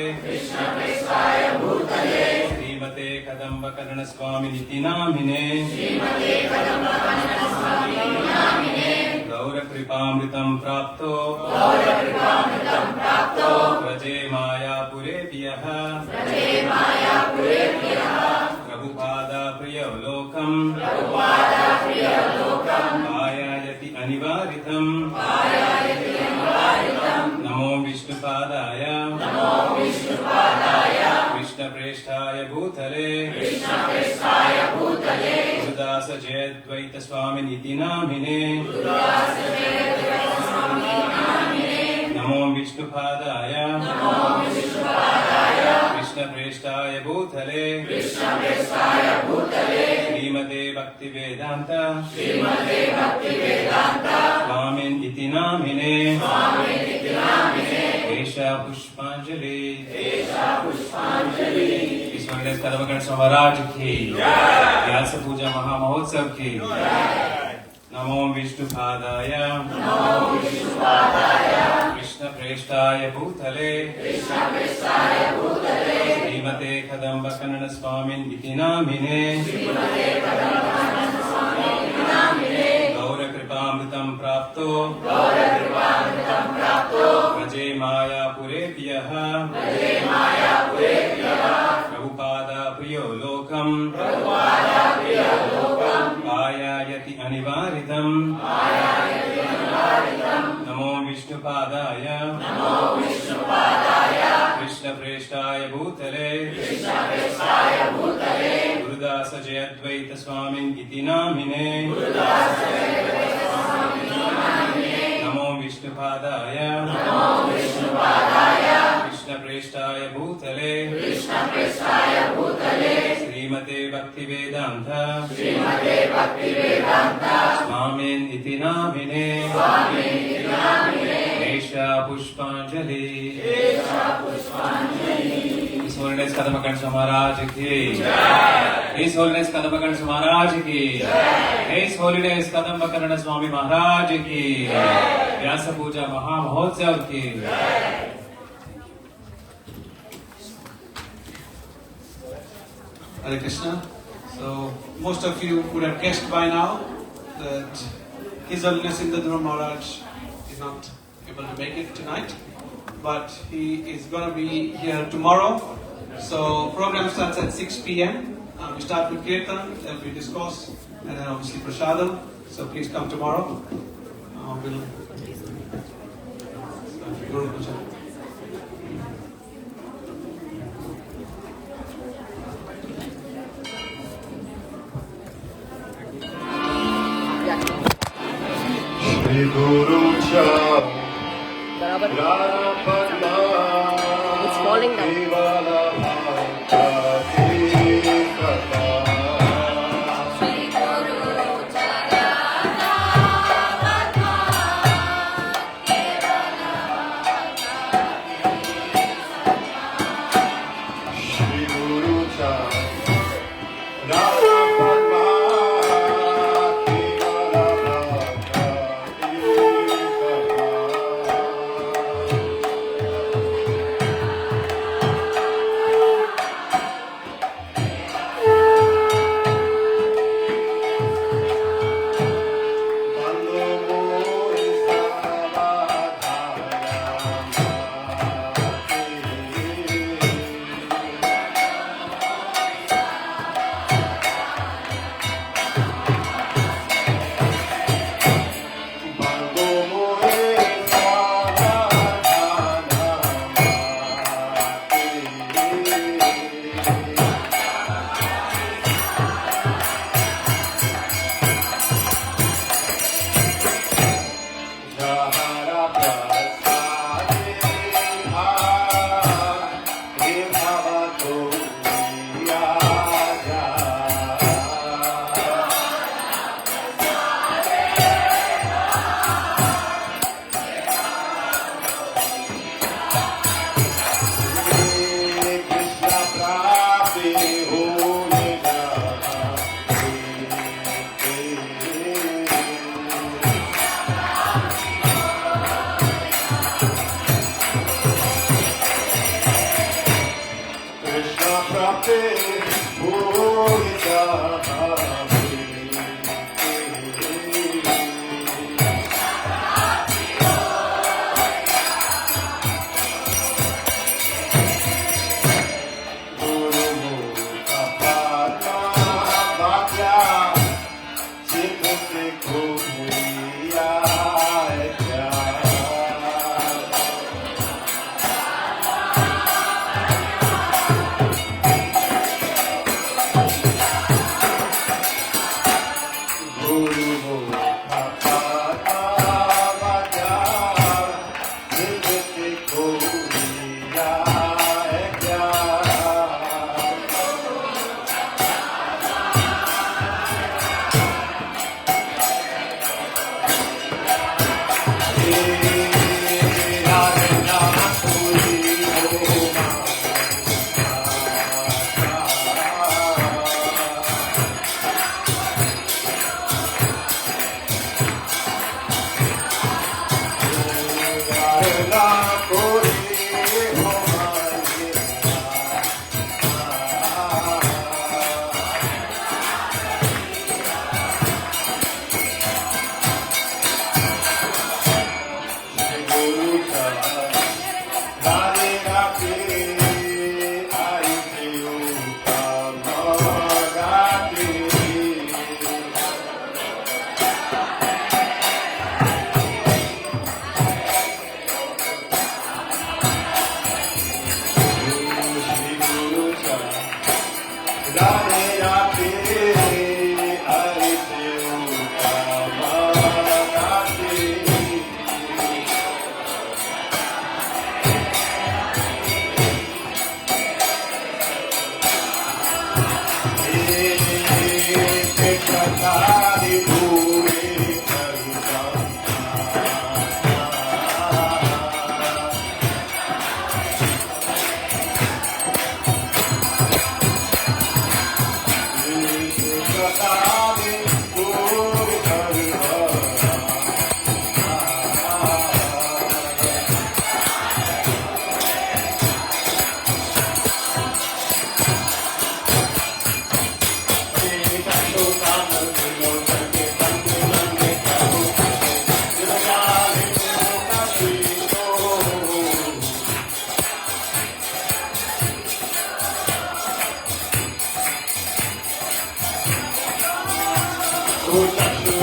Srimate Kadamba Kanana Swami Niti Namine Gaura Kripamritam Prapto Raje Maya Pure Piyaha Prabhupada Priya Lokam Ayayati Anivaritam Namo Vishnupadaya Krishna Preshtaya Bhutale Gurudasa Jayadvaita Swami Niti Namine Namo Vishnupadaya Krishna Preshtaya Bhutale Srimate Bhakti Vedanta Swamin Iti Namine Kesha Pushpanjali. His Holiness Kadamba Kanana Swami Maharaj ki Vyasa Puja Mahamahotsav ki Namo Vishnupadaya Krishna Preshtaya Bhutale Srimate Kadamba Kanana Swami Niti Namine Gaura Kripamritam Prapto Raje Maya Pure Piyaha Prabhupada Priyo Lokam Ayayati Anivaritam Namo Vishnupadaya Krishna Preshtaya Bhutale Gurudasa Jayadvaita Swami Iti Namine Namo Vishnupadaya Krishna Preshtaya Bhutale Srimate Bhakti Vedanta Swamin Iti Namine Kesha Pushpanjali. His Holiness Kadamba Kanana Swami Maharaj ki His Holiness Kadamba Kanana Swami Maharaj ki His Holiness Kadamba Kanana Swami Maharaj ki Vyasa Puja Mahamahotsav ki. Hare Krishna. So most of you would have guessed by now that His Holiness Indra Maharaj is not able to make it tonight, but he is going to be here tomorrow. So program starts at 6 p.m. We start with Kirtan, then we discuss, and then obviously Prasadam. So please come tomorrow. We'll start Guru Puja. Shri Guru Cha It's falling down. Good.